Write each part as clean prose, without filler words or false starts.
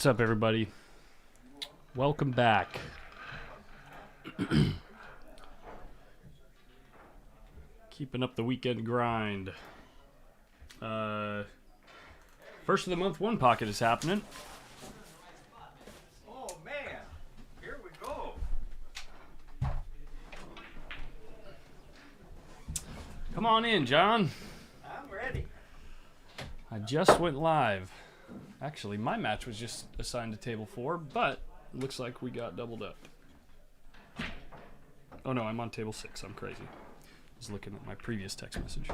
What's up, everybody? Welcome back. Keeping up the weekend grind. First of the month, one pocket is happening. Oh man, here we go. Come on in, John. I'm ready. I just went live. Actually, my match was just assigned to table 4, but it looks like we got doubled up. Oh no, I'm on table 6. I'm crazy. I was looking at my previous text message.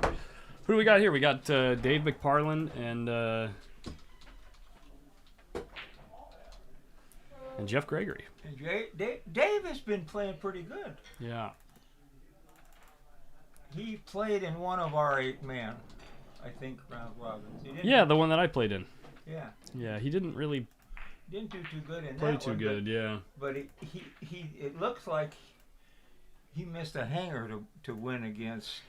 Who do we got here? We got Dave McParland and Jeff Gregory. And Dave has been playing pretty good. Yeah. He played in one of our 8-man, I think, round robins. Yeah, the one that I played in. Yeah. Yeah, he didn't really Didn't do too good in play that too one, good, yeah. But it looks like he missed a hanger to win against.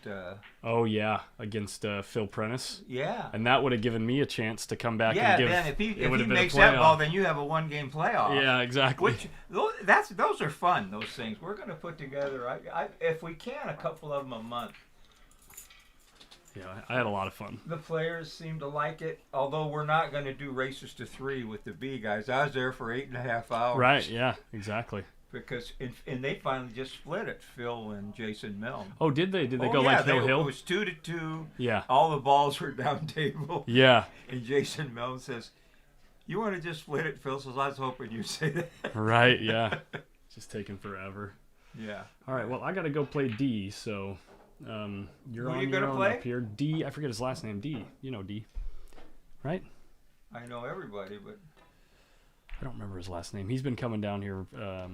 Oh yeah, against Phil Prentice. Yeah. And that would have given me a chance to come back and give. Yeah, then if he been makes a that playoff. ball, then you have a 1-game playoff. Yeah, exactly. Which those are fun. Those things we're going to put together. If we can, a couple of them a month. Yeah, I had a lot of fun. The players seem to like it, although we're not going to do races to 3 with the B guys. I was there for 8.5 hours. Right, yeah, exactly. Because and they finally just split it, Phil and Jason Milne. Oh, did they? Did they go like hill? It was 2-2. Yeah. All the balls were down table. Yeah. And Jason Milne says, "You want to just split it?" Phil says, "I was hoping you'd say that." Right, yeah. Just taking forever. Yeah. All right, well, I got to go play D, so you're on your own up here. D, I forget his last name. D. You know D, right? I know everybody, but I don't remember his last name. He's been coming down here a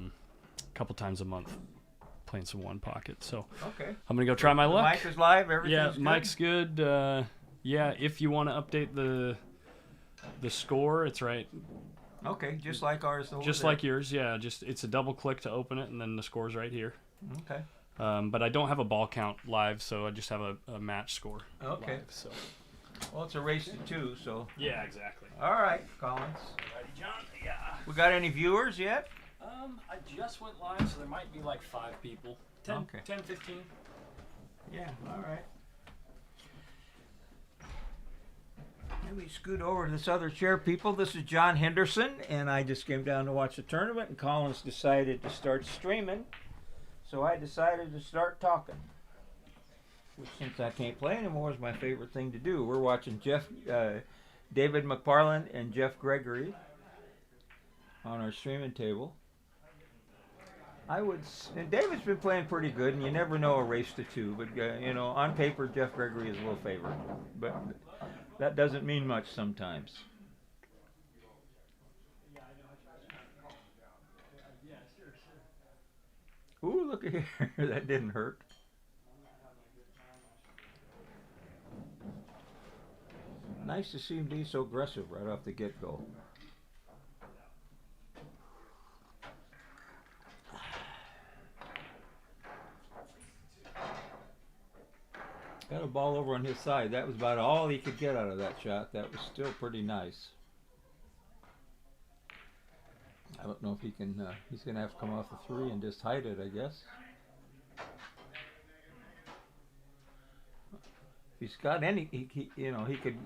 couple times a month, playing some one pocket. So okay. I'm gonna go try my luck. Mike is live. Everything's good? Mike's good. Yeah, if you want to update the score, it's right. Okay, just like ours. Just like yours, yeah. Just it's a double click to open it, and then the score's right here. Okay. But I don't have a ball count live, so I just have a match score. Okay. Live, so. Well, it's a race to 2, so. Yeah, exactly. All right, Collins. Alrighty, John. Yeah. We got any viewers yet? I just went live, so there might be like 5 people. 10, Okay. 10, 15. Yeah. All right. Let me scoot over to this other chair, people. This is John Henderson, and I just came down to watch the tournament, and Collins decided to start streaming, so I decided to start talking. Which, since I can't play anymore, is my favorite thing to do. We're watching David McParland and Jeff Gregory on our streaming table. And David's been playing pretty good, and you never know a race to 2, but on paper, Jeff Gregory is a little favorite, but that doesn't mean much sometimes. Ooh, look at here. That didn't hurt. Nice to see him be so aggressive right off the get-go. Got a ball over on his side. That was about all he could get out of that shot. That was still pretty nice. I don't know if he can. He's going to have to come off the 3 and just hide it, I guess. If he's got any, he could.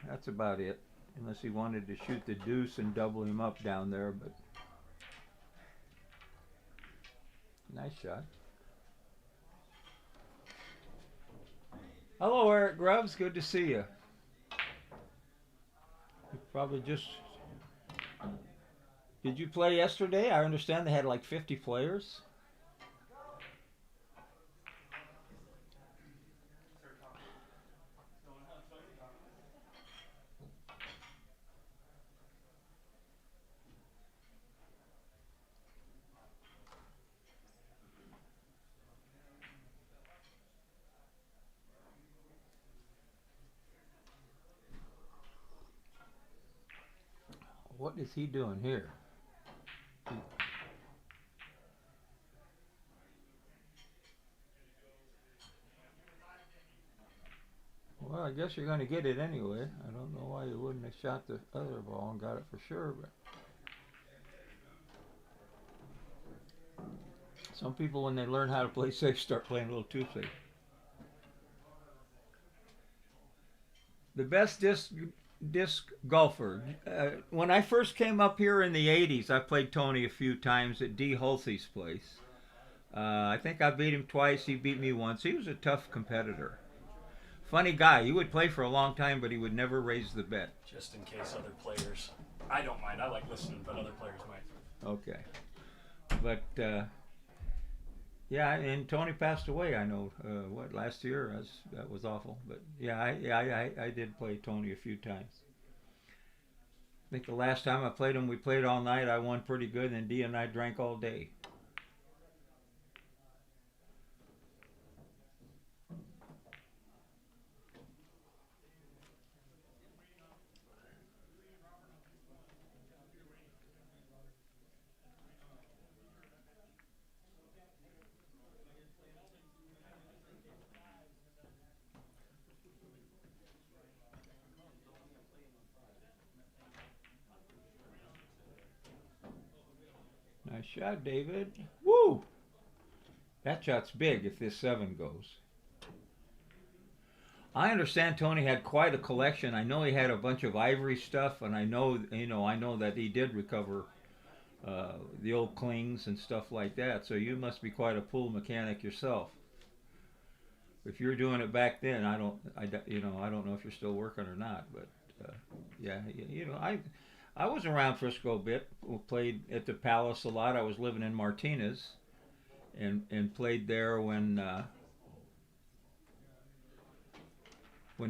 That's about it. Unless he wanted to shoot the deuce and double him up down there, but nice shot. Hello, Eric Grubbs. Good to see you. You probably just... Did you play yesterday? I understand they had like 50 players. What is he doing here? Well, I guess you're going to get it anyway. I don't know why you wouldn't have shot the other ball and got it for sure, but some people, when they learn how to play safe, start playing a little too safe. The best disc golfer. When I first came up here in the 80s, I played Tony a few times at D. Hulsey's place. I think I beat him twice. He beat me once. He was a tough competitor. Funny guy. He would play for a long time, but he would never raise the bet. Just in case other players. I don't mind. I like listening, but other players might. Okay. But, yeah, and Tony passed away, I know, last year? That was awful. But, yeah, I did play Tony a few times. I think the last time I played him, we played all night. I won pretty good, and Dee and I drank all day. Nice shot, David. Woo! That shot's big if this 7 goes. I understand Tony had quite a collection. I know he had a bunch of ivory stuff, and I know that he did recover the old clings and stuff like that. So you must be quite a pool mechanic yourself. If you're doing it back then, I don't know if you're still working or not. But yeah, I was around Frisco a bit. Played at the Palace a lot. I was living in Martinez, and played there when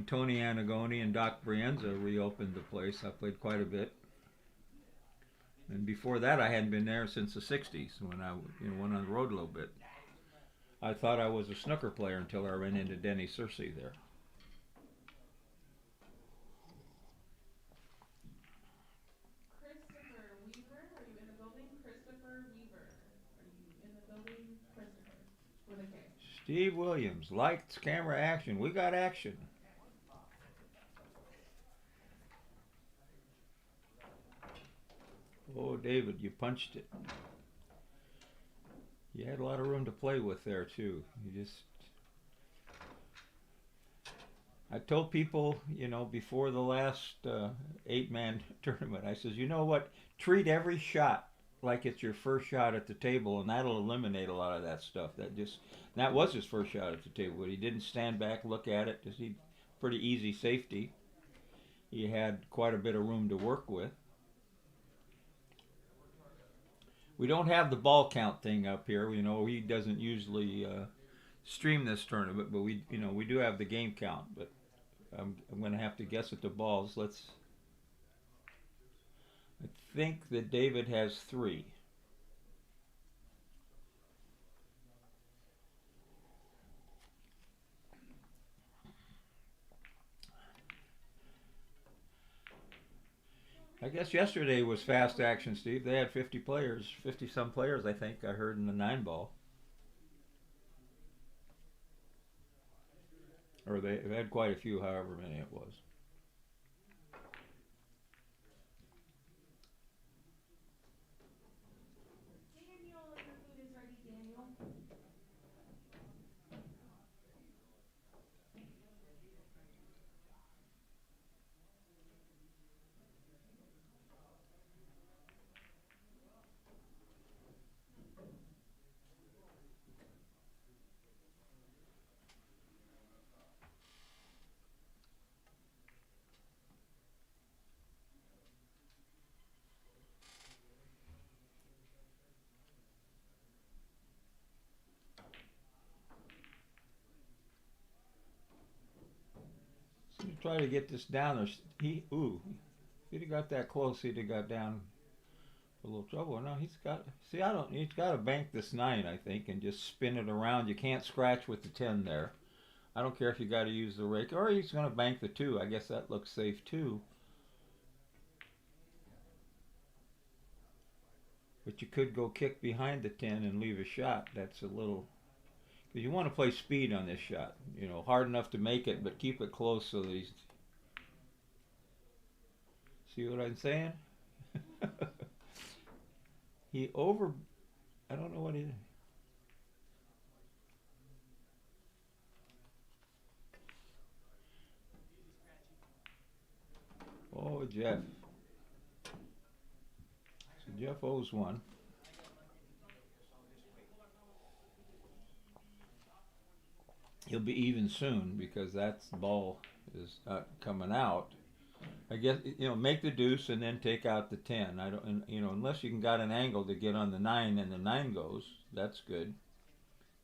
Tony Annagoni and Doc Brienza reopened the place. I played quite a bit. And before that, I hadn't been there since the '60s when I went on the road a little bit. I thought I was a snooker player until I ran into Denny Searcy there. Steve Williams, lights, camera, action. We got action. Oh, David, you punched it. You had a lot of room to play with there, too. I told people, before the last 8-man tournament, I says, you know what? Treat every shot like it's your first shot at the table, and that'll eliminate a lot of that stuff. That was his first shot at the table, but he didn't stand back, look at it. He pretty easy safety. He had quite a bit of room to work with. We don't have the ball count thing up here. He doesn't usually stream this tournament, but we do have the game count. But I'm going to have to guess at the balls. I think that David has 3. I guess yesterday was fast action, Steve. They had 50 some players, I think I heard in the 9-ball. Or they had quite a few, however many it was. Daniel, your food is ready, Daniel. Try to get this down. If he'd have got that close, he'd have got down a little trouble. No, he's got to bank this 9, I think, and just spin it around. You can't scratch with the 10 there. I don't care if you got to use the rake, or he's going to bank the 2. I guess that looks safe too. But you could go kick behind the 10 and leave a shot. That's a little Because you want to play speed on this shot. You know, hard enough to make it, but keep it close so that he's... See what I'm saying? He over... I don't know what he... Oh, Jeff. So Jeff owes one. He'll be even soon because that ball is not coming out. I guess, you know, make the deuce and then take out the 10. I don't, you know, unless you can got an angle to get on the 9 and the 9 goes, that's good.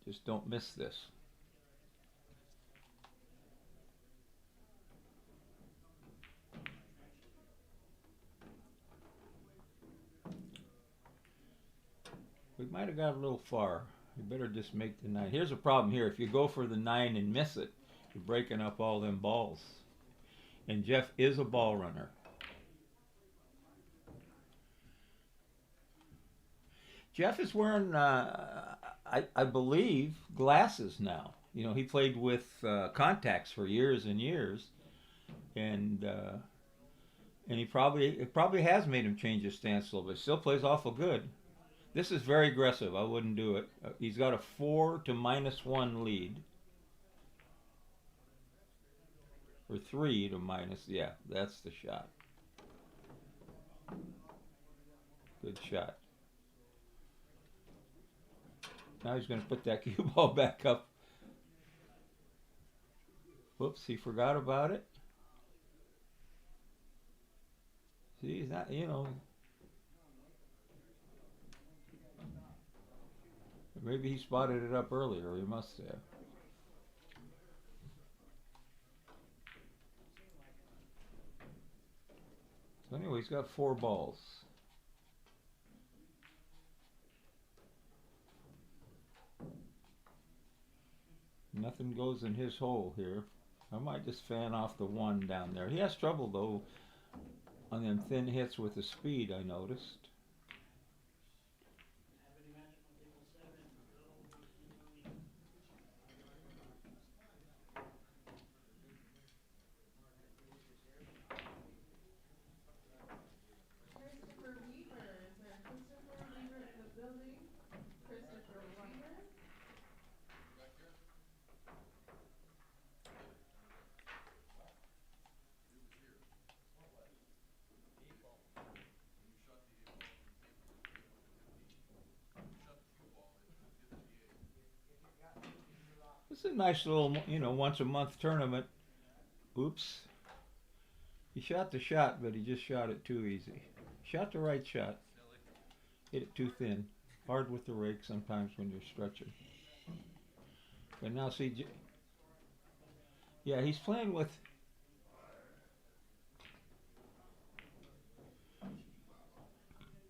Just don't miss this. We might have got a little far. You better just make the 9. Here's a problem here. If you go for the 9 and miss it, you're breaking up all them balls. And Jeff is a ball runner. Jeff is wearing, I believe, glasses now. You know, he played with contacts for years and years, and it probably has made him change his stance a little bit. Still plays awful good. This is very aggressive. I wouldn't do it. He's got a 4 to -1 lead. Or 3 to minus. Yeah, that's the shot. Good shot. Now he's going to put that cue ball back up. Whoops, he forgot about it. See, he's not, you know. Maybe he spotted it up earlier. He must have. So anyway, he's got 4 balls. Nothing goes in his hole here. I might just fan off the 1 down there. He has trouble, though, on them thin hits with the speed, I noticed. Christopher Weaver. Is there a Christopher Weaver in the building? Christopher Weaver? This is a nice little, you know, once a month tournament. Oops. He shot the shot, but he just shot it too easy. Shot the right shot. Hit it too thin. Hard with the rake sometimes when you're stretching. But now see, yeah, he's playing with...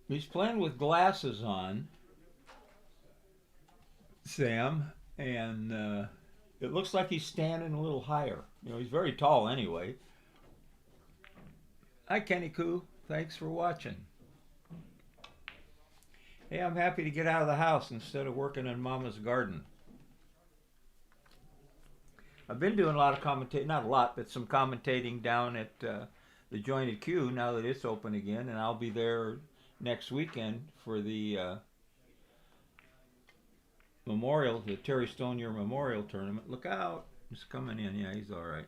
He's playing with glasses on, Sam, and it looks like he's standing a little higher. You know, he's very tall anyway. Hi, Kenny Koo. Thanks for watching. Hey, I'm happy to get out of the house instead of working in Mama's garden. I've been doing a lot of commentating, not a lot, but some commentating down at the Jointed Q now that it's open again, and I'll be there next weekend for the Memorial, the Terry Stonier Memorial Tournament. Look out! He's coming in. Yeah, he's all right.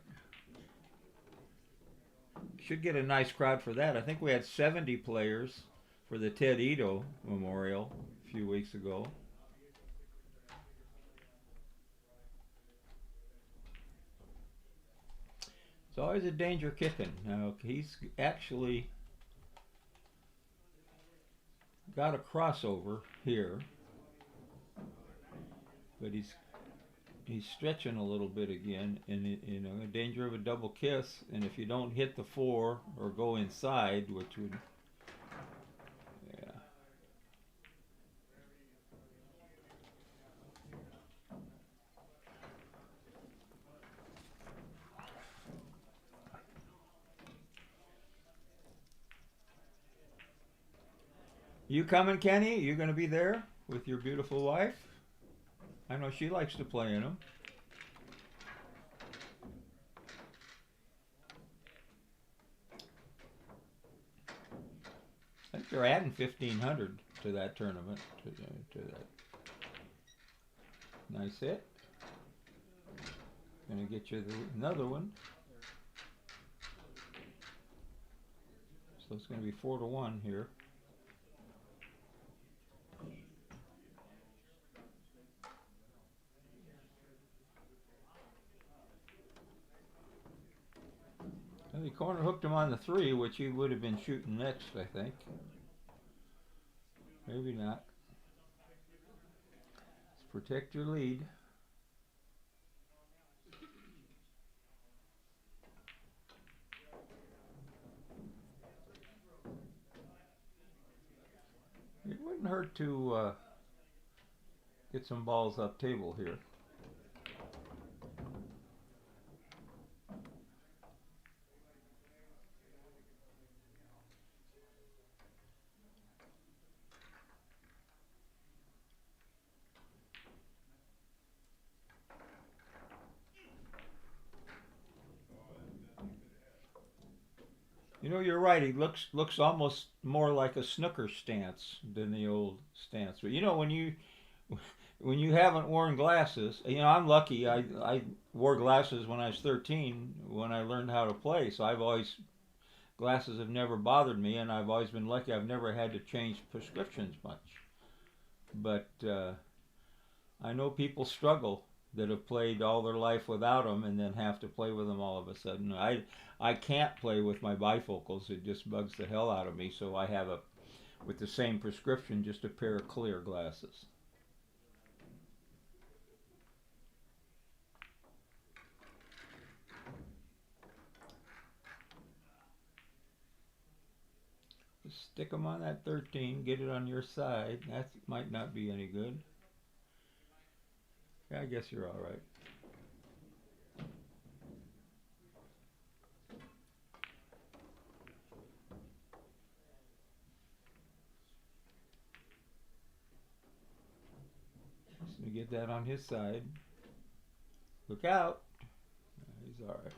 Should get a nice crowd for that. I think we had 70 players for the Ted Ito Memorial a few weeks ago. It's always a danger kicking. Now, he's actually got a crossover here, but he's stretching a little bit again, and you know, in danger of a double kiss. And if you don't hit the 4 or go inside, which would, yeah. You coming, Kenny? You going to be there with your beautiful wife? I know she likes to play in them. I think they're adding 1,500 to that tournament. To that. Nice hit. Gonna get you another one. So it's gonna be 4-1 here. And the corner hooked him on the 3, which he would have been shooting next, I think. Maybe not. Let's protect your lead. It wouldn't hurt to get some balls up table here. You know, you're right. He looks almost more like a snooker stance than the old stance. But you know, when you haven't worn glasses, you know, I'm lucky. I wore glasses when I was 13 when I learned how to play. So glasses have never bothered me, and I've always been lucky. I've never had to change prescriptions much. But I know people struggle that have played all their life without them and then have to play with them all of a sudden. I can't play with my bifocals. It just bugs the hell out of me. So I have with the same prescription, just a pair of clear glasses. Just stick them on that 13, get it on your side. That might not be any good. Yeah, I guess you're all right. Just gonna get that on his side. Look out. He's all right.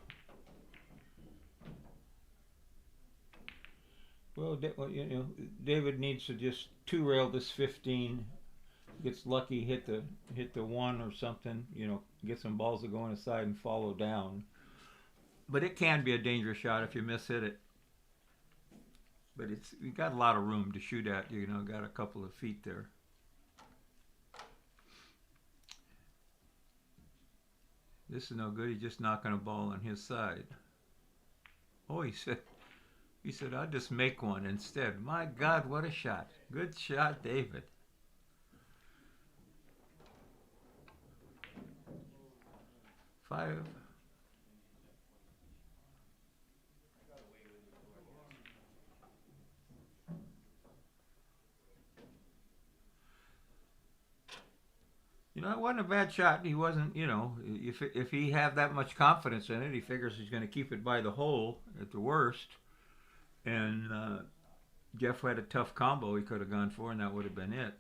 Well, you know, David needs to just two-rail this 15. Gets lucky, hit the 1 or something. You know, get some balls that go on his side and follow down. But it can be a dangerous shot if you miss-hit it. But you got a lot of room to shoot at. You know, got a couple of feet there. This is no good. He's just knocking a ball on his side. Oh, he said, I'll just make one instead. My God, what a shot. Good shot, David. Five. You know, it wasn't a bad shot. He wasn't, you know, if he had that much confidence in it, he figures he's going to keep it by the hole at the worst. And Jeff had a tough combo he could have gone for, and that would have been it.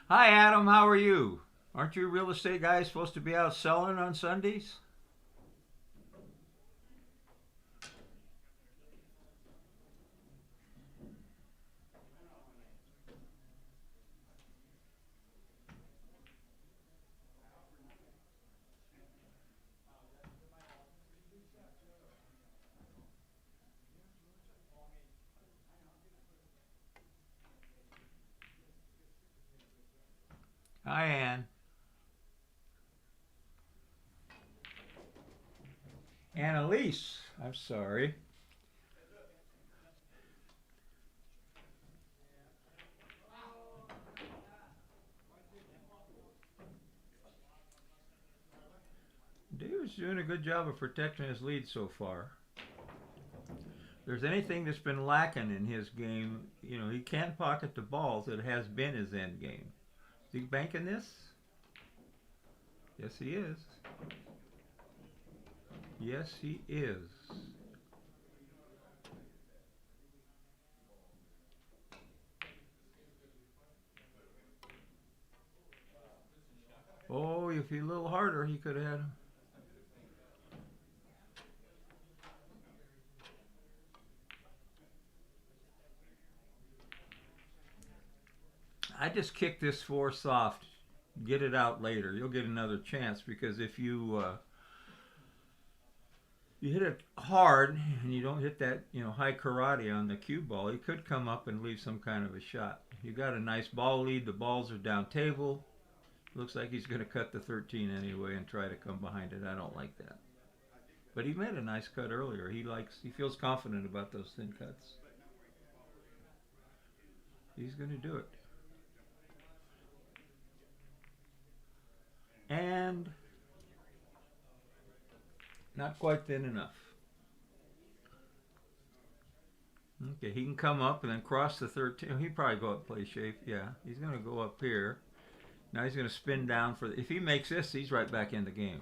Hi, Adam. How are you? Aren't you real estate guys supposed to be out selling on Sundays? Hi, Ann. Annalise. I'm sorry. David's doing a good job of protecting his lead so far. there's anything that's been lacking in his game, you know, he can pocket the balls. It has been his end game. Is he banking this? Yes, he is. Yes, he is. Oh, if he a little harder, he could have had him. I just kick this 4 soft. Get it out later. You'll get another chance, because if you you hit it hard and you don't hit that, you know, high karate on the cue ball, he could come up and leave some kind of a shot. You got a nice ball lead. The balls are down table. Looks like he's going to cut the 13 anyway and try to come behind it. I don't like that. But he made a nice cut earlier. He feels confident about those thin cuts. He's going to do it. And not quite thin enough. Okay, he can come up and then cross the 13. He'd probably go up play shape. Yeah, he's going to go up here. Now he's going to spin down for if he makes this, he's right back in the game.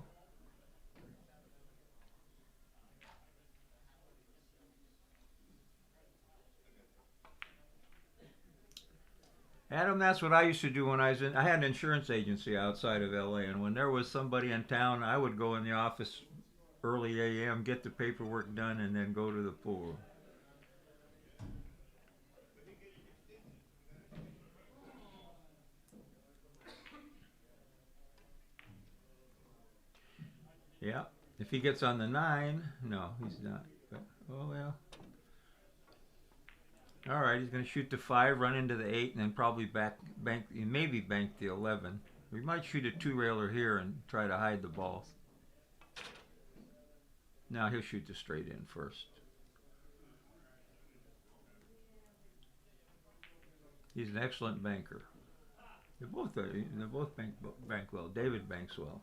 Adam, that's what I used to do when I was I had an insurance agency outside of LA, and when there was somebody in town, I would go in the office early AM, get the paperwork done, and then go to the pool. Yeah, if he gets on the 9, no, he's not. But, oh well. All right, he's going to shoot the 5, run into the 8, and then probably maybe bank the 11. We might shoot a 2-railer here and try to hide the balls. Now he'll shoot the straight in first. He's an excellent banker. They both bank well. David banks well.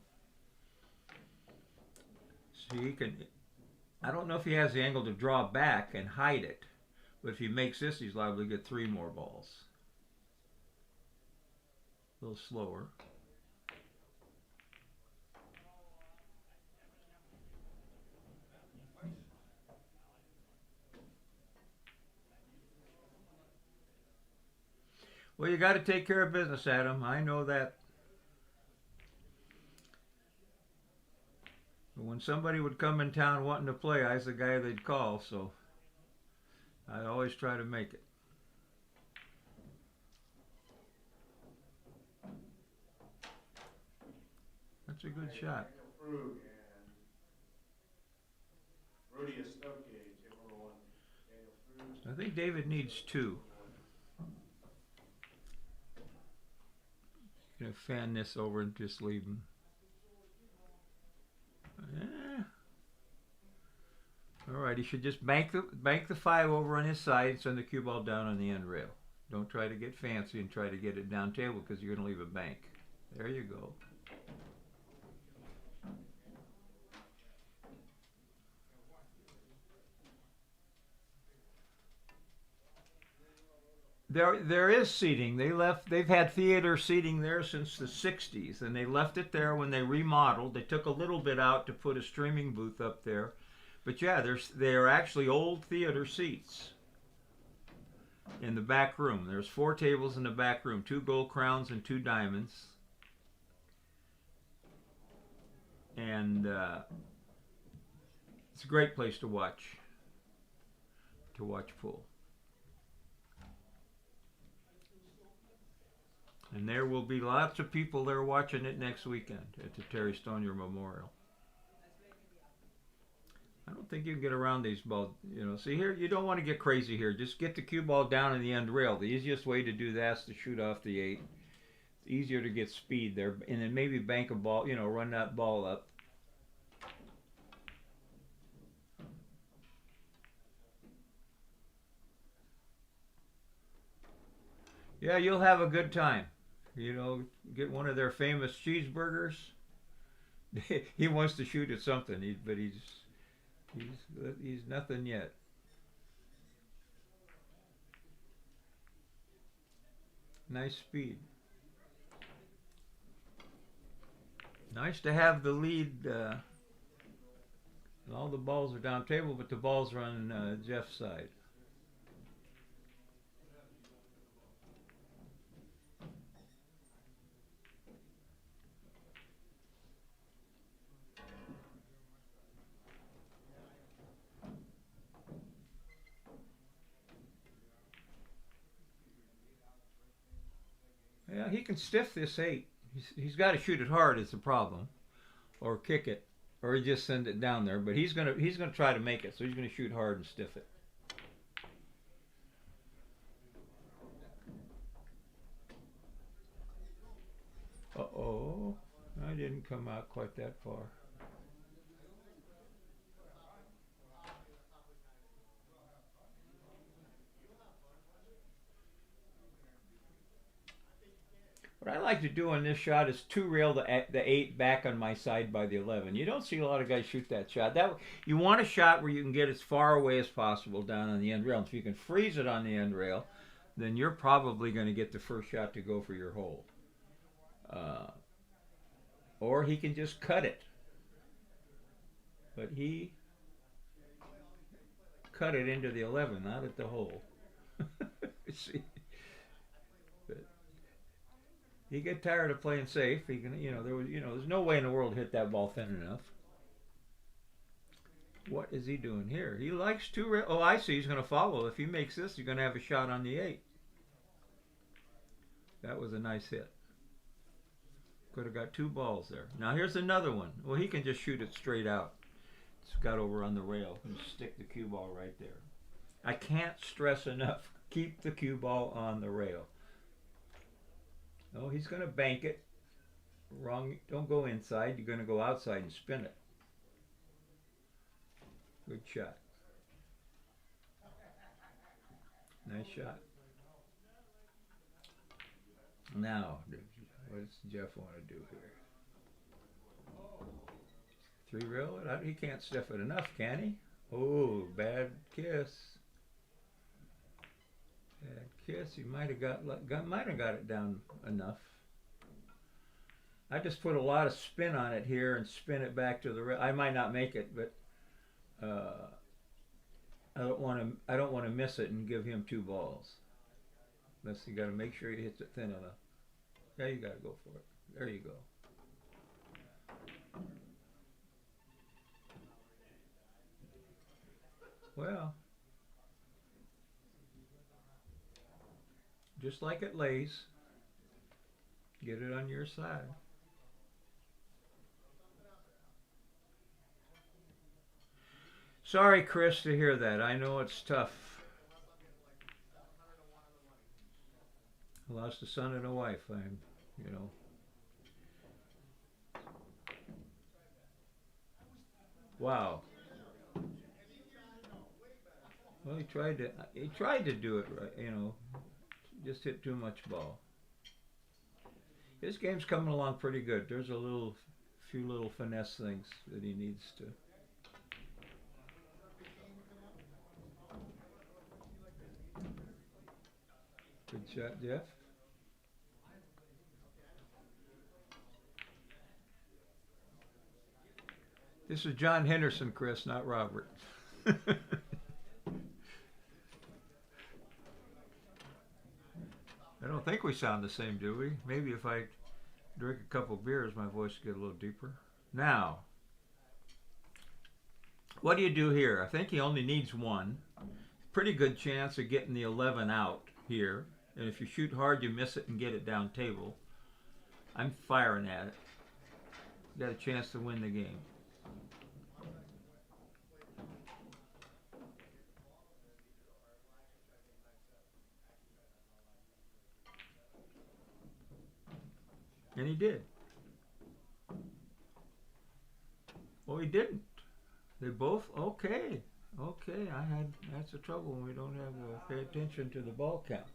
So he can. I don't know if he has the angle to draw back and hide it, but if he makes this, he's liable to get 3 more balls. A little slower. Well, you got to take care of business, Adam. I know that. But when somebody would come in town wanting to play, I was the guy they'd call, so I always try to make it. That's a good shot. I think David needs 2. Gonna fan this over and just leave him. All right, he should just bank the 5 over on his side and send the cue ball down on the end rail. Don't try to get fancy and try to get it down table, because you're going to leave a bank. There you go. There is seating. They've had theater seating there since the 60s, and they left it there when they remodeled. They took a little bit out to put a streaming booth up there. But yeah, they're actually old theater seats in the back room. There's 4 tables in the back room, 2 gold crowns and 2 diamonds. And it's a great place to watch pool. And there will be lots of people there watching it next weekend at the Terry Stonier Memorial. I don't think you can get around these balls. You know, see here, you don't want to get crazy here. Just get the cue ball down in the end rail. The easiest way to do that is to shoot off the 8. It's easier to get speed there, and then maybe bank a ball. You know, run that ball up. Yeah, you'll have a good time. You know, get one of their famous cheeseburgers. He wants to shoot at something, but he's nothing yet. Nice speed. Nice to have the lead. All the balls are down table, but the balls are on Jeff's side. Yeah, he can stiff this 8. He's got to shoot it hard is the problem, or kick it, or he just send it down there. But he's gonna try to make it, so he's gonna shoot hard and stiff it. Uh-oh, I didn't come out quite that far. What I like to do on this shot is two-rail the 8 back on my side by the 11. You don't see a lot of guys shoot that shot. You want a shot where you can get as far away as possible down on the end rail. If you can freeze it on the end rail, then you're probably going to get the first shot to go for your hole. Or he can just cut it. But he cut it into the 11, not at the hole. See? He get tired of playing safe. He can, there's no way in the world to hit that ball thin enough. What is he doing here? He likes two. Oh, I see. He's going to follow. If he makes this, you're going to have a shot on the 8. That was a nice hit. Could have got 2 balls there. Now here's another one. Well, he can just shoot it straight out. It's got over on the rail and stick the cue ball right there. I can't stress enough. Keep the cue ball on the rail. Oh, he's going to bank it. Wrong. Don't go inside. You're going to go outside and spin it. Good shot. Nice shot. Now, what does Jeff want to do here? 3-rail it? He can't stiff it enough, can he? Oh, bad kiss. Bad kiss. He might have got it down enough. I just put a lot of spin on it here and spin it back to the rail. I might not make it, but I don't want to miss it and give him 2 balls. Unless you got to make sure he hits it thin enough. Yeah, you got to go for it. There you go. Well, just like it lays, get it on your side. Sorry, Chris, to hear that. I know it's tough. I lost a son and a wife. Wow. Well, he tried to do it right, just hit too much ball. His game's coming along pretty good. There's few little finesse things that he needs to. Good shot, Jeff. This is John Henderson, Chris, not Robert. I don't think we sound the same, do we? Maybe if I drink a couple beers, my voice will get a little deeper. Now, what do you do here? I think he only needs 1. Pretty good chance of getting the 11 out here. And if you shoot hard, you miss it and get it down table. I'm firing at it. Got a chance to win the game. And he did. Well, he didn't. They both, okay. That's the trouble when we don't have to pay attention to the ball count.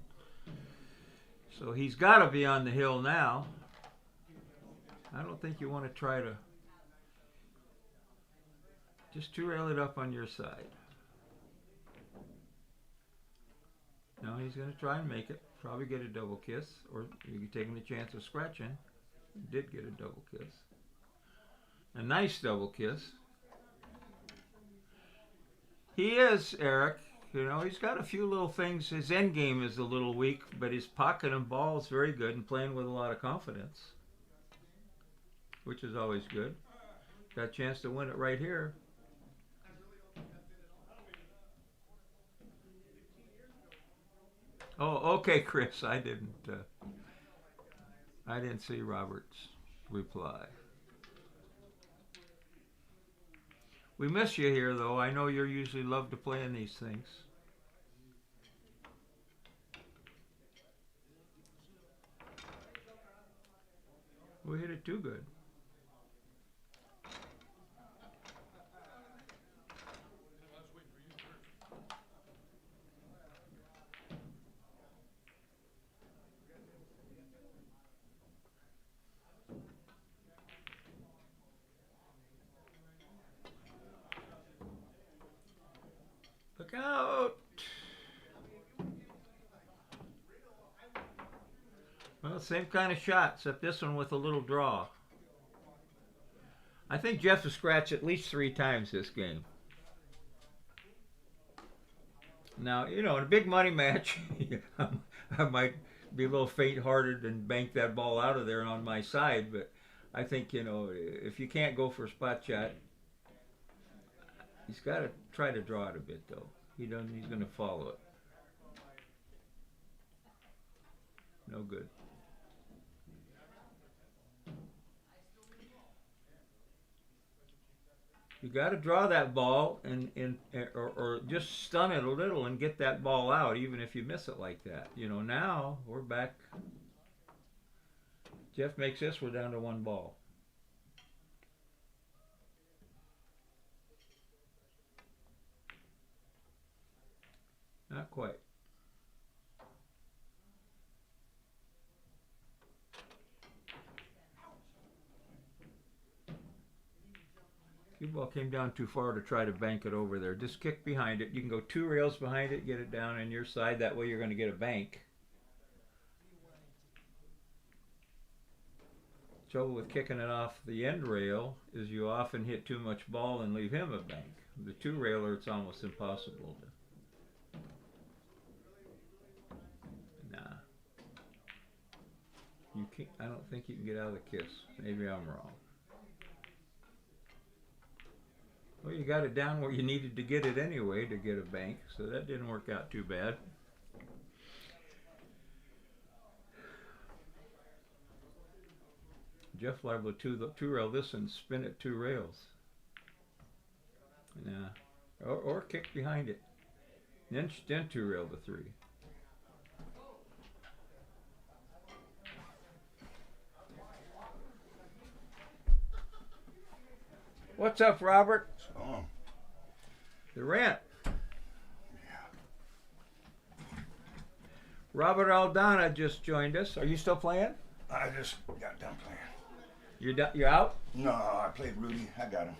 So he's got to be on the hill now. I don't think you want to try to just 2-rail it up on your side. Now he's going to try and make it. Probably get a double kiss, or you're taking the chance of scratching. He did get a double kiss. A nice double kiss. He is, Eric. You know, he's got a few little things. His end game is a little weak, but his pocket and ball is very good and playing with a lot of confidence, which is always good. Got a chance to win it right here. Oh, okay, Chris. I didn't see Robert's reply. We miss you here, though. I know you usually love to play in these things. We hit it too good. Look out! Well, same kind of shot, except this one with a little draw. I think Jeff has scratched at least 3 times this game. Now, you know, in a big money match, I might be a little faint-hearted and bank that ball out of there on my side, but I think, you know, if you can't go for a spot shot, he's got to try to draw it a bit, though. He's going to follow it. No good. You got to draw that ball or just stun it a little and get that ball out, even if you miss it like that. You know, now we're back. Jeff makes this, we're down to 1 ball. Not quite. Cue ball came down too far to try to bank it over there. Just kick behind it. You can go 2 rails behind it, get it down on your side. That way you're going to get a bank. Trouble with kicking it off the end rail is you often hit too much ball and leave him a bank. The 2-railer, it's almost impossible to. You can't, I don't think you can get out of the kiss. Maybe I'm wrong. Well, you got it down where you needed to get it anyway to get a bank, so that didn't work out too bad. Jeff liable to 2-rail this and spin it 2 rails. Yeah. Or kick behind it. Then 2-rail to 3. What's up, Robert? Oh. The rent. Yeah. Robert Aldana just joined us. Are you still playing? I just got done playing. You're out? No, I played Rudy. I got him.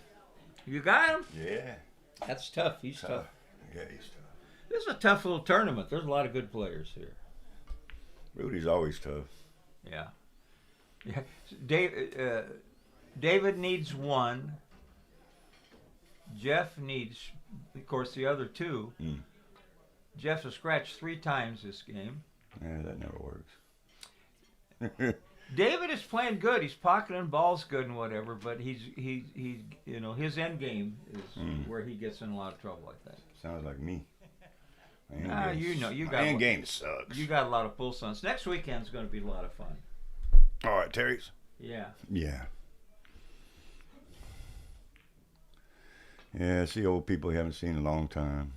You got him? Yeah. That's tough. He's tough. Yeah, he's tough. This is a tough little tournament. There's a lot of good players here. Rudy's always tough. Yeah. Yeah. David needs 1. Jeff needs, of course, the other 2. Mm. Jeff has scratched 3 times this game. Yeah, that never works. David is playing good. He's pocketing balls good and whatever, but he's you know, his end game is where he gets in a lot of trouble, I think. Sounds like me. You know, you my got end game sucks. You got a lot of pull stunts. Next weekend's going to be a lot of fun. All right, Terry's. Yeah. Yeah. Yeah, see old people you haven't seen in a long time.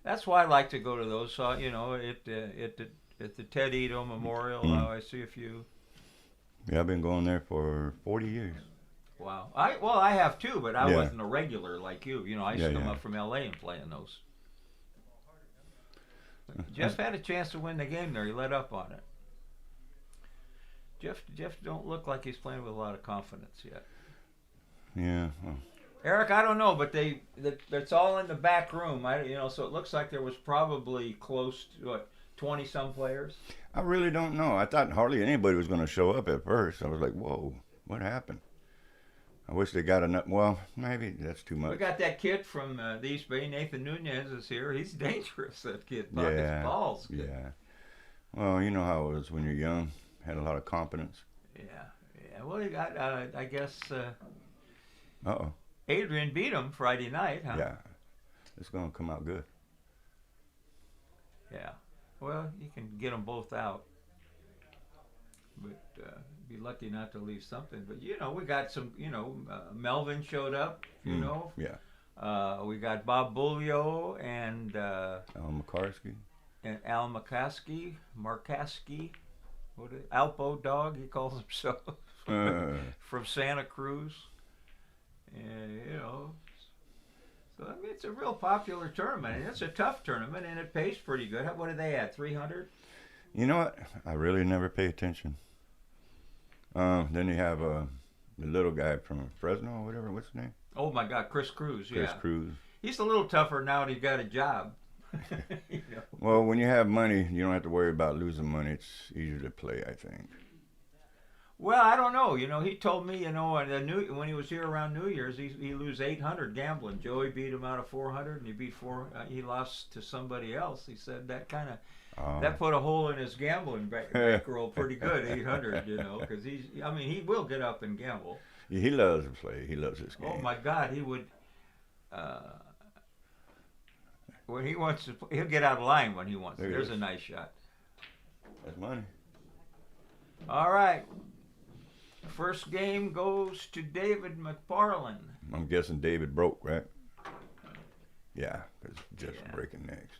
That's why I like to go to those. You know, at the Ted Ito Memorial, I see a few. Yeah, I've been going there for 40 years. Wow. I have too, but I wasn't a regular like you. You know, I used to come up from L.A. and play in those. Jeff had a chance to win the game there. He let up on it. Jeff don't look like he's playing with a lot of confidence yet. Yeah. Well. Eric, I don't know, but that's all in the back room. So it looks like there was probably close to 20-some players? I really don't know. I thought hardly anybody was going to show up at first. I was like, whoa, what happened? I wish they got enough. Well, maybe that's too much. We got that kid from the East Bay, Nathan Nunez is here. He's dangerous, that kid. Yeah. His balls. Yeah. Well, you know how it is when you're young. Had a lot of confidence. Yeah. Well, you got, I guess, Uh-oh. Adrian beat him Friday night, huh? Yeah. It's going to come out good. Yeah. Well, you can get them both out. But be lucky not to leave something. But, we got some, Melvin showed up, Yeah. We got Bob Bulio and Al McCaskey. And Al Markaski, Alpo Dog, he calls himself, from Santa Cruz. And, so I mean, it's a real popular tournament. And it's a tough tournament, and it pays pretty good. What do they add, 300? You know what? I really never pay attention. Then you have the little guy from Fresno or whatever. What's his name? Oh, my God, Chris Cruz, Chris Cruz. He's a little tougher now that he's got a job. Well, when you have money, you don't have to worry about losing money. It's easier to play, I think. Well, I don't know. He told me, when he was here around New Year's, he lose 800 gambling. Joey beat him out of 400, and he lost to somebody else. He said that kind of that put a hole in his gambling bankroll pretty good, 800. Because he will get up and gamble. Yeah, he loves to play. He loves this game. Oh my God, he would. When he wants to, he'll get out of line when he wants. There's a nice shot. That's money. All right. First game goes to David McFarland. I'm guessing David broke, right? Yeah, because just breaking next.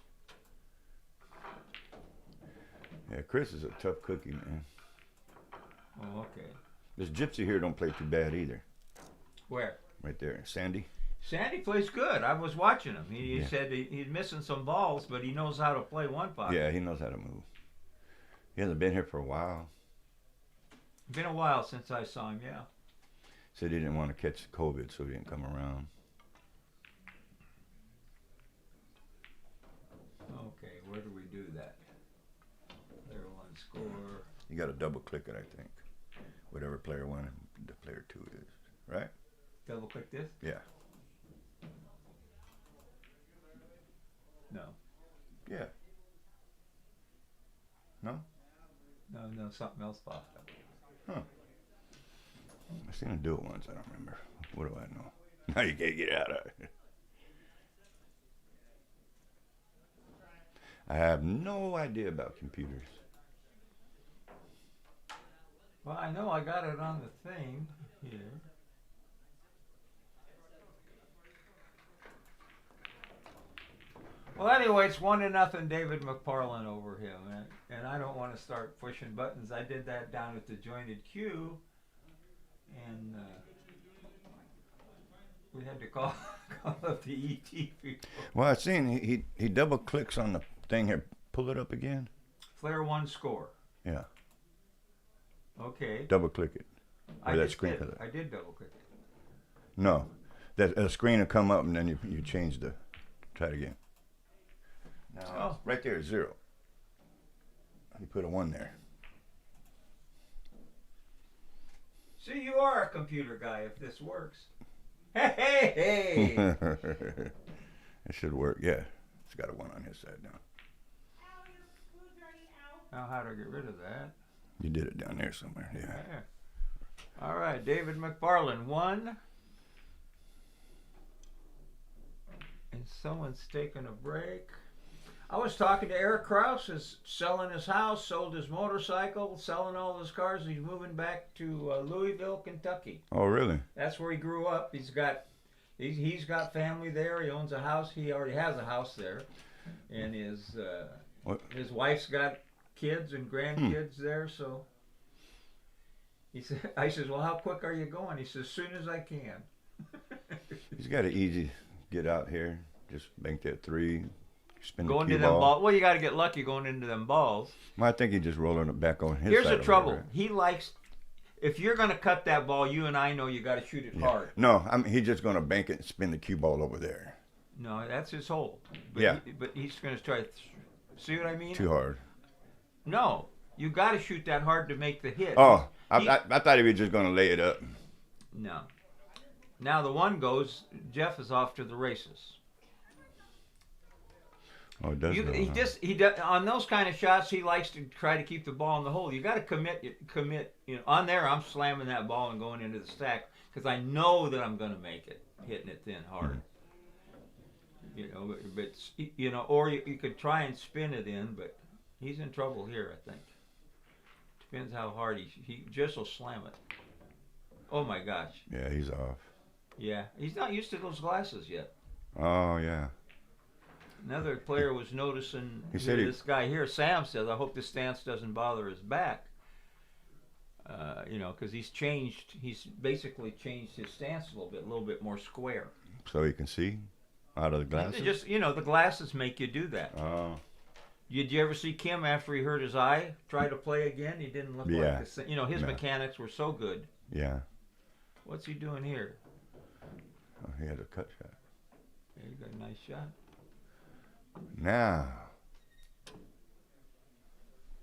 Yeah, Chris is a tough cookie, man. Oh, okay. This gypsy here don't play too bad either. Where? Right there, Sandy. Sandy plays good. I was watching him. He said he's missing some balls, but he knows how to play one pocket. Yeah, he knows how to move. He hasn't been here for a while. Been a while since I saw him, yeah. Said he didn't want to catch COVID, so he didn't come around. Okay, where do we do that? Player one score. You got to double click it, I think. Whatever player one, the player two is, right? Double click this? Yeah. No. Yeah. No? No, something else popped up. Huh. I seen him do it once. I don't remember. What do I know? Now you can't get out of it. I have no idea about computers. Well, I know I got it on the thing here. Well, anyway, it's 1-0 David McFarland over him, and I don't want to start pushing buttons. I did that down at the jointed queue, and we had to call up the ET people. Well, I seen he double clicks on the thing here. Pull it up again. Player one score. Yeah. Okay. Double click it. I did double click it. No, that a screen will come up and then you change the. Try it again. Now, right there is 0. You put a 1 there. See, you are a computer guy if this works. Hey! It should work, yeah. It's got a 1 on his side now. Now how to get rid of that? You did it down there somewhere, yeah. There. All right, David McFarland, 1. And someone's taking a break. I was talking to Eric Krause, is selling his house, sold his motorcycle, selling all his cars. He's moving back to Louisville, Kentucky. Oh, really? That's where he grew up. He's got family there. He owns a house. He already has a house there, and his wife's got kids and grandkids there. So I says, well, how quick are you going? He says, as soon as I can. He's got it easy. Get out here, just bank that 3. Spin Going the to cue them ball. balls. Well, you got to get lucky going into them balls. Well, I think he's just rolling it back on his Here's side the trouble. over there. He likes, if you're going to cut that ball, you and I know you got to shoot it hard. No, he's just going to bank it and spin the cue ball over there. No, that's his hole. But Yeah. but he's going to try to See what I mean? Too hard. No, you got to shoot that hard to make the hit. Oh, I thought he was just going to lay it up. No. Now the one goes, Jeff is off to the races. Oh, it does. He does, on those kind of shots, he likes to try to keep the ball in the hole. You got to commit. You know, on there, I'm slamming that ball and going into the stack because I know that I'm going to make it, hitting it thin hard. You know, but you know, or you could try and spin it in, but he's in trouble here, I think. Depends how hard he just will slam it. Oh my gosh. Yeah, he's off. Yeah, he's not used to those glasses yet. Oh yeah. Another player was noticing said this guy here. Sam says, "I hope this stance doesn't bother his back." You know, because he's changed. He's basically changed his stance a little bit more square. So he can see out of the glasses. Just the glasses make you do that. Oh. Did you ever see Kim after he hurt his eye try to play again? He didn't look like the same. You know, his mechanics were so good. Yeah. What's he doing here? Oh, he had a cut shot. Yeah, he got a nice shot. Now.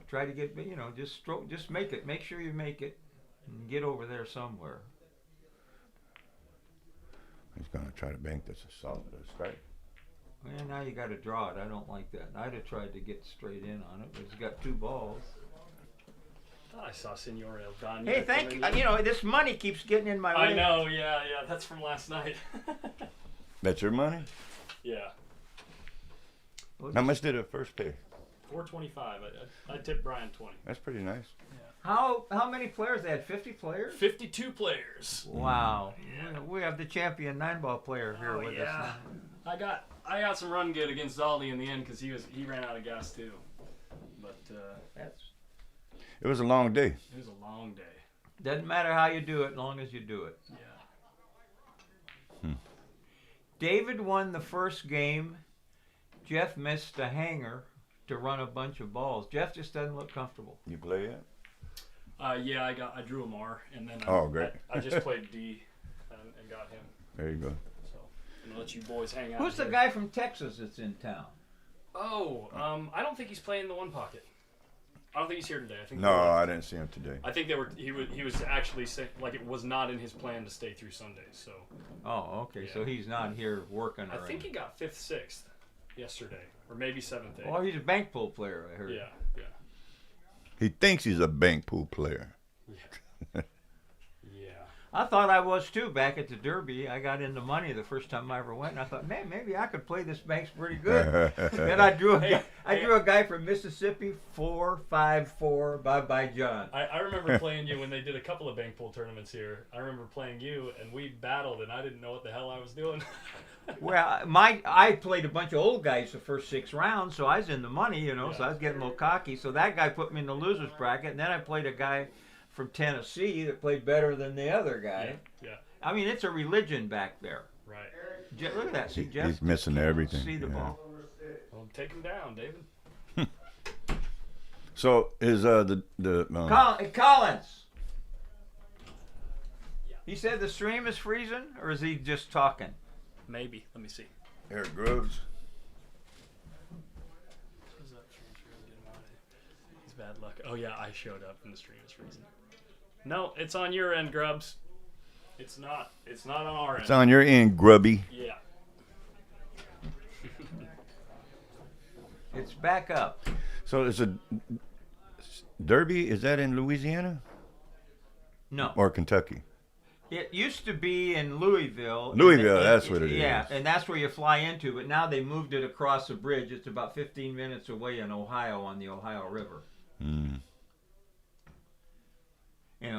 Try to get, just make it. Make sure you make it and get over there somewhere. He's going to try to bank this assault at a strike. Well, now you got to draw it. I don't like that. I'd have tried to get straight in on it, but he's got 2 balls. I saw Senor El Dano. Hey, thank you. You know, this money keeps getting in my way. I know, yeah. That's from last night. That's your money? Yeah. How much did it first pay? $4.25. I tipped Brian 20. That's pretty nice. Yeah. How many players? They had 50 players? 52 players. Wow. Yeah. We have the champion 9-ball player here with us. I got some run good against Zaldi in the end because he ran out of gas too. But it was a long day. It was a long day. Doesn't matter how you do it, as long as you do it. Yeah. David won the first game. Jeff missed a hanger to run a bunch of balls. Jeff just doesn't look comfortable. You play it? Yeah, I drew a Mar and then great. I just played D and got him. There you go. So I'm gonna let you boys hang out. Who's the guy from Texas that's in town? Oh, I don't think he's playing the one pocket. I don't think he's here today. I think no, I didn't see him today. I think he was actually saying like it was not in his plan to stay through Sundays. So. Oh, okay. Yeah. So he's not here working. I think he got 5th, 6th yesterday, or maybe 7th, 8th. Well, he's a bank pool player, I heard. Yeah. He thinks he's a bank pool player. Yeah. I thought I was too back at the Derby. I got into money the first time I ever went, and I thought, man, maybe I could play this banks pretty good. Then I drew a guy from Mississippi, 4-5-4. Bye John. I remember playing you when they did a couple of bank pool tournaments here. I remember playing you, and we battled, and I didn't know what the hell I was doing. Well, I played a bunch of old guys the first 6 rounds, so I was in the money, so I was getting a little cocky. So that guy put me in the losers bracket, and then I played a guy from Tennessee that played better than the other guy. Yeah. I mean, it's a religion back there. Right. Look at that. See, Jeff? He's missing everything. See the ball. Well, take him down, David. So is Collins. He said the stream is freezing, or is he just talking? Maybe. Let me see. Eric Groves. It's bad luck. Oh yeah, I showed up and the stream is freezing. No, it's on your end, Grubs. It's not on our end. It's on your end, Grubby. Yeah. It's back up. So it's a Derby. Is that in Louisiana? No. Or Kentucky? It used to be in Louisville. That's what it is. Yeah, and that's where you fly into. But now they moved it across the bridge. It's about 15 minutes away in Ohio on the Ohio River.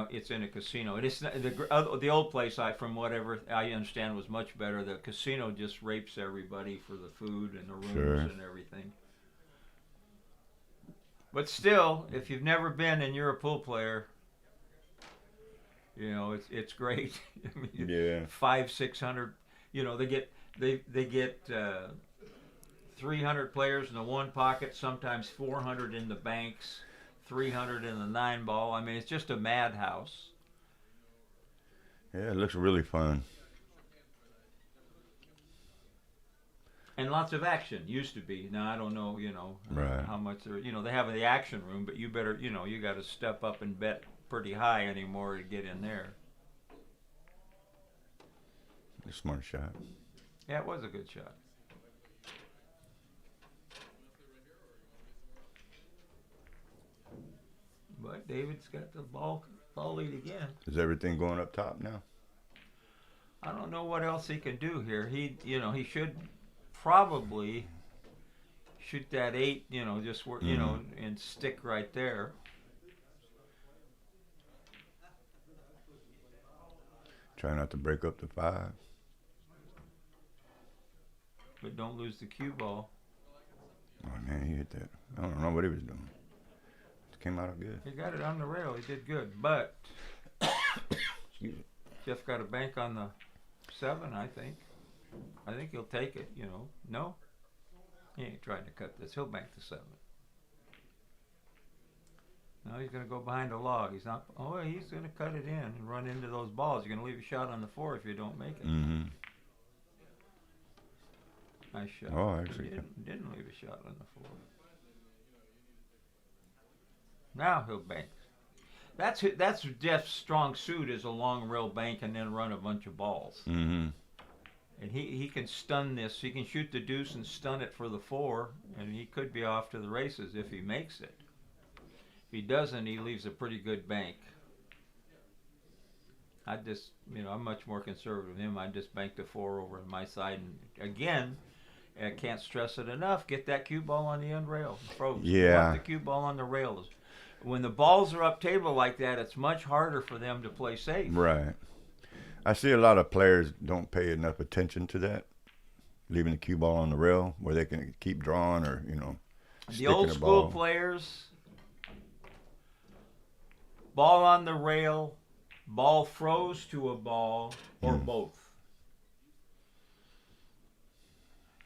It's in a casino. It is the old place. From whatever I understand, was much better. The casino just rapes everybody for the food and the rooms and everything. But still, if you've never been and you're a pool player, it's great. I mean, 500-600. They get 300 players in the one pocket, sometimes 400 in the banks, 300 in the 9-ball. I mean, it's just a madhouse. Yeah, it looks really fun. And lots of action. Used to be. Now I don't know, Right. how much they're, they have the action room, but you better, you got to step up and bet pretty high anymore to get in there. A smart shot. Yeah, it was a good shot. But David's got the ball lead again. Is everything going up top now? I don't know what else he can do here. He should probably shoot that 8, just work, and stick right there. Try not to break up the 5. But don't lose the cue ball. Oh man, he hit that. I don't know what he was doing. It came out good. He got it on the rail. He did good. But Excuse me. Jeff got a bank on the 7, I think. I think he'll take it, No? He ain't trying to cut this. He'll bank the 7. Now he's going to go behind a log. He's not. Oh, he's going to cut it in and run into those balls. You're going to leave a shot on the 4 if you don't make it. Mm-hmm. Nice shot. Oh, actually. Didn't leave a shot on the 4. Now he'll bank. That's Jeff's strong suit, is a long rail bank and then run a bunch of balls. Mm-hmm. And he can stun this. He can shoot the deuce and stun it for the 4, and he could be off to the races if he makes it. If he doesn't, he leaves a pretty good bank. I just, I'm much more conservative than him. I just bank the 4 over on my side. And again, I can't stress it enough. Get that cue ball on the end rail. Froze. Yeah. Want the cue ball on the rails. When the balls are up table like that, it's much harder for them to play safe. Right. I see a lot of players don't pay enough attention to that, leaving the cue ball on the rail where they can keep drawing or, The old school players, ball on the rail, ball froze to a ball, or both.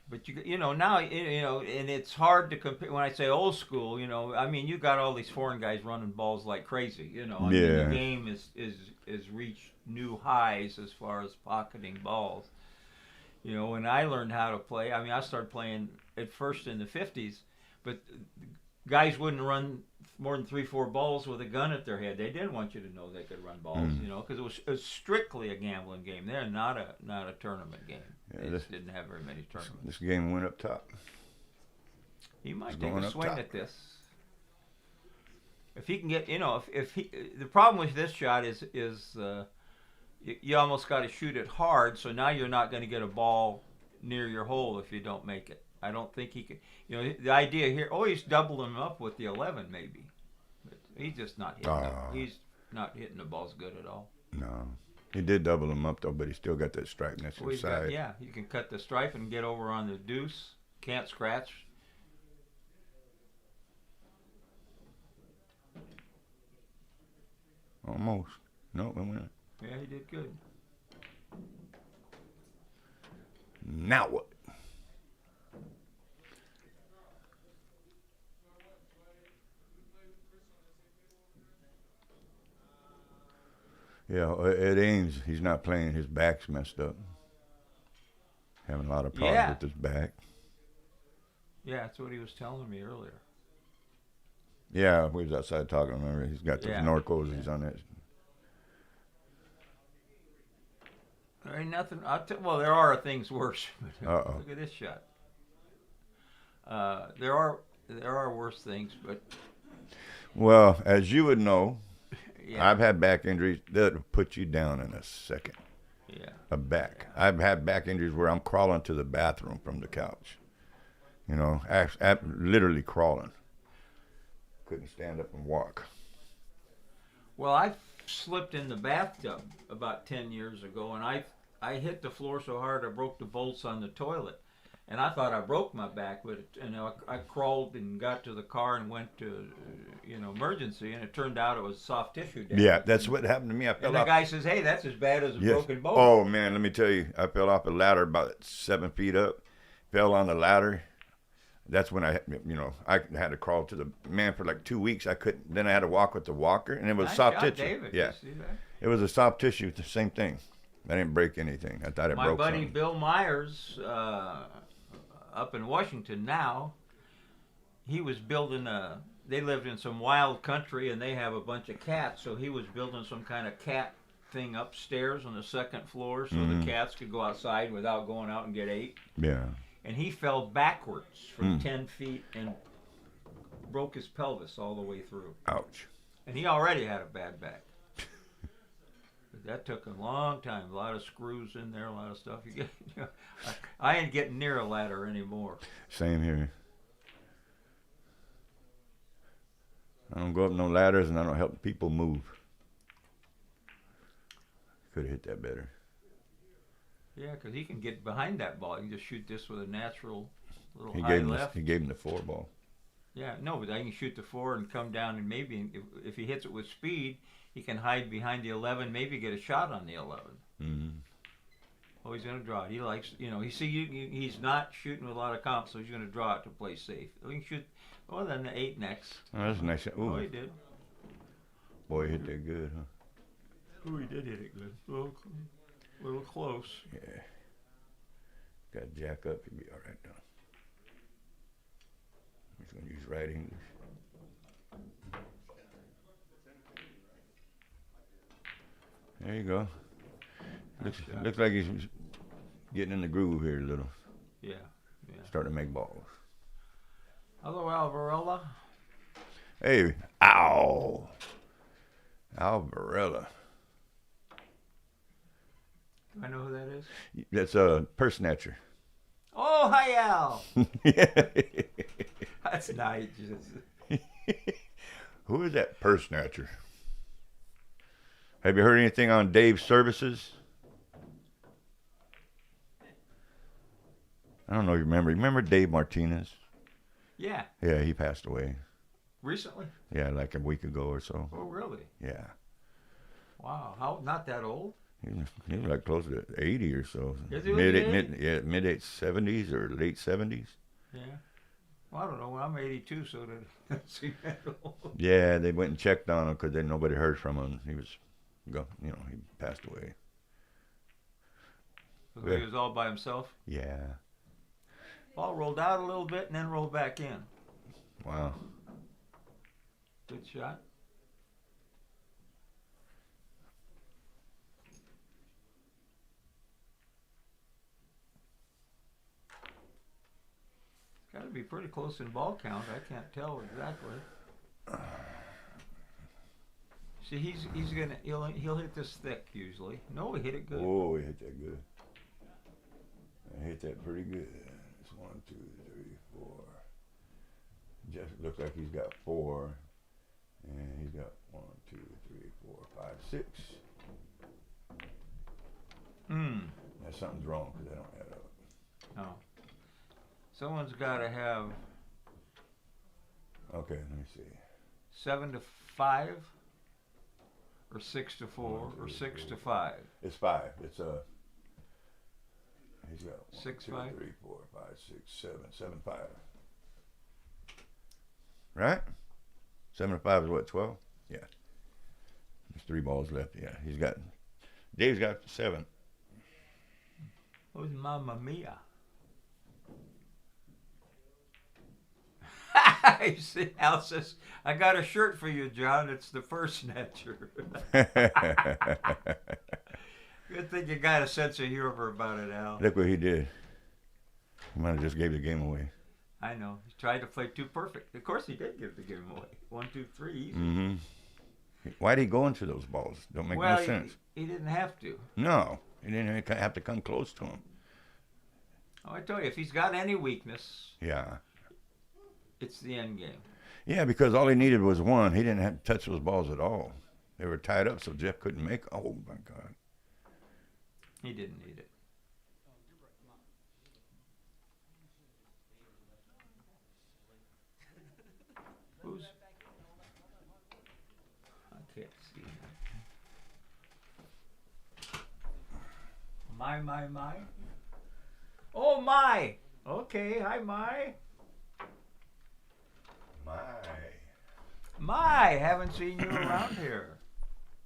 But now, and it's hard to compare. When I say old school, you got all these foreign guys running balls like crazy. The game is reached new highs as far as pocketing balls. When I learned how to play, I started playing at first in the 50s, but guys wouldn't run more than 3-4 balls with a gun at their head. They didn't want you to know they could run balls, because it was strictly a gambling game. They're not a tournament game. Yeah, they just didn't have very many tournaments. This game went up top. He might take a swing at this. If he can get, if he, the problem with this shot is you almost got to shoot it hard. So now you're not going to get a ball near your hole if you don't make it. I don't think he could. The idea here. Oh, he's doubling him up with the 11 maybe. But he's just not hitting. He's not hitting the balls good at all. No. He did double him up though, but he still got that stripe next to the side. You can cut the stripe and get over on the deuce. Can't scratch. Almost. No, it went. Yeah, he did good. Now what? Yeah, at Ames, he's not playing. His back's messed up. Having a lot of problems with his back. Yeah, that's what he was telling me earlier. Yeah, we was outside talking. Remember, he's got those Norcos. He's on that. There ain't nothing. Well, there are things worse. Uh-oh. Look at this shot. There are worse things, but. Well, as you would know, yeah. I've had back injuries that'll put you down in a second. Yeah. A back. I've had back injuries where I'm crawling to the bathroom from the couch. Literally crawling. Couldn't stand up and walk. Well, I slipped in the bathtub about 10 years ago, and I hit the floor so hard I broke the bolts on the toilet. And I thought I broke my back, but I crawled and got to the car and went to, emergency, and it turned out it was soft tissue damage. Yeah, that's what happened to me. I fell off. And the guy says, "Hey, that's as bad as a broken bone." Oh man, let me tell you, I fell off a ladder about 7 feet up. Fell on the ladder. That's when I had to crawl to the man for like 2 weeks. I couldn't. Then I had to walk with the walker, and it was soft tissue. David. Yeah, You see that? It was a soft tissue. The same thing. I didn't break anything. I thought it broke. My buddy something. Bill Myers, up in Washington now. He was building they lived in some wild country and they have a bunch of cats, so he was building some kind of cat thing upstairs on the second floor so the cats could go outside without going out and get ate. Yeah. And he fell backwards from 10 feet and broke his pelvis all the way through. Ouch. And he already had a bad back. But that took a long time. A lot of screws in there, a lot of stuff. I ain't getting near a ladder anymore. Same here. I don't go up no ladders, and I don't help people move. Could have hit that better. Yeah, because he can get behind that ball. He can just shoot this with a natural little high left. He gave him the 4 ball. Yeah, no, but I can shoot the 4 and come down, and maybe if he hits it with speed, he can hide behind the 11, maybe get a shot on the 11. Mm-hmm. Oh, he's going to draw it. He likes, he's not shooting with a lot of comp, so he's going to draw it to play safe. He can shoot, then the 8 next. Oh, that's a nice shot. Ooh. Oh, he did. Boy, he hit that good, huh? Oh, he did hit it good. A little close. Yeah. Got to jack up. He'll be all right now. He's going to use right English. There you go. Looks like he's getting in the groove here a little. Yeah. Starting to make balls. Hello, Alvarella. Hey, ow. Alvarella. Do I know who that is? That's a purse snatcher. Oh, hi, Al. Yeah. That's nice. Who is that purse snatcher? Have you heard anything on Dave's services? I don't know if you remember. Remember Dave Martinez? Yeah. Yeah, he passed away. Recently? Yeah, like a week ago or so. Oh, really? Yeah. Wow. How? Not that old? He was like close to 80 or so. Is he mid 70s or late 70s. Yeah. Well, I don't know. I'm 82, so that doesn't seem that old. Yeah, they went and checked on him because then nobody heard from him. He passed away. So he was all by himself? Yeah. Ball rolled out a little bit and then rolled back in. Wow. Good shot. Got to be pretty close in ball count. I can't tell exactly. See, he'll hit this thick usually. No, he hit it good. Oh, he hit that good. I hit that pretty good. It's 1, 2, 3, 4. Just looks like he's got 4, and he's got 1, 2, 3, 4, 5, 6. Now something's wrong because I don't add up. No. Someone's got to have. Okay, let me see. 7 to 5, or 6 to 4, or 6 to 5. It's 5. It's he's got 1, 6, 2, 5? 3, 4, 5, 6, 7, 7, 5. Right? 7 to 5 is what, 12? Yeah. There's 3 balls left. Yeah, Dave's got 7. Who's Mamma Mia? You see, Al says, I got a shirt for you, John. It's the purse snatcher. Good thing you got a sense of humor about it, Al. Look what he did. He might have just gave the game away. I know. He tried to play too perfect. Of course he did give the game away. 1, 2, 3, easy. Mm-hmm. Why'd he go into those balls? Don't make no sense. He didn't have to. No. He didn't even have to come close to him. Oh, I tell you, if he's got any weakness, Yeah. it's the end game. Yeah, because all he needed was 1. He didn't have to touch those balls at all. They were tied up, so Jeff couldn't make. Oh my God. He didn't need it. Who's? I can't see. My. Oh, my. Okay, hi, my. My, haven't seen you around here.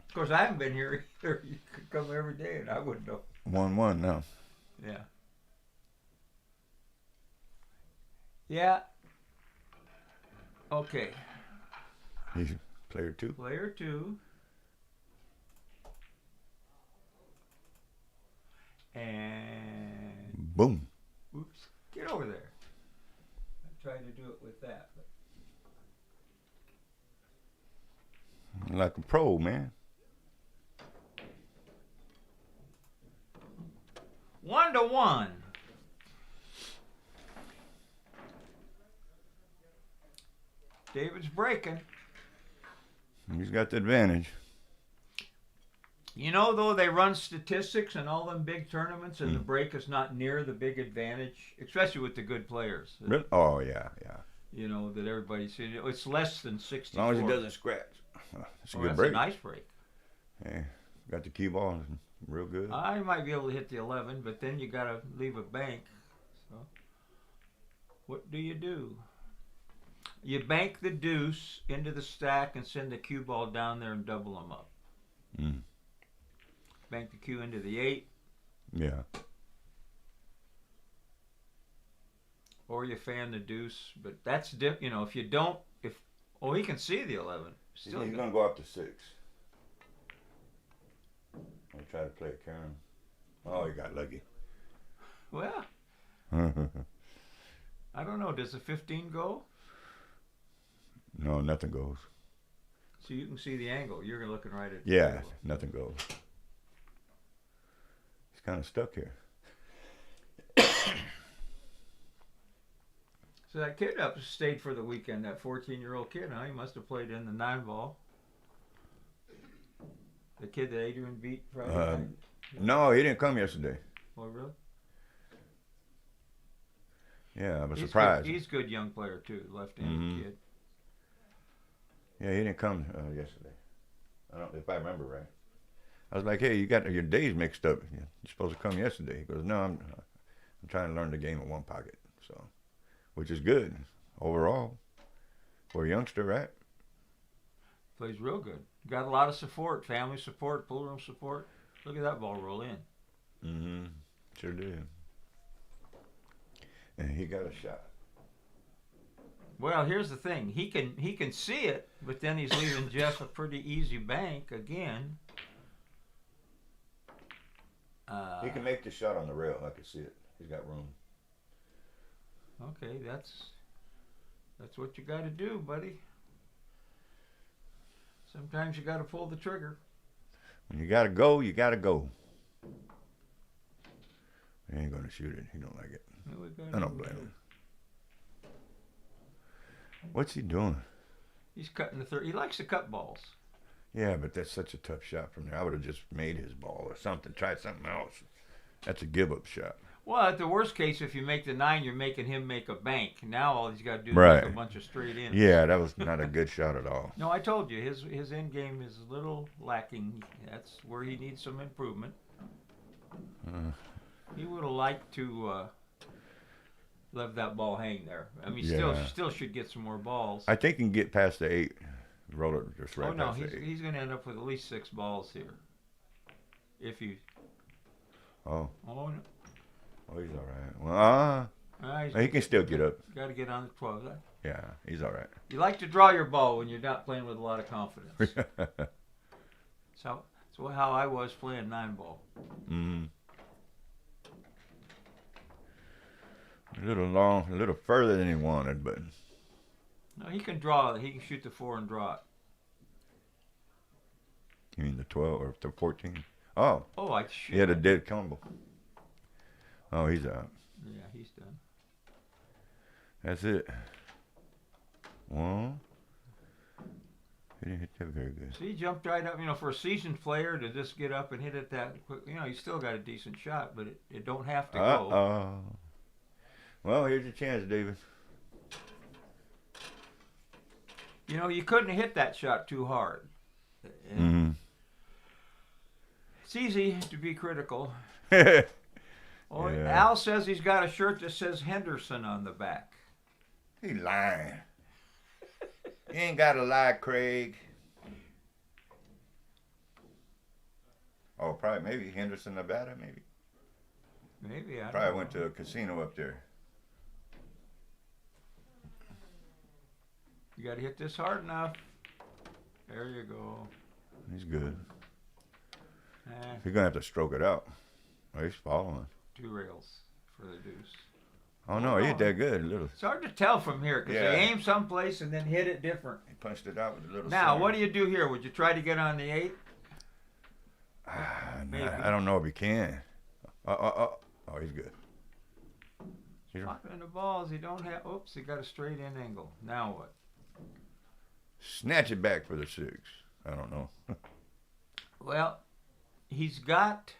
Of course, I haven't been here either. You could come every day and I wouldn't know. 1-1 now. Yeah. Yeah. Okay. He's player 2. Player 2. And Boom. oops, get over there. I tried to do it with that. But Like a pro, man. 1-1. David's breaking. He's got the advantage. You know, though, they run statistics in all them big tournaments, and the break is not near the big advantage, especially with the good players. Really? Oh, yeah, yeah. You know, that everybody's seeing. It's less than 64. As long as he doesn't scratch. It's a good that's break. a nice break. Yeah, got the cue ball real good. I might be able to hit the 11, but then you got to leave a bank. So, what do? You bank the deuce into the stack and send the cue ball down there and double them up. Mm. Bank the cue into the 8. Yeah. Or you fan the deuce, but that's you know, if you don't, he can see the 11. Still, He's gonna go up to 6. I'll try to play a Karen. Oh, he got lucky. Well, I don't know. Does the 15 go? No, nothing goes. So you can see the angle. You're looking right at. Yeah, the table. nothing goes. He's kind of stuck here. So that kid stayed for the weekend. That 14-year-old kid, huh? He must have played in the 9-ball. The kid that Adrian beat Friday night. No, he didn't come yesterday. Oh, really? Yeah, I was He's surprised. He's a good young player too, left-handed kid. Yeah, he didn't come yesterday. I don't, if I remember right. I was like, hey, you got your days mixed up. You're supposed to come yesterday. He goes, no, I'm trying to learn the game in one pocket. So, which is good overall for a youngster, right? Plays real good. Got a lot of support, family support, pool room support. Look at that ball roll in. Mm-hmm. Sure did. And he got a shot. Well, here's the thing. He can see it, but then he's leaving Jeff a pretty easy bank again. He can make the shot on the rail. I can see it. He's got room. Okay, that's what you got to do, buddy. Sometimes you got to pull the trigger. When you got to go, you got to go. He ain't going to shoot it. He don't like it. I don't blame him. What's he doing? He's cutting the third. He likes to cut balls. Yeah, but that's such a tough shot from there. I would have just made his ball or something, tried something else. That's a give-up shot. Well, at the worst case, if you make the 9, you're making him make a bank. Now all he's got to do is Right. make a bunch of straight ins. Yeah, that was not a good shot at all. No, I told you, his end game is a little lacking. That's where he needs some improvement. He would have liked to let that ball hang there. I mean, still should get some more balls. I think he can get past the 8. Roll it just right Oh no, past the 8. he's going to end up with at least 6 balls here. If you. Oh. Oh no. Oh, he's all right. Well, he can still get up. Got to get on the 12. Yeah, he's all right. You like to draw your ball when you're not playing with a lot of confidence. So that's how I was playing 9-ball. Mm-hmm. A little long, a little further than he wanted, but. No, he can draw. He can shoot the 4 and draw it. You mean the 12 or the 14? Oh. Oh, I shoot. He had a dead combo. Oh, he's out. Yeah, he's done. That's it. Well, he didn't hit that very good. So he jumped right up. You know, for a seasoned player to just get up and hit it that quick, you know, he still got a decent shot, but it don't have to go. Well, here's your chance, David. You know, you couldn't hit that shot too hard. Mm-hmm. It's easy to be critical. Oh, Yeah. Al says he's got a shirt that says Henderson on the back. He lying. You ain't got to lie, Craig. Oh, probably, maybe Henderson, Nevada, maybe. Maybe, I don't Probably know. went to a casino up there. You got to hit this hard enough. There you go. He's good. Eh, You're gonna have to stroke it out. Oh, he's following. 2 rails for the deuce. Oh no, he hit that good. Little. It's hard to tell from here because Yeah. they aim someplace and then hit it different. He punched it out with a little. Now, slider. what do you do here? Would you try to get on the 8? Maybe. I don't know if he can. Oh, he's good. Popping the balls. He don't have. Oops, he got a straight in angle. Now what? Snatch it back for the 6. I don't know. Well, he's got.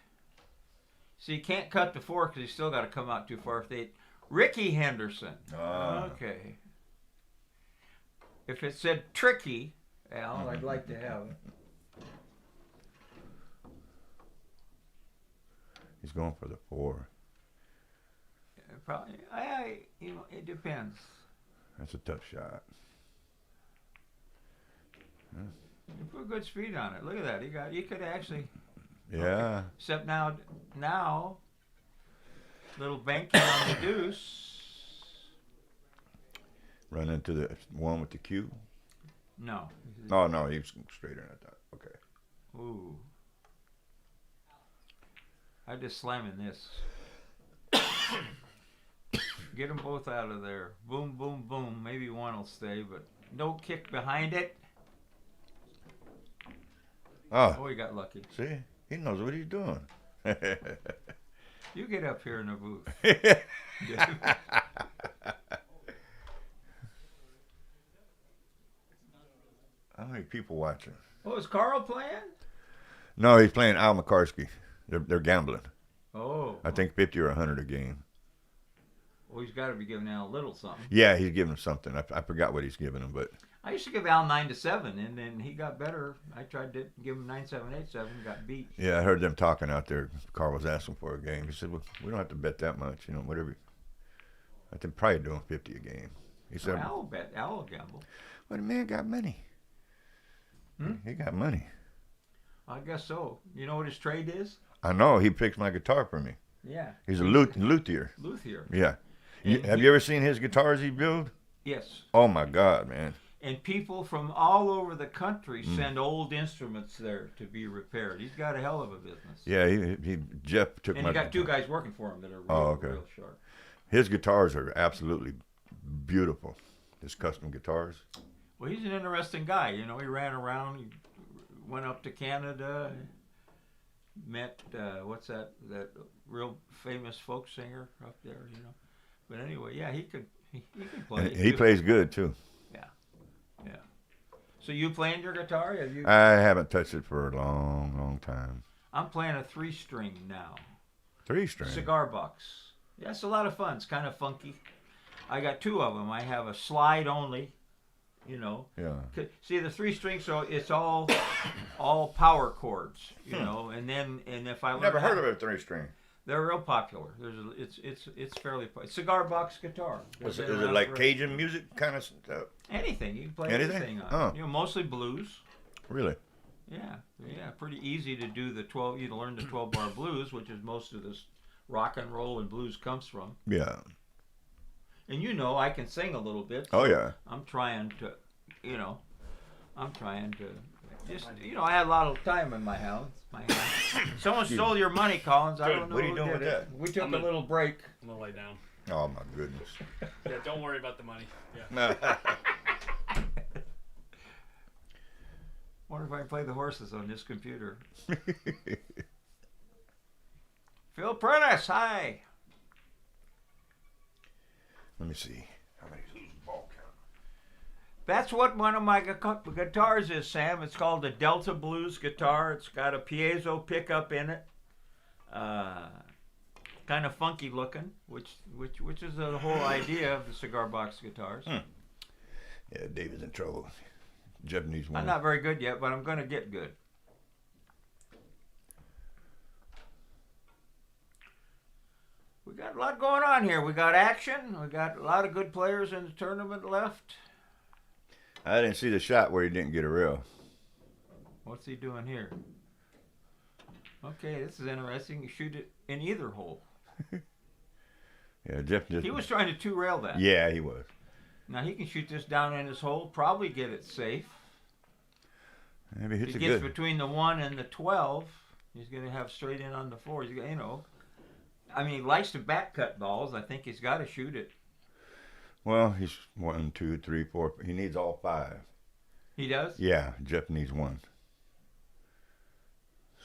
So you can't cut the 4 because he's still got to come out too far. If they, Ricky Henderson. Okay. If it said tricky, Al, I'd like to have it. He's going for the 4. Probably. It depends. That's a tough shot. You put good speed on it. Look at that. You could actually. Yeah. Okay. Except now, little banking on the deuce. Run into the one with the Q. No. Oh no, he's straighter than I thought. Okay. Ooh. I just slamming this. Get them both out of there. Boom, boom, boom. Maybe one will stay, but no kick behind it. Oh, he got lucky. See, he knows what he's doing. You get up here in the booth. How many people watching? Oh, is Carl playing? No, he's playing Al McCarsky. They're gambling. Oh. I think 50 or 100 a game. Well, he's got to be giving Al a little something. Yeah, he's giving him something. I forgot what he's giving him, but I used to give Al 9-7, and then he got better. I tried to give him 9-7, 8-7, got beat. yeah, I heard them talking out there. Carl was asking for a game. He said, "Well, we don't have to bet that much, whatever." I think probably doing 50 a game. He said, Al will bet. Al will gamble. "Well, the man got money. He got money." I guess so. You know what his trade is? I know. He picks my guitar for me. Yeah. He's a luthier. Luthier. Yeah. And Have you ever seen his guitars he build? Yes. Oh my God, man. And people from all over the country send old instruments there to be repaired. He's got a hell of a business. Yeah, Jeff took And my. he got 2 guys working for him that are real sharp. His guitars are absolutely beautiful. His custom guitars. Well, he's an interesting guy. He ran around. He went up to Canada. Met what's that real famous folk singer up there? But anyway, yeah, he could play. And he plays good too. Yeah. So you playing your guitar? Have you? I haven't touched it for a long, long time. I'm playing a 3-string now. 3-string. Cigar box. Yeah, it's a lot of fun. It's kind of funky. I got 2 of them. I have a slide only. Yeah. See the 3-string, so it's all power chords. And if I Never heard of a 3-string. They're real popular. It's fairly cigar box guitar. Is it like Cajun music kind of stuff? Anything you can play Anything? anything on. Oh. Mostly blues. Really? Yeah. Pretty easy to do the 12. You learn the 12-bar blues, which is most of this rock and roll and blues comes from. Yeah. And I can sing a little bit. Oh yeah. I'm trying to, just, I had a lot of time in my house. Someone stole your money, Collins. I don't know What are you who doing did with it. that? We took a little break. I'm gonna lay down. Oh my goodness. Yeah, don't worry about the money. Yeah. Wonder if I can play the horses on this computer. Phil Prentice, hi. Let me see. How many ball count? That's what one of my guitars is, Sam. It's called the Delta Blues guitar. It's got a piezo pickup in it. Kind of funky looking, which is the whole idea of the cigar box guitars. Yeah, David's in trouble. Jeff needs one. I'm not very good yet, but I'm going to get good. We got a lot going on here. We got action. We got a lot of good players in the tournament left. I didn't see the shot where he didn't get a rail. What's he doing here? Okay, this is interesting. You shoot it in either hole. Yeah, Jeff just. He was trying to 2-rail that. Yeah, he was. Now he can shoot this down in his hole, probably get it safe. Maybe If hits he it gets good. between the 1 and the 12, he's going to have straight in on the 4. He's, you know, I mean, he likes to back cut balls. I think he's got to shoot it. Well, he's 1, 2, 3, 4. He needs all 5. He does? Yeah, Jeff needs 1.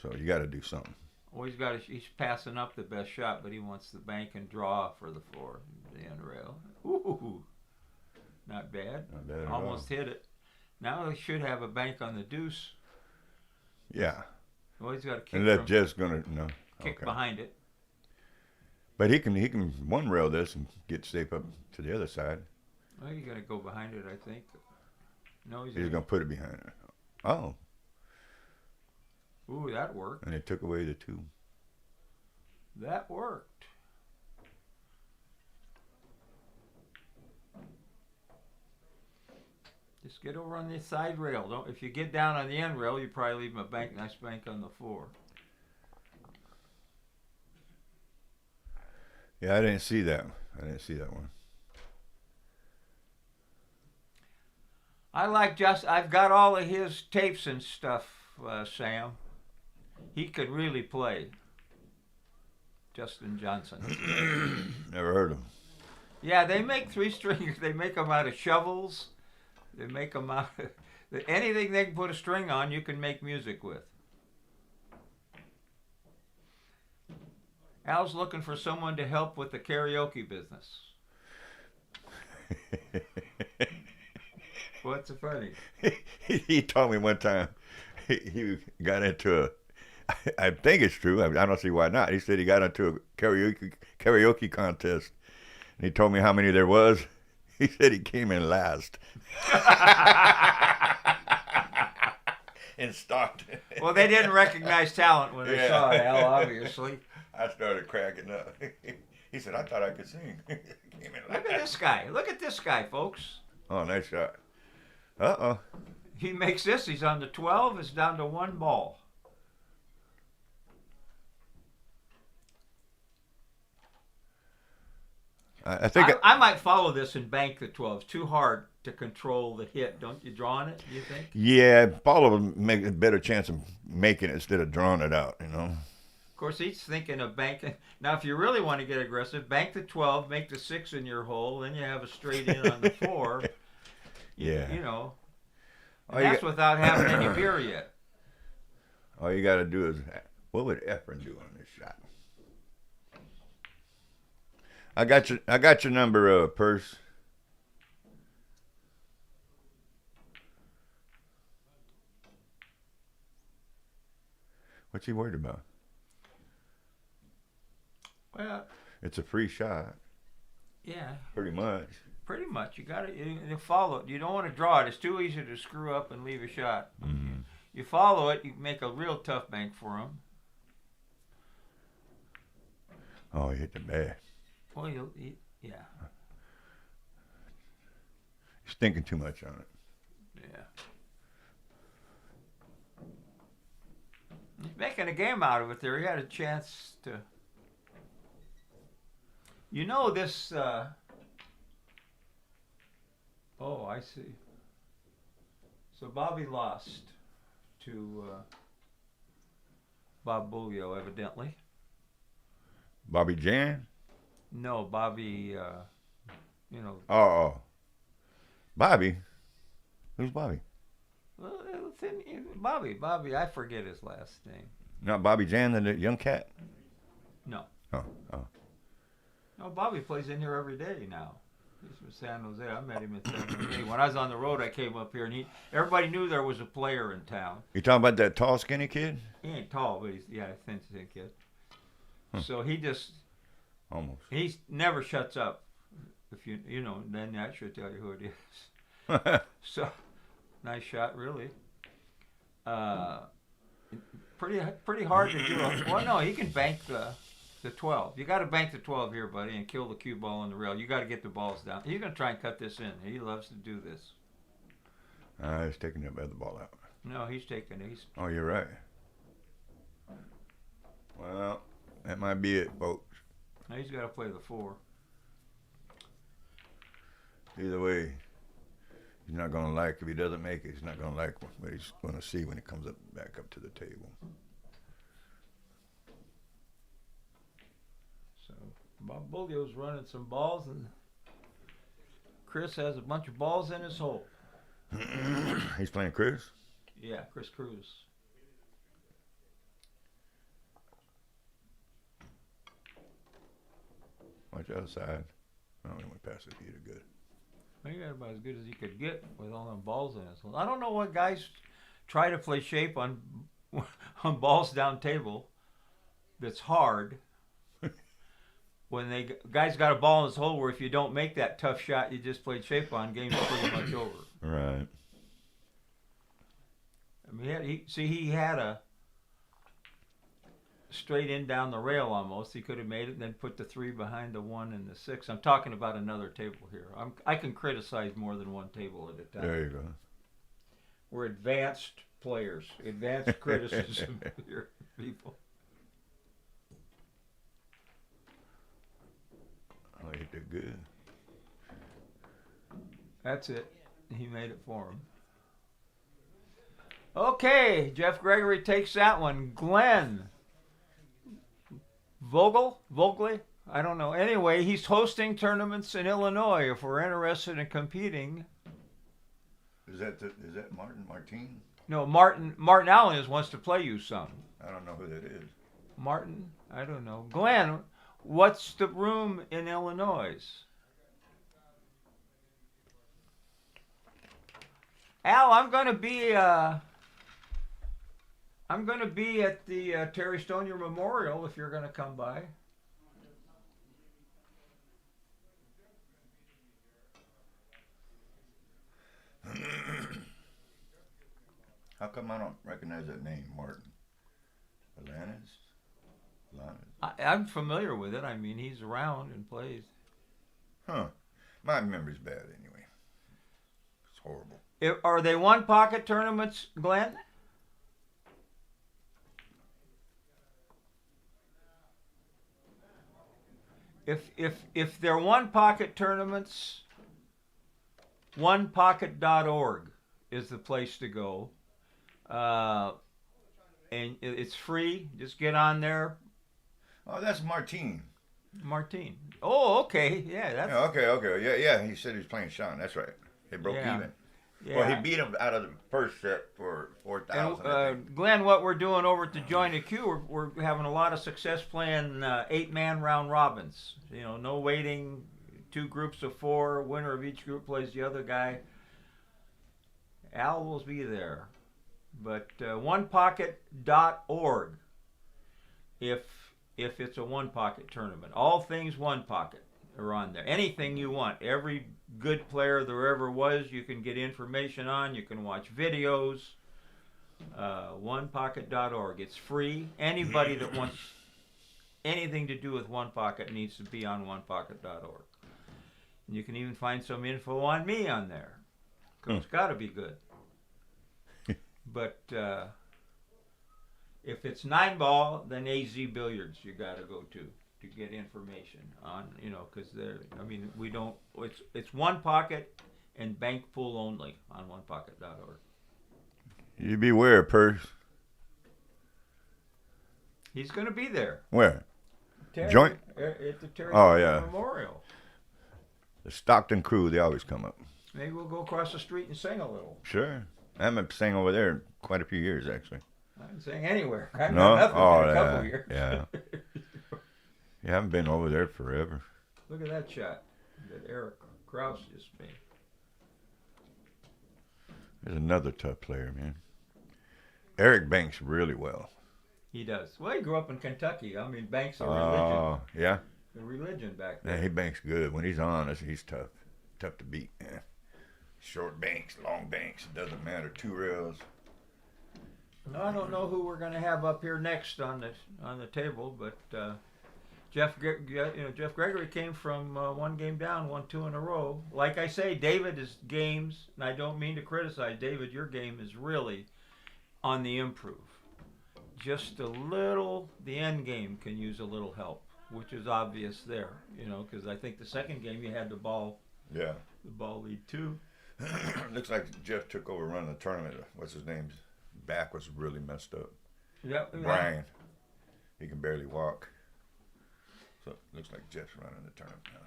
So you got to do something. Well, he's passing up the best shot, but he wants the bank and draw for the 4. The end rail. Ooh, not bad. Not bad at Almost all. hit it. Now he should have a bank on the deuce. Yeah. Well, he's got to kick, And that Jeff's gonna kick behind it. But he can one rail this and get safe up to the other side. Well, he's going to go behind it, I think. No, he's He's gonna put it behind it. Oh, Ooh, that worked. and it took away the 2. That worked. Just get over on the side rail. Don't. If you get down on the end rail, you probably leave him a nice bank on the 4. Yeah, I didn't see that. One. I've got all of his tapes and stuff, Sam. He could really play. Justin Johnson. Never heard of him. Yeah, they make 3-stringers. They make them out of shovels. They make them out of anything they can put a string on, you can make music with. Al's looking for someone to help with the karaoke business. What's so funny? He told me one time he got into a. I think it's true. I don't see why not. He said he got into a karaoke contest, and he told me how many there was. He said he came in last. In Stockton. Well, they didn't recognize talent when they saw it, Al, obviously. I started cracking up. He said, I thought I could sing. Came in Look last. at this guy. Look at this guy, folks. Oh, nice shot. Uh-oh. He makes this. He's on the 12. It's down to 1 ball. I think I might follow this and bank the 12. It's too hard to control the hit. Don't you draw on it, do you think? yeah, follow them make a better chance of making it instead of drawing it out, you know. Of course, he's thinking of banking. Now, if you really want to get aggressive, bank the 12, make the 6 in your hole, then you have a straight in on the 4. Yeah. You know. All And you that's got- without having any beer yet. All you got to do is, what would Efren do on this shot? I got your number, Purse. What's he worried about? Well, It's a free shot, yeah, pretty much. pretty much. You got to you follow it. You don't want to draw it. It's too easy to screw up and leave a shot. Mm-hmm. You follow it, you make a real tough bank for him. Oh, he hit the bag. Well, yeah, He's thinking too much on it. yeah. He's making a game out of it there. He had a chance to. You know this. Oh, I see. So Bobby lost to Bob Bulio, evidently. Bobby Jan? No, Bobby. You know. Oh. Bobby? Who's Bobby? Well, Bobby. I forget his last name. Not Bobby Jan, the young cat? No. Oh. No, Bobby plays in here every day now. He's from San Jose. I met him in San Jose. When I was on the road, I came up here, and everybody knew there was a player in town. You talking about that tall, skinny kid? He ain't tall, but he's a thin kid. So he just Almost. he never shuts up. If you know, then that should tell you who it is. So nice shot, really. Pretty hard to do. Well, no, he can bank the 12. You got to bank the 12 here, buddy, and kill the cue ball on the rail. You got to get the balls down. He's gonna try and cut this in. He loves to do this. He's taking the other ball out. No, he's taking it. Oh, you're right. Well, that might be it, folks. Now he's got to play the 4. Either way, he's not gonna like. If he doesn't make it, he's not gonna like what he's gonna see when he comes up back up to the table. So Bob Bullio's running some balls, and Chris has a bunch of balls in his hole. He's playing Chris? Yeah, Chris Cruz. Watch outside. Oh, he went past the feet are good. He got about as good as he could get with all them balls in his hole. I don't know what guys try to play shape on balls down table that's hard. When guys got a ball in his hole where if you don't make that tough shot you just played shape on, game's pretty much over. Right. I mean, he had a straight in down the rail almost. He could have made it and then put the 3 behind the 1 and the 6. I'm talking about another table here. I can criticize more than one table at a time. There you go. We're advanced players. Advanced criticism here, people. Oh, he did good. That's it. He made it for him. Okay, Jeff Gregory takes that one. Glenn Vogley? I don't know. Anyway, he's hosting tournaments in Illinois if we're interested in competing. Is that Martin? No, Martin Allen wants to play you some. I don't know who that is. Martin? I don't know. Glenn, what's the room in Illinois? Al, I'm going to be at the Terry Stonier Memorial if you're going to come by. How come I don't recognize that name, Martin? Alanis? I'm familiar with it. I mean, he's around and plays. Huh. My memory's bad anyway. It's horrible. Are they one pocket tournaments, Glenn? If they're one pocket tournaments, onepocket.org is the place to go. And it's free. Just get on there. Oh, that's Martine. Oh, okay. Yeah, that's. Yeah, okay. Yeah. He said he was playing Sean. That's right. They broke even. Yeah. Well, he beat him out of the first set for 4,000. Glenn, what we're doing over at the Join the Queue, we're having a lot of success playing 8-man round robins. You know, no waiting, 2 groups of 4. Winner of each group plays the other guy. Al will be there. But onepocket.org if it's a one pocket tournament. All things one pocket are on there. Anything you want. Every good player there ever was, you can get information on. You can watch videos. Onepocket.org. It's free. Anybody that wants anything to do with One Pocket needs to be on onepocket.org. And you can even find some info on me on there. Because it's got to be good. But if it's 9-ball, then AZ Billiards you got to go to get information on, you know, because we don't. It's one pocket and bank pool only on onepocket.org. You beware, Purse. He's going to be there. Where? Joint at the Terry Memorial. The Stockton crew, they always come up. Maybe we'll go across the street and sing a little. Sure. I haven't sang over there in quite a few years, actually. I haven't sang anywhere. I've No? done nothing Oh, in a couple years. Yeah. You haven't been over there forever. Look at that shot that Eric Krause just made. There's another tough player, man. Eric banks really well. He does. Well, he grew up in Kentucky. I mean, banks are Oh, yeah? a religion back there. Yeah, he banks good. When he's on, he's tough. Tough to beat. Yeah. Short banks, long banks, it doesn't matter. 2 rails. I don't know who we're going to have up here next on the table, but Jeff Gregory came from 1 game down, won 2 in a row. Like I say, David is games, and I don't mean to criticize David. Your game is really on the improve. Just a little, the end game can use a little help, which is obvious there. You know, because I think the second game you had the ball. Yeah. The ball lead 2. Looks like Jeff took over running the tournament. What's his name? Back was really messed up. Yep. Brian. He can barely walk. So it looks like Jeff's running the tournament now.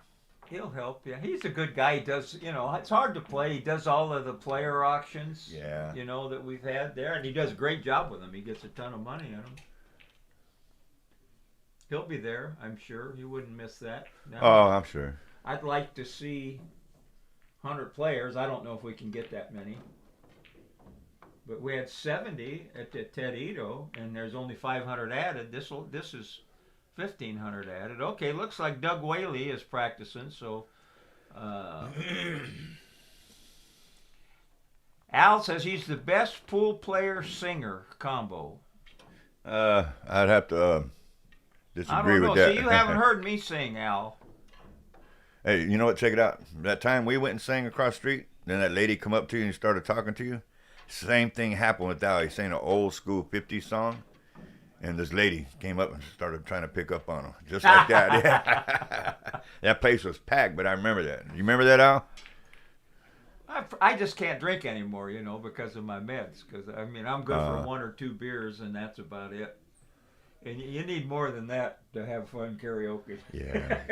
He'll help. Yeah, he's a good guy. He does, it's hard to play. He does all of the player auctions. Yeah. That we've had there, and he does a great job with them. He gets a ton of money in them. He'll be there, I'm sure. He wouldn't miss that. No. Oh, I'm sure. I'd like to see 100 players. I don't know if we can get that many. But we had 70 at the Ted Ito, and there's only 500 added. This is 1,500 added. Okay, looks like Doug Whaley is practicing, so Al says he's the best pool player singer combo. I'd have to disagree with that. See, you haven't heard me sing, Al. Hey, you know what? Check it out. That time we went and sang across the street, then that lady come up to you and started talking to you. Same thing happened with Al. He sang an old school 50s song. And this lady came up and started trying to pick up on him. Just like that. Yeah. That place was packed, but I remember that. You remember that, Al? I just can't drink anymore, because of my meds. Because, I'm good for 1 or 2 beers, and that's about it. And you need more than that to have fun karaoke. Yeah.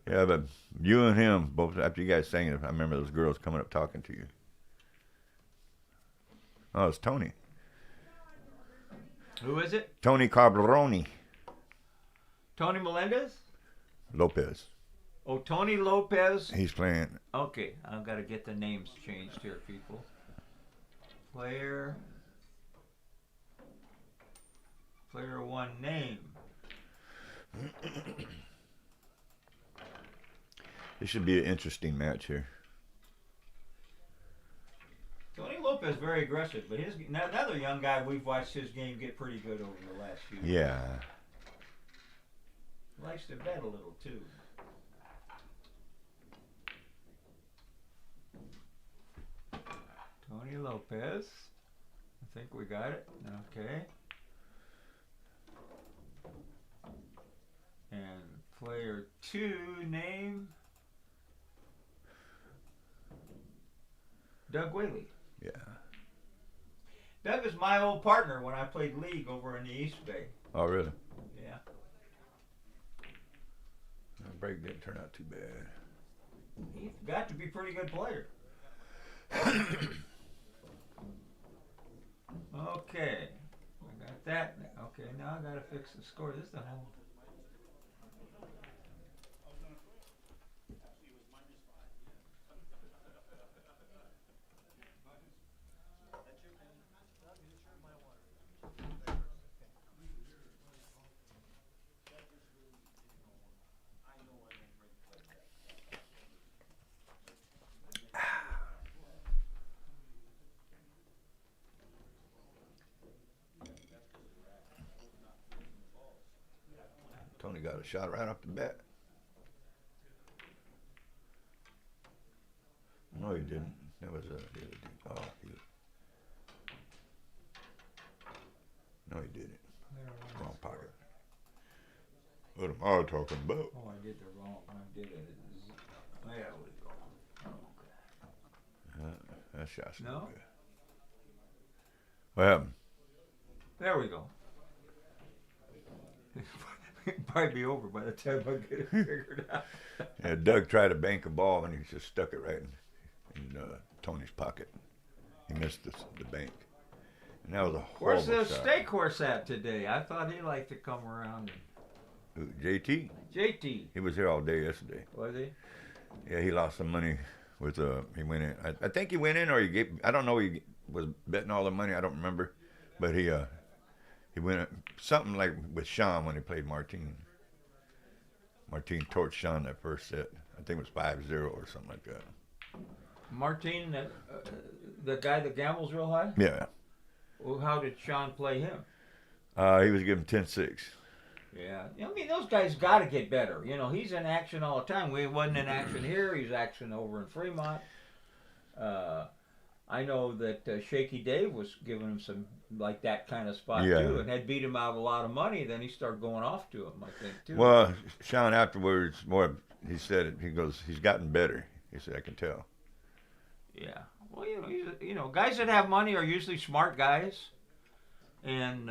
Yeah, but you and him, both after you guys sang it, I remember those girls coming up talking to you. Oh, it's Tony. Who is it? Tony Carbaroni. Tony Melendez? Lopez. Oh, Tony Lopez. He's playing. Okay, I've got to get the names changed here, people. Player 1 name. This should be an interesting match here. Tony Lopez very aggressive, but another young guy, we've watched his game get pretty good over the last few years. Yeah. Likes to bet a little too. Tony Lopez. I think we got it. Okay. And player 2 name Doug Whaley. Yeah. Doug is my old partner when I played league over in the East Bay. Oh, really? Yeah. The break didn't turn out too bad. He's got to be a pretty good player. Okay. I got that. Okay, now I got to fix the score. This is the whole... Tony got a shot right off the bat. No, he didn't. That was the other dude. Oh, no, he didn't. Wrong pocket. What am I talking about? Oh, I did the wrong. I did it. There we go. Okay. That shot's No? good. What happened? There we go. It'll probably be over by the time I get it figured out. Yeah, Doug tried to bank a ball and he just stuck it right in Tony's pocket. He missed the bank. And that was a horrible Where's the shot. steak horse at today? I thought he liked to come around. Who, JT? JT. He was here all day yesterday. Was he? Yeah, he lost some money with he went in. I think he went in or he gave. I don't know. He was betting all the money. I don't remember, but he went something like with Sean when he played Martin. Martin torched Sean that first set. I think it was 5-0 or something like that. Martin, the guy that gambles real high? Yeah. Well, how did Sean play him? He was given 10-6. Yeah. I mean, those guys got to get better. You know, he's in action all the time. We wasn't in action here. He's action over in Fremont. I know that Shaky Dave was giving him some, like, that kind of spot, too, and had beat him out of a lot of money. Then he started going off to him, I think, too. Well, Sean afterwards, he said it. He goes, he's gotten better. He said, I can tell. Yeah. Well, guys that have money are usually smart guys, and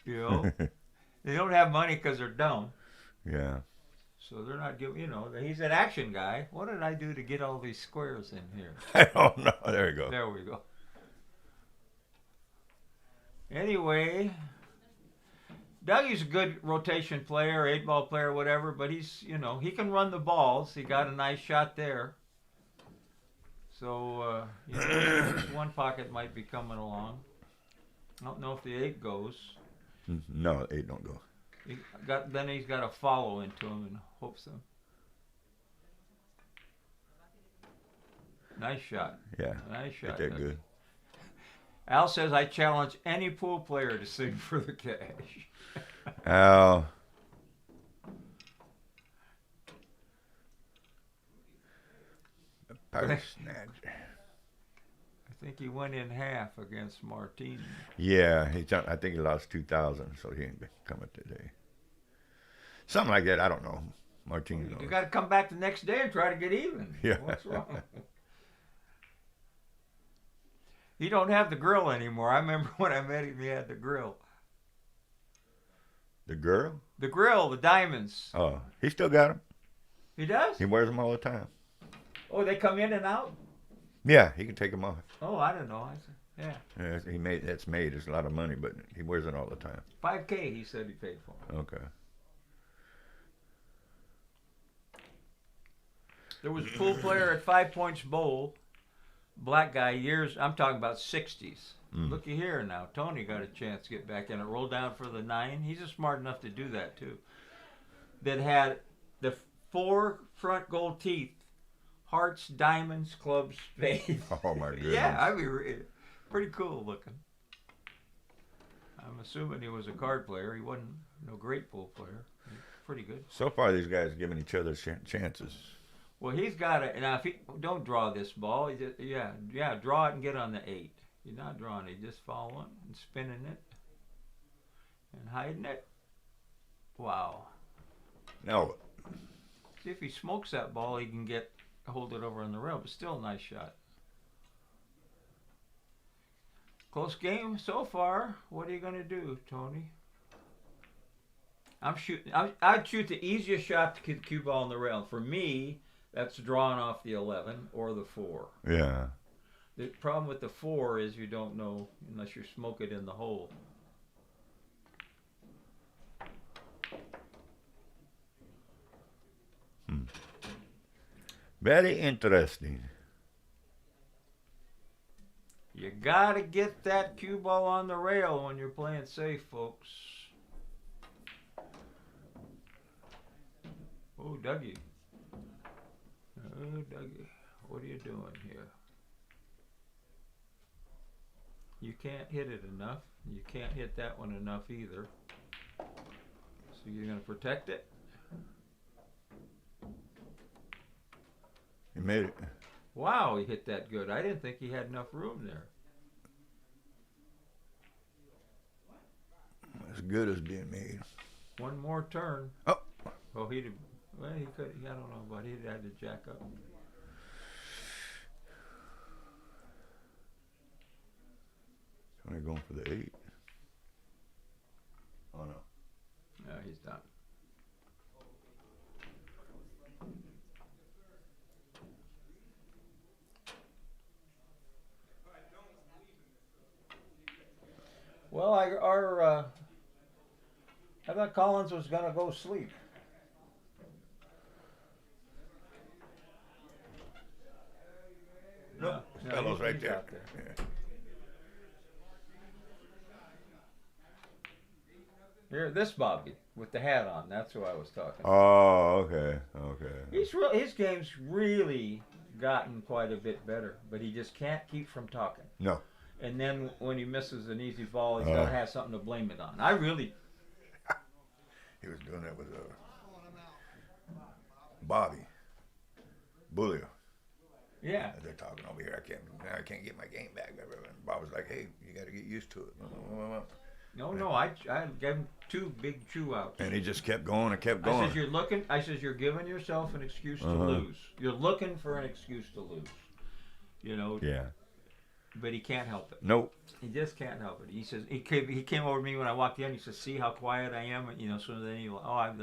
they don't have money because they're dumb. Yeah. So they're not giving. He's an action guy. What did I do to get all these squares in here? I don't know. There you go. There we go. Anyway, Dougie's a good rotation player, 8-ball player, whatever. But he's, he can run the balls. He got a nice shot there. So, one pocket might be coming along. I don't know if the 8 goes. No, 8 don't go. Then he's got to follow into him and hope so. Nice shot. Yeah. Nice shot. Hit that good. Al says, I challenge any pool player to sing for the cash. Al. Power snatcher. I think he went in half against Martini. Yeah, I think he lost 2,000, so he ain't been coming today. Something like that. I don't know. Martini knows. You got to come back the next day and try to get even. Yeah. What's wrong? He don't have the grill anymore. I remember when I met him, he had the grill. The girl? The grill, the diamonds. Oh, he still got them. He does? He wears them all the time. Oh, they come in and out? Yeah, he can take them off. Oh, I don't know. I said, yeah. Yeah, it's made. It's a lot of money, but he wears it all the time. $5,000 he said he paid for it. Okay. There was a pool player at 5 Points Bowl. Black guy, I'm talking about 60s. Looky here now. Tony got a chance to get back in it. Roll down for the 9. He's just smart enough to do that, too. That had the 4 front gold teeth. Hearts, diamonds, clubs, spades. Oh, my goodness. Yeah, I mean, pretty cool looking. I'm assuming he was a card player. He wasn't no great pool player. Pretty good. So far, these guys are giving each other chances. Well, he's got it. Now, if he don't draw this ball, draw it and get on the 8. You're not drawing it, just following and spinning it and hiding it. Wow. No. See, if he smokes that ball, he can hold it over on the rail, but still a nice shot. Close game so far. What are you going to do, Tony? I'm shooting. I'd shoot the easiest shot to get the cue ball on the rail. For me, that's drawing off the 11 or the 4. Yeah. The problem with the 4 is you don't know unless you smoke it in the hole. Very interesting. You gotta get that cue ball on the rail when you're playing safe, folks. Oh, Dougie. Oh, Dougie. What are you doing here? You can't hit it enough. You can't hit that one enough either. So you're going to protect it? He made it. Wow, he hit that good. I didn't think he had enough room there. As good as being made. One more turn. Oh. Oh, he could, I don't know, but he had to jack up. Only going for the 8. Oh, no. No, he's done. Well, I thought Collins was going to go sleep. No, fellow's right he's there. out there. Yeah. Here, this Bobby with the hat on. That's who I was talking about. Oh, okay. Okay. His game's really gotten quite a bit better, but he just can't keep from talking. No. And then when he misses an easy ball, he's got to have something to blame it on. I really... He was doing that with Bobby. Bullier. Yeah. They're talking over here. I can't get my game back. And Bob was like, hey, you got to get used to it. No, I gave him 2 big chew outs. And he just kept going and kept I going. says, you're looking. I says, you're giving yourself an excuse to lose. You're looking for an excuse to lose. You know. Yeah. But he can't help it. Nope. He just can't help it. He says he came over to me when I walked in. He says, "See how quiet I am." You know. So then he, I have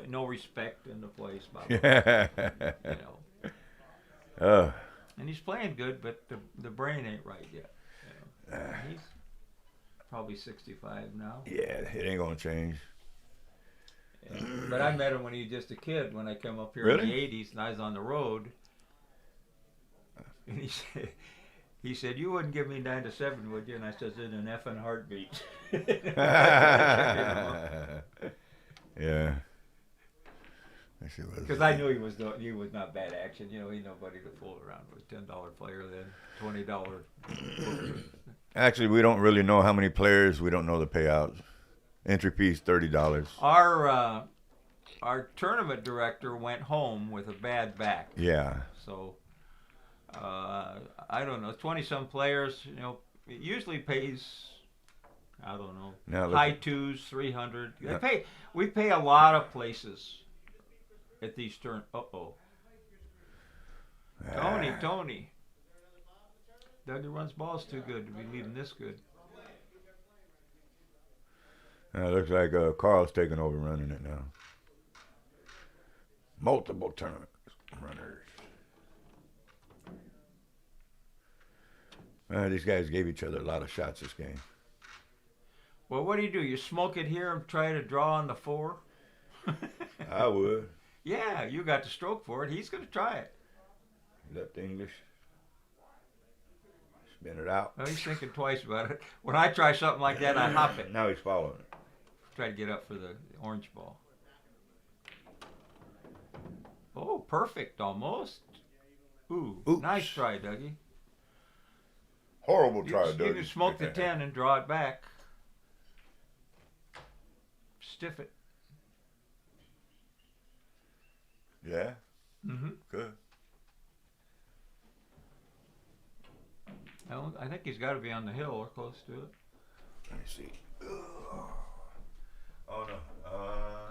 no respect in the place. Blah, blah, Yeah. you know. Oh. And he's playing good, but the brain ain't right yet. You know. He's probably 65 now. Yeah, it ain't gonna change. But I met him when he was just a kid. When I came up here Really? in the '80s, and I was on the road. And he said, "You wouldn't give me 9 to 7, would you?" And I said, "In an effing heartbeat." Yeah. Because I knew he was not bad action. You know, he nobody to fool around with. $10 player, then $20. Actually, we don't really know how many players. We don't know the payouts. Entry fees $30. Our tournament director went home with a bad back. Yeah. So I don't know, 20-some players. You know, it usually pays. I don't know. Now high twos, 300. We pay a lot of places at these Tony. Dougie runs balls too good to be leaving this good. Looks like Carl's taking over running it now. Multiple tournament runners. These guys gave each other a lot of shots this game. Well, what do? You smoke it here and try to draw on the 4? I would. Yeah, you got the stroke for it. He's going to try it. Left English. Spin it out. Well, he's thinking twice about it. When I try something like that, I hop it. Now he's following it. Try to get up for the orange ball. Oh, perfect almost. Ooh, Oops. Nice try, Dougie. Horrible try, You Dougie. can smoke the 10 and draw it back. Stiff it. Yeah? Mm-hmm. Good. I think he's got to be on the hill or close to it. Let me see. Oh, no.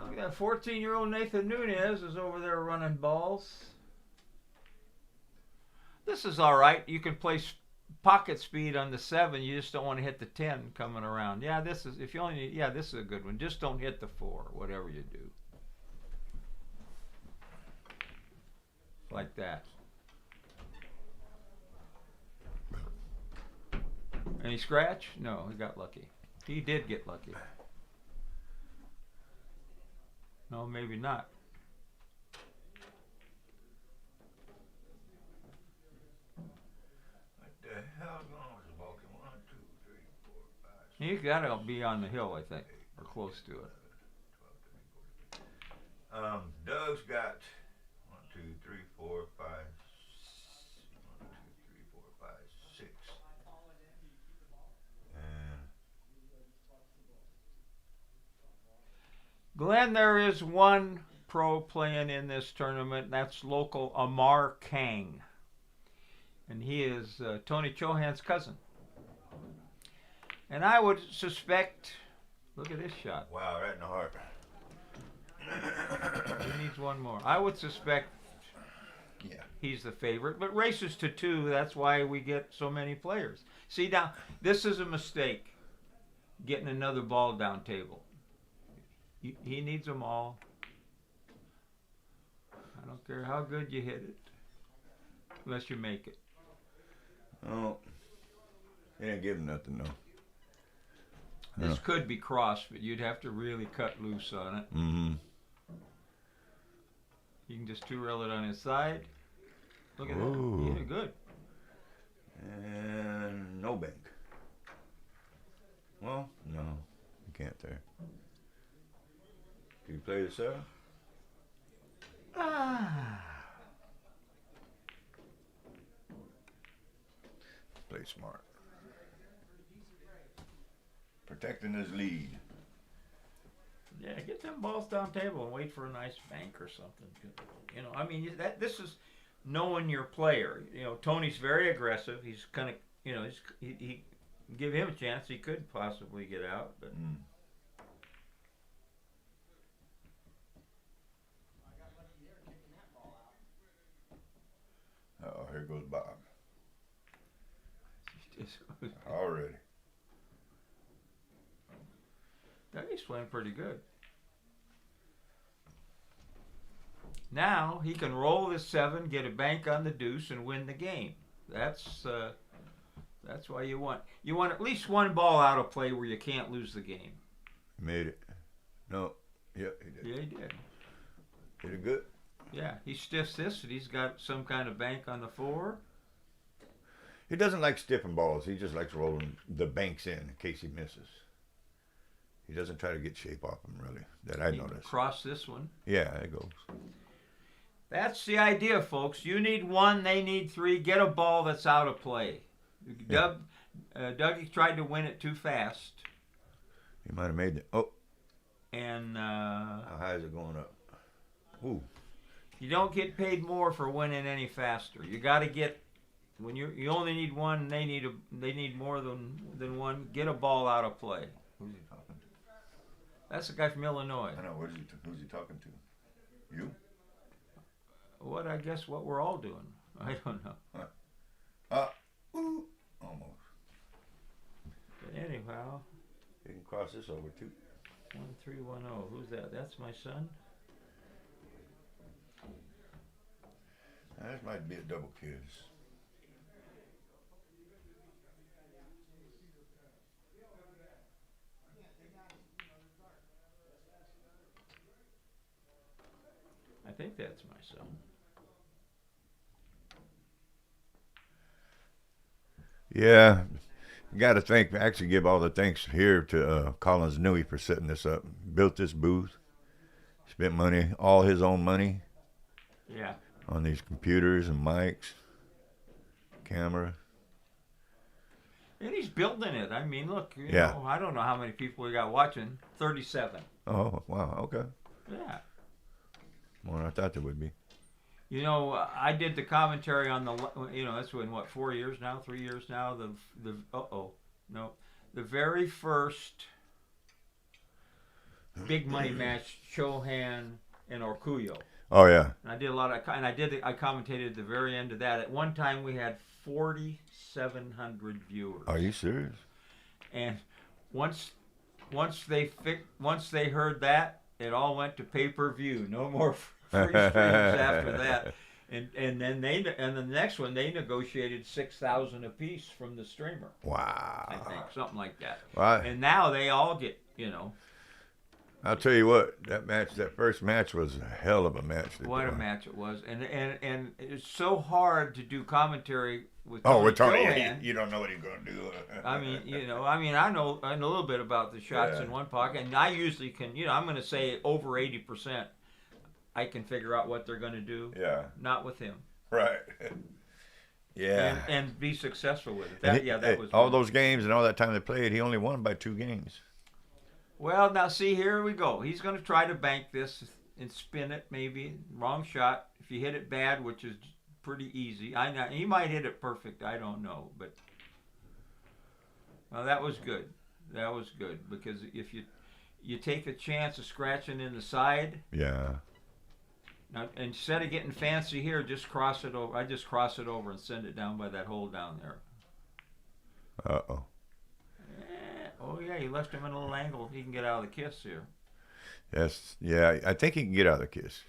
Look at that 14-year-old Nathan Nunez is over there running balls. This is all right. You can play pocket speed on the 7. You just don't want to hit the 10 coming around. Yeah, this is this is a good one. Just don't hit the 4, whatever you do. Like that. Any scratch? No, he got lucky. He did get lucky. No, maybe not. What the hell is going on with the ball? 1, 2, 3, 4, 5, 6. He's got to be on the hill, I think, or close to it. Doug's got 1, 2, 3, 4, 5, 1, 2, 3, 4, 5, 6. Glenn, there is one pro playing in this tournament, and that's local Amar Kang. And he is Tony Chohan's cousin. And I would suspect, look at this shot. Wow, right in the heart. He needs one more. I would suspect he's the favorite, but races to 2, that's why we get so many players. See, now, this is a mistake, getting another ball down table. He needs them all. I don't care how good you hit it, unless you make it. Oh, he didn't give him nothing, though. This could be crossed, but you'd have to really cut loose on it. Mm-hmm. You can just 2-rail it on his side. Look at Ooh. that. Yeah, good. And no bank. Well, no, you can't there. Do you play the 7? Play smart. Protecting his lead. Yeah, get them balls down table and wait for a nice bank or something. You know, I mean, this is knowing your player. You know, Tony's very aggressive. He's kind of, you know, he give him a chance. He could possibly get out, but. Oh, here goes Bob. Already. He's playing pretty good. Now he can roll the 7, get a bank on the deuce, and win the game. That's why you want at least one ball out of play where you can't lose the game. Made it. No. Yep, he did. Yeah, he did. Did it good. Yeah, he stiffs this, and he's got some kind of bank on the 4. He doesn't like stiffing balls. He just likes rolling the banks in case he misses. He doesn't try to get shape off them, really, that I noticed. Cross this one. Yeah, it goes. That's the idea, folks. You need 1, they need 3. Get a ball that's out of play. Yeah. Dougie tried to win it too fast. He might have made it. Oh. And how high is it going up? Ooh. You don't get paid more for winning any faster. You got to get when you only need 1. They need more than 1. Get a ball out of play. Who's he talking to? That's the guy from Illinois. I know. Who's he talking to? You? I guess what we're all doing. I don't know. Ooh, almost. But anyhow. You can cross this over too. 1310. Who's that? That's my son. This might be a double kiss. I think that's my son. Yeah, you got to actually give all the thanks here to Collins Newey for setting this up. Built this booth, spent money, all his own money. Yeah. On these computers and mics, camera. And he's building it. I mean, look, you Yeah. know, I don't know how many people we got watching. 37. Oh, wow, okay. Yeah. More than I thought there would be. You know, I did the commentary on that's been what, 4 years now, 3 years now. The very first big money match, Chohan and Orkullo. Oh yeah. And I did I commentated the very end of that. At one time, we had 4,700 viewers. Are you serious? And once they heard that, it all went to pay-per-view. No more free streams after that. And then the next one they negotiated 6,000 apiece from the streamer. Wow. I think something like that. Wow. And now they all get, I'll tell you what, that first match was a hell of a match. What a match it was, and it's so hard to do commentary with. We're talking. Chohan. You don't know what he's going to do. I know a little bit about the shots in one pocket, and I usually can. I'm going to say over 80%. I can figure out what they're going to do. Yeah. Not with him. Right. Yeah. And be successful with it. That was all those games and all that time they played. He only won by 2 games. Well, now see, here we go. He's going to try to bank this and spin it, maybe. Wrong shot. If you hit it bad, which is pretty easy. He might hit it perfect. I don't know. But, well, that was good. That was good. Because if you take a chance of scratching in the side. Yeah. Now, instead of getting fancy here, just cross it over. I just cross it over and send it down by that hole down there. Uh-oh. Oh, yeah, he left him in a little angle. He can get out of the kiss here. Yes, yeah, I think he can get out of the kiss.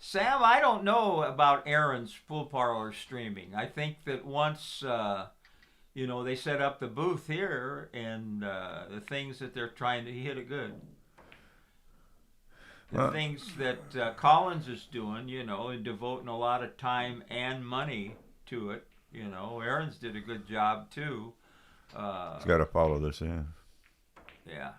Sam, I don't know about Aaron's pool parlor streaming. I think that once, they set up the booth here and the things that they're trying to, he hit it good. The things that Collins is doing, and devoting a lot of time and money to it. Aaron's did a good job, too. He's got to follow this in. Yeah.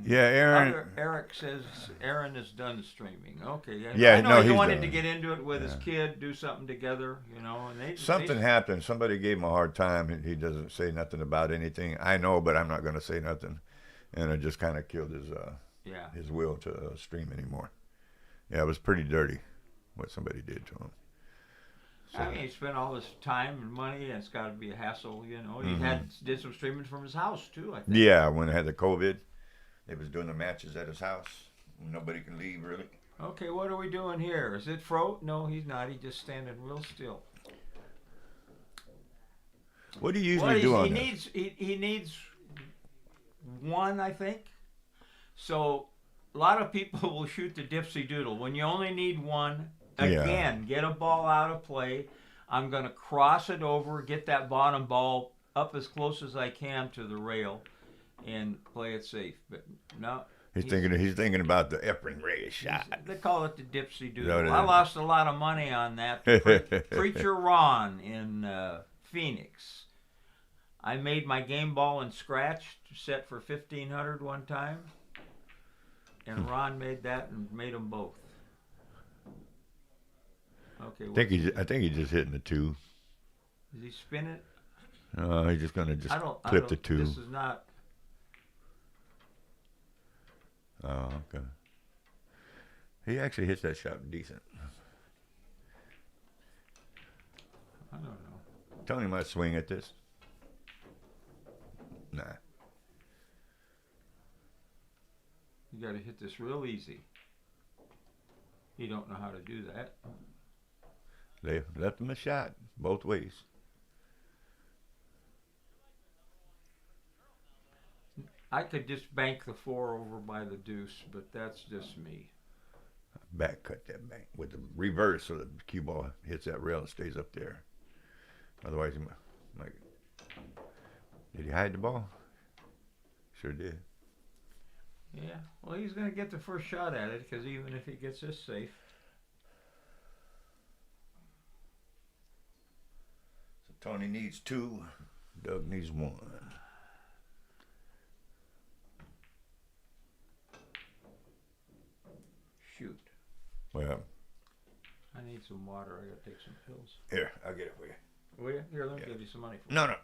Yeah, Aaron. Eric says Aaron is done streaming. Okay. Yeah, I know he he's wanted done. to get into it with his kid, do something together, and Something happened. Somebody gave him a hard time, and he doesn't say nothing about anything. I know, but I'm not going to say nothing. and it just kind of killed his will to stream anymore. Yeah, it was pretty dirty what somebody did to him. So, I mean, he spent all this time and money, and it's got to be a hassle, you know. He did some streaming from his house too, I think. yeah, when they had the COVID, they was doing the matches at his house. Nobody can leave really. Okay, what are we doing here? Is it Fro? No, he's not. He's just standing real still. What do you usually do on this? He needs one, I think. So a lot of people will shoot the dipsy doodle. When you only need one, again, get a ball out of play. I'm going to cross it over, get that bottom ball up as close as I can to the rail, and play it safe. But no. He's thinking about the apron race shot. They call it the dipsy doodle. I lost a lot of money on that. Preacher Ron in Phoenix. I made my game ball and scratch set for $1,500 one time, and Ron made that and made them both. Okay. I think he's just hitting the 2. Does he spin it? He's just gonna clip the 2. This is not. Oh, okay. He actually hits that shot decent. I don't know. Tony might swing at this. Nah. You got to hit this real easy. You don't know how to do that. They left him a shot both ways. I could just bank the 4 over by the deuce, but that's just me. Back cut that bank with the reverse so the cue ball hits that rail and stays up there. Otherwise, he might. Did he hide the ball? Sure did. Yeah, well, he's going to get the first shot at it because even if he gets this safe. So Tony needs 2. Doug needs 1. Shoot. Well, I need some water. I got to take some pills. here, I'll get it for you. Will you? Here, let me give you some money for it. No.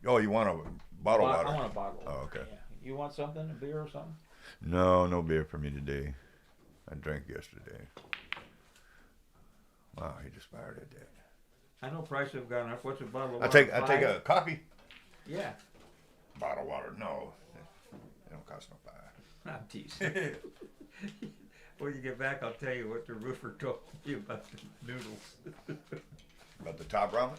Oh, you want a bottle of water? I want a bottle. Oh, okay. Yeah. You want something? A beer or something? No beer for me today. I drank yesterday. Wow, he just fired at that. I know prices have gone up. What's a bottle of I water? take a coffee. Yeah. Bottle of water? No, it don't cost no $5. I'm teasing. When you get back, I'll tell you what the roofer told me about the noodles. About the top ramen?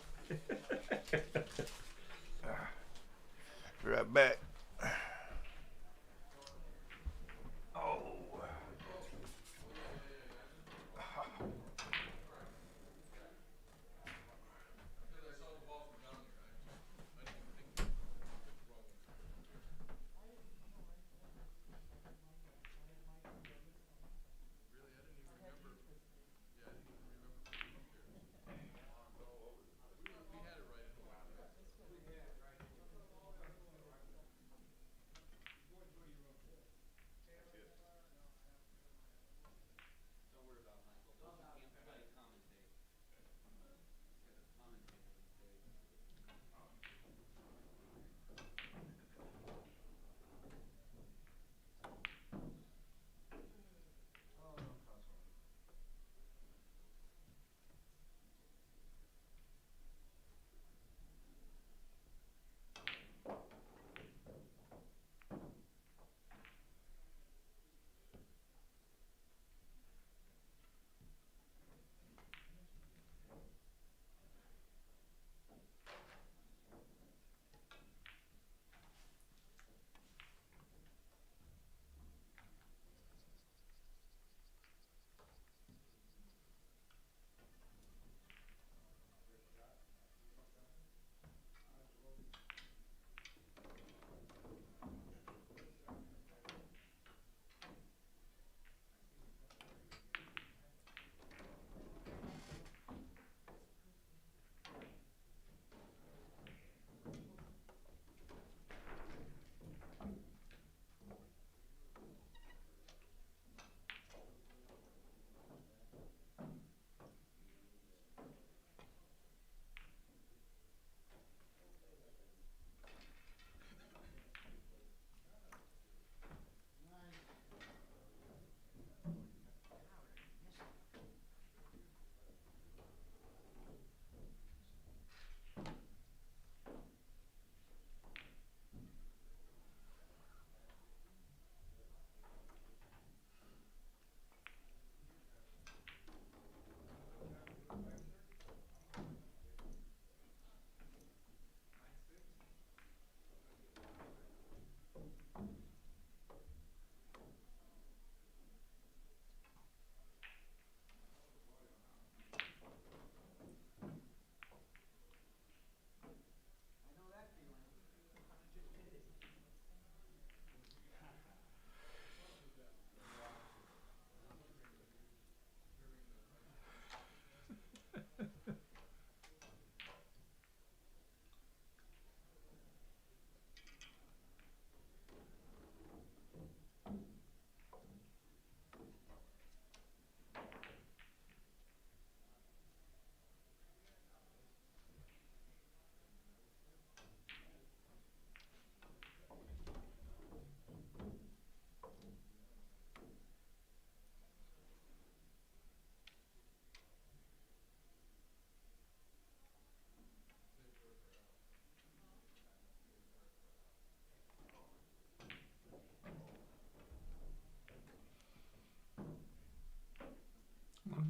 Be right back. Oh.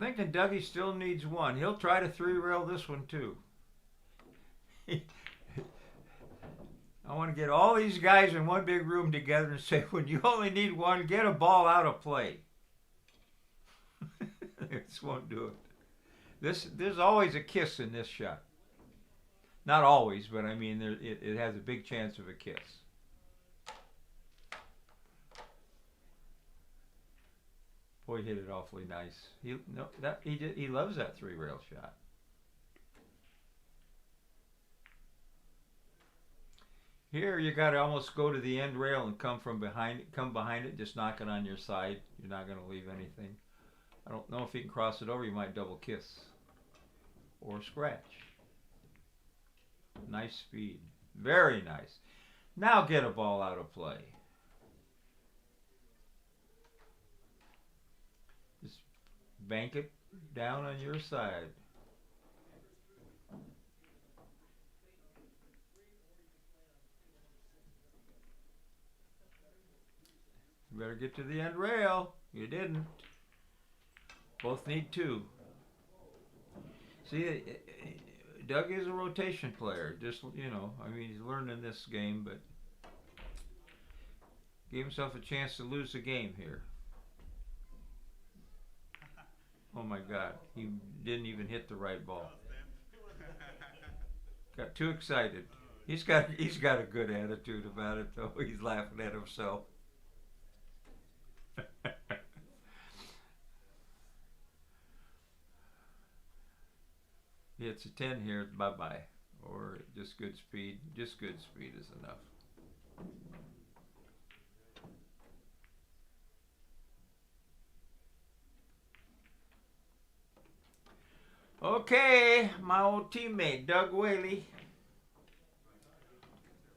thinking Dougie still needs one. He'll try to 3-rail this one too. I want to get all these guys in one big room together and say, when you only need one, get a ball out of play. This won't do it. There's always a kiss in this shot. Not always, but I mean, it has a big chance of a kiss. Boy, hit it awfully nice. He loves that 3-rail shot. Here you got to almost go to the end rail and come behind it, just knock it on your side. You're not going to leave anything. I don't know if you can cross it over. You might double kiss or scratch. Nice speed. Very nice. Now get a ball out of play. Just bank it down on your side. You better get to the end rail. You didn't. Both need 2. See, Doug is a rotation player. Just, I mean, he's learning this game, but gave himself a chance to lose the game here. Oh my God, he didn't even hit the right ball. Got too excited. He's got a good attitude about it though. He's laughing at himself. He hits a 10 here, bye-bye. Or just good speed. Just good speed is enough. Okay, my old teammate, Doug Whaley.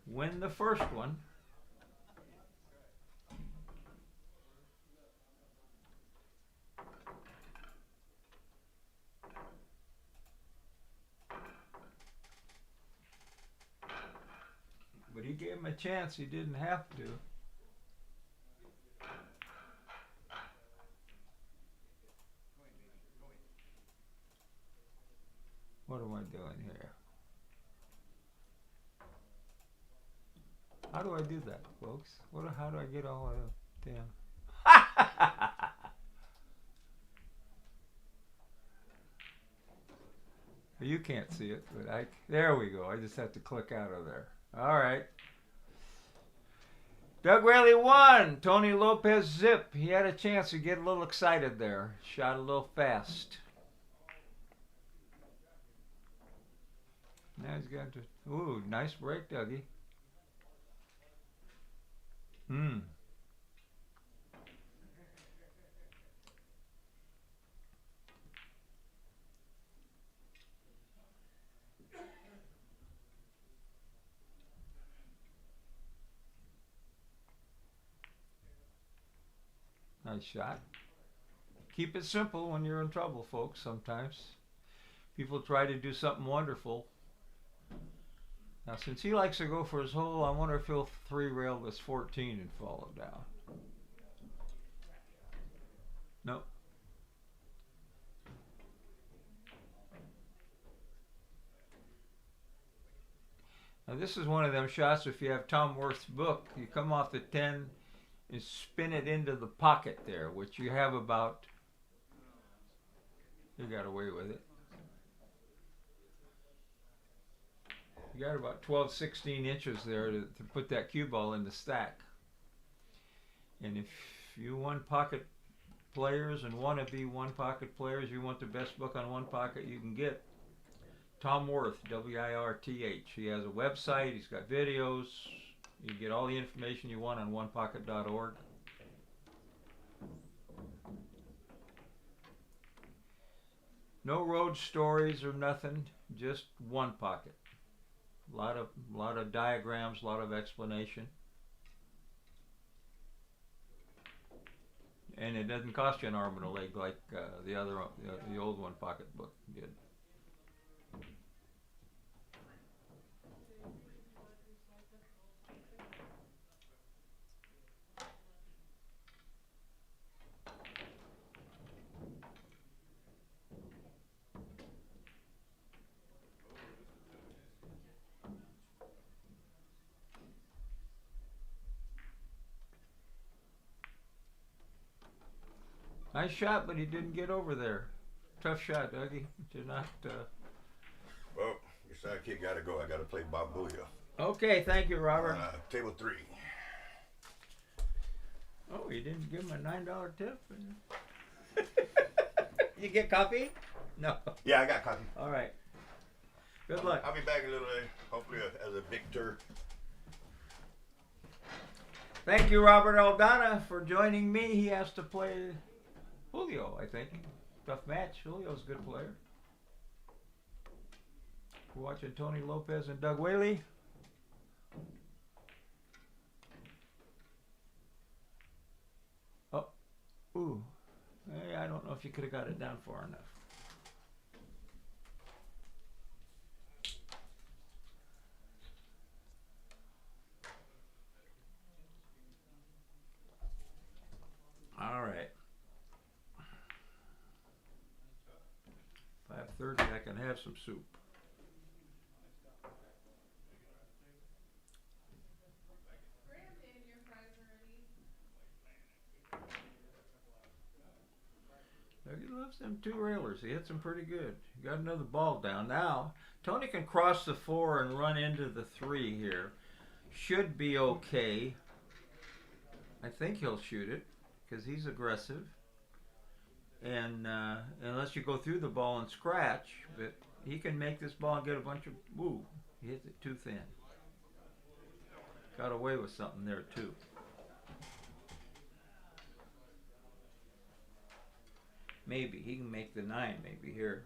Win the first one. But he gave him a chance he didn't have to. What am I doing here? How do I do that, folks? How do I get all of them? You can't see it, but there we go. I just have to click out of there. All right. Doug Whaley won. Tony Lopez zip. He had a chance to get a little excited there. Shot a little fast. Now he's got to. Ooh, nice break, Dougie. Nice shot. Keep it simple when you're in trouble, folks, sometimes. People try to do something wonderful. Now, since he likes to go for his hole, I wonder if he'll 3-rail this 14 and follow down. Nope. Now, this is one of them shots, if you have Tom Worth's book, you come off the 10 and spin it into the pocket there, which you have about, you got away with it. You got about 12, 16 inches there to put that cue ball in the stack. And if you one-pocket players and want to be one-pocket players, you want the best book on one pocket you can get, Tom Worth, W-I-R-T-H. He has a website, he's got videos. You can get all the information you want on onepocket.org. No road stories or nothing, just one pocket. A lot of diagrams, a lot of explanation. And it doesn't cost you an arm and a leg like the old one pocket book did. Nice shot, but he didn't get over there. Tough shot, Dougie. Did not. Well, your sidekick got to go. I got to play Bob Booyah. Okay, thank you, Robert. Table 3. Oh, you didn't give him a $9 tip? You get coffee? No. Yeah, I got coffee. All right. Good luck. I'll be back a little later, hopefully as a victor. Thank you, Robert Aldana, for joining me. He has to play Julio, I think. Tough match. Julio's a good player. We're watching Tony Lopez and Doug Whaley. Oh, ooh. Hey, I don't know if you could have got it down far enough. All right. 5:30, I can have some soup. Brandon, your fries are ready. He loves them 2 railers. He hits them pretty good. He got another ball down. Now, Tony can cross the 4 and run into the 3 here. Should be okay. I think he'll shoot it because he's aggressive. And unless you go through the ball and scratch, but he can make this ball and get a bunch of, woo, he hit it too thin. Got away with something there too. Maybe he can make the 9 maybe here.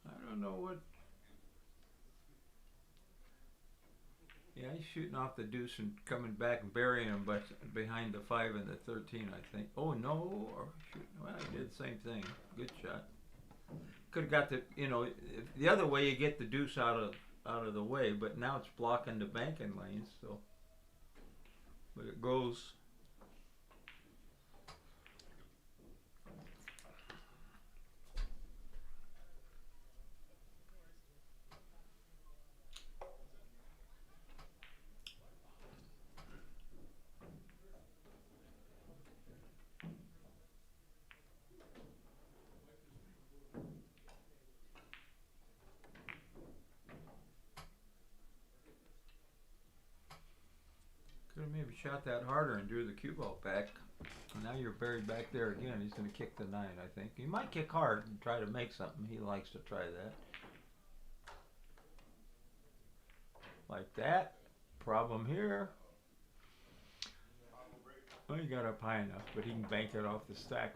I don't know what. Yeah, he's shooting off the deuce and coming back and burying him, but behind the 5 and the 13, I think. Oh no! Or shoot, well, he did the same thing. Good shot. Could have got the, the other way you get the deuce out of the way, but now it's blocking the banking lanes. So, but it goes. Could have maybe shot that harder and drew the cue ball back. Now you're buried back there again. He's going to kick the 9, I think. He might kick hard and try to make something. He likes to try that. Like that. Problem here. Well, he got up high enough, but he can bank it off the stack.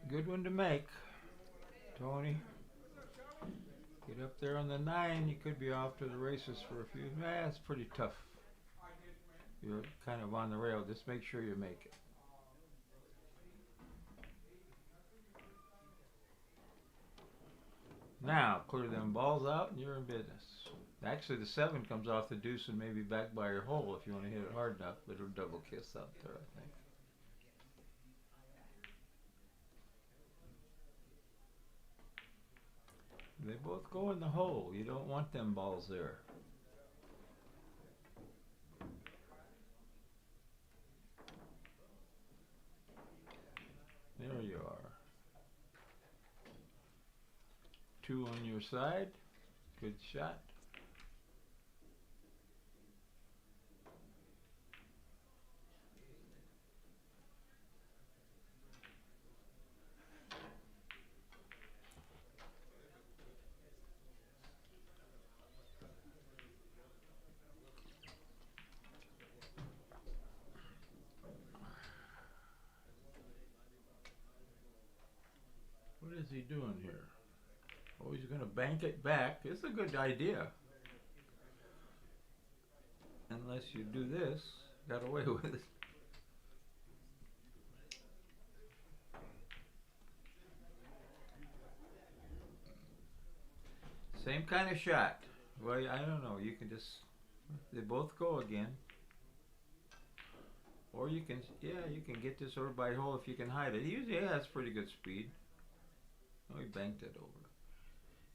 Good one to make, Tony. Get up there on the 9. You could be off to the races for a few. It's pretty tough. You're kind of on the rail. Just make sure you make it. Now, clear them balls out and you're in business. Actually, the 7 comes off the deuce and maybe back by your hole if you want to hit it hard enough, but it'll double kiss out there, I think. They both go in the hole. You don't want them balls there. There you are. 2 on your side. Good shot. is he doing here? Oh, he's going to bank it back. It's a good idea. Unless you do this, got away with it. Same kind of shot. Well, I don't know. You can just, they both go again. Or you can, yeah, you can get this over by hole if you can hide it. He usually has pretty good speed. Oh, he banked it over.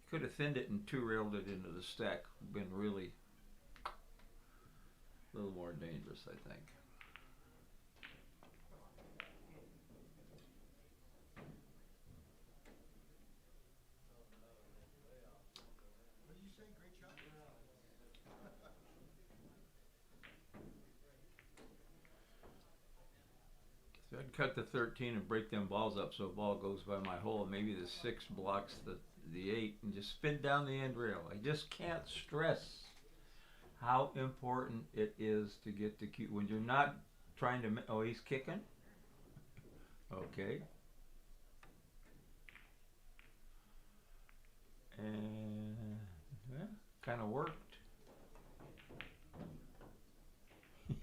Could have thinned it and two-railed it into the stack. Been really a little more dangerous, I think. What did you say? Great shot? So I'd cut the 13 and break them balls up so a ball goes by my hole. Maybe the 6 blocks the 8 and just spin down the end rail. I just can't stress how important it is to get the cue. When you're not trying to, oh, he's kicking? Okay. And yeah, kind of worked.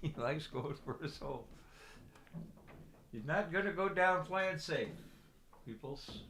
He likes going for his hole. He's not going to go down playing safe, peoples.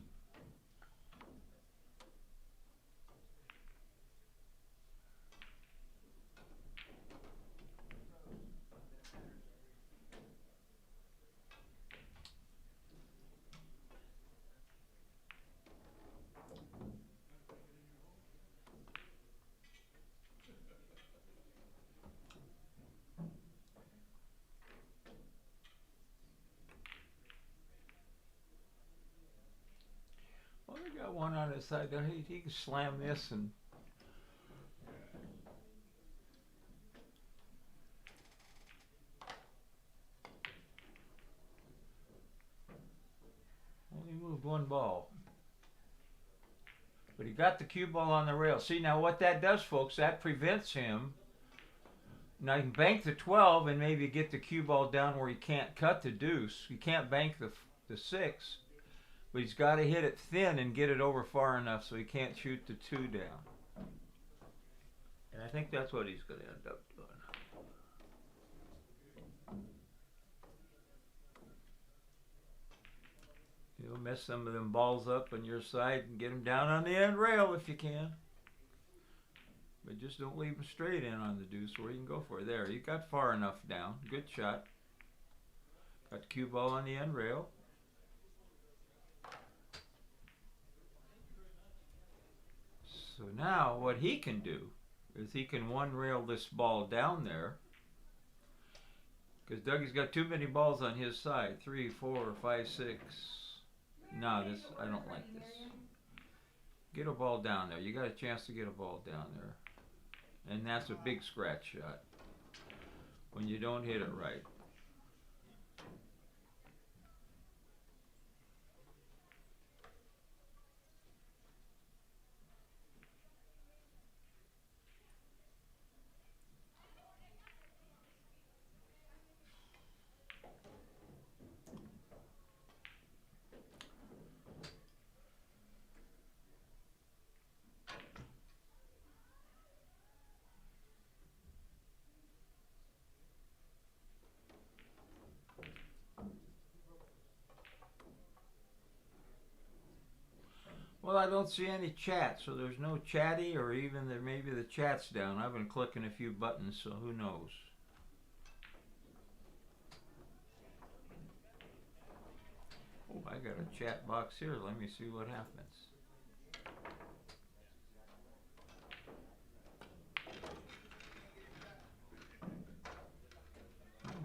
Well, they got one on his side there. He can slam this and only moved one ball. But he got the cue ball on the rail. See, now what that does, folks, that prevents him. Now you can bank the 12 and maybe get the cue ball down where he can't cut the deuce. He can't bank the 6. But he's got to hit it thin and get it over far enough so he can't shoot the 2 down. And I think that's what he's going to end up doing. You'll mess some of them balls up on your side and get them down on the end rail if you can. But just don't leave them straight in on the deuce where you can go for it. There, you got far enough down. Good shot. Got the cue ball on the end rail. So now what he can do is he can one rail this ball down there. Because Dougie's got too many balls on his side. 3, 4, 5, 6. No, this, I don't like this. Get a ball down there. You got a chance to get a ball down there. And that's a big scratch shot when you don't hit it right. Well, I don't see any chat, so there's no chatty, or even there maybe the chat's down. I've been clicking a few buttons, so who knows. Oh, I got a chat box here. Let me see what happens.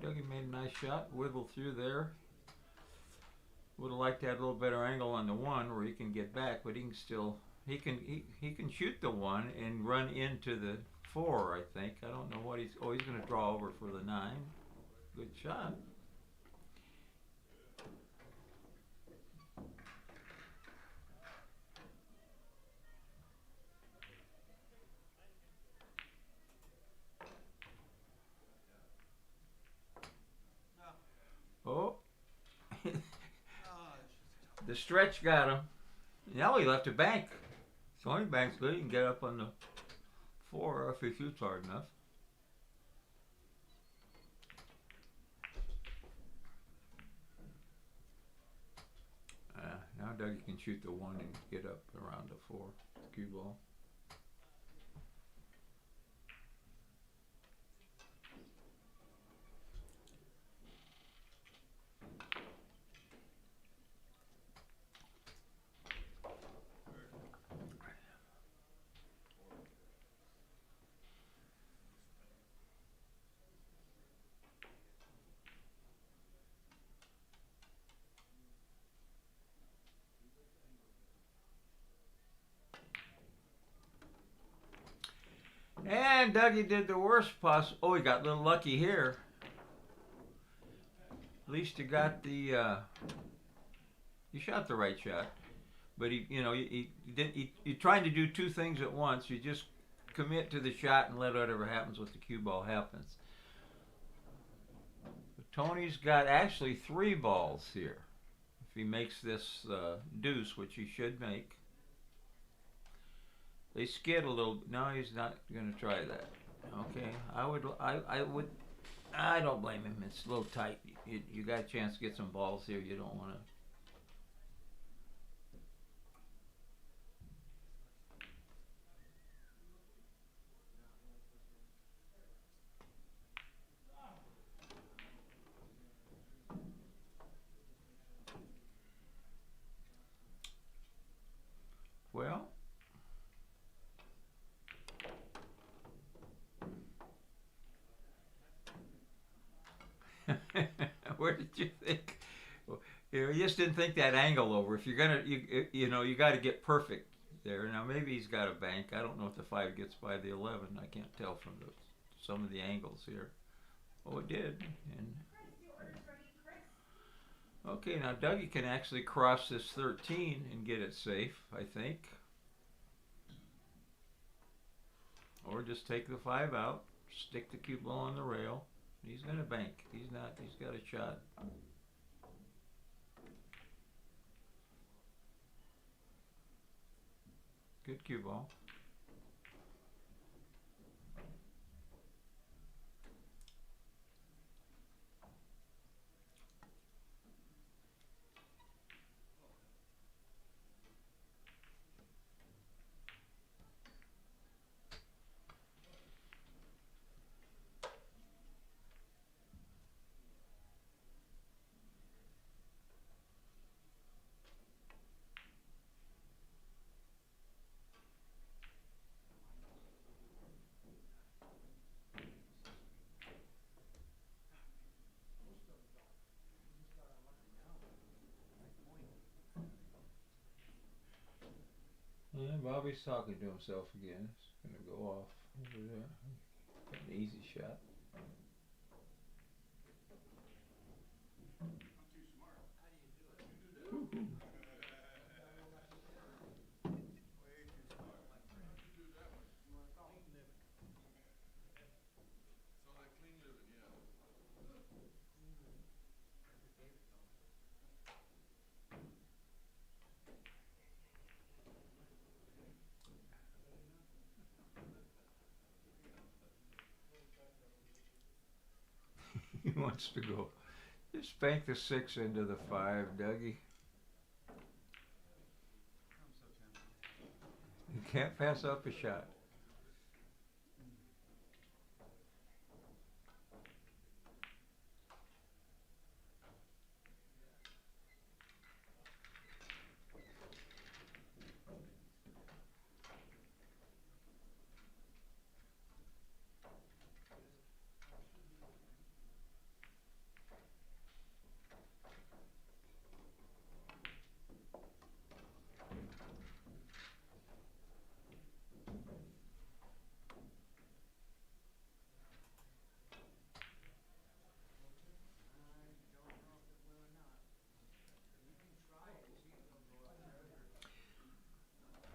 Dougie made a nice shot, wiggled through there. Would have liked to have a little better angle on the 1 where he can get back, but he can still, he can shoot the 1 and run into the 4, I think. I don't know what he's going to draw over for the 9. Good shot. Oh. The stretch got him. Now he left a bank. So any bank's good. You can get up on the 4 if he shoots hard enough. Now Dougie can shoot the 1 and get up around the 4 cue ball. And Dougie did the worst possible. Oh, he got a little lucky here. At least you got the. You shot the right shot, but you're trying to do 2 things at once. You just commit to the shot and let whatever happens with the cue ball happens. But Tony's got actually 3 balls here. If he makes this deuce, which he should make. They skid a little. No, he's not going to try that. Okay, I don't blame him. It's a little tight. You got a chance to get some balls here. You don't want to. Well. Where did you think? You just didn't think that angle over. If you're gonna, you got to get perfect there. Now maybe he's got a bank. I don't know if the 5 gets by the 11. I can't tell from some of the angles here. Oh, it did. And okay, now Dougie can actually cross this 13 and get it safe, I think. Or just take the 5 out, stick the cue ball on the rail. He's gonna bank. He's not. He's got a shot. Good cue ball. Yeah, Bobby's talking to himself again. It's gonna go off over there. Got an easy shot. I'm too smart. How do you do it? You do that? Way too smart. You do that one. You want to call it clean living. So like clean living, yeah. Clean living. That's what David calls it. He wants to go. Just bank the 6 into the 5, Dougie. I'm so tempted. You can't pass up a shot.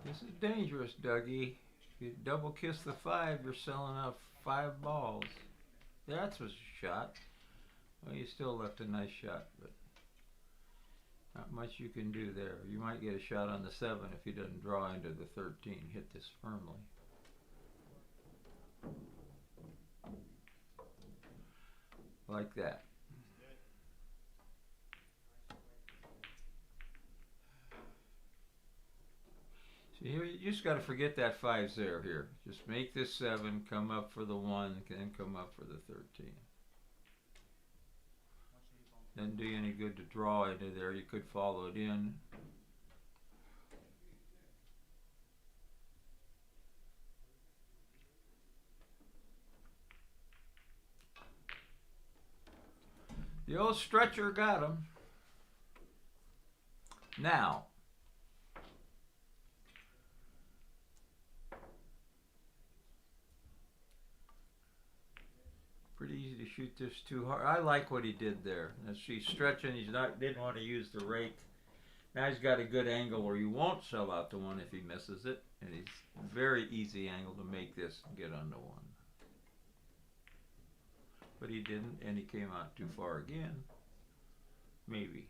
This is dangerous, Dougie. If you double kiss the 5, you're selling out 5 balls. That was a shot. Well, you still left a nice shot, but Not much you can do there. You might get a shot on the 7 if he doesn't draw into the 13. Hit this firmly. Like that. See, here you just got to forget that 5's there here. Just make this 7, come up for the 1, then come up for the 13. Doesn't do you any good to draw into there. You could follow it in. The old stretcher got him. Now, pretty easy to shoot this too hard. I like what he did there. As he's stretching, didn't want to use the rake. Now he's got a good angle, or you won't sell out to 1 if he misses it. And he's very easy angle to make this and get on the 1. But he didn't, and he came out too far again. Maybe.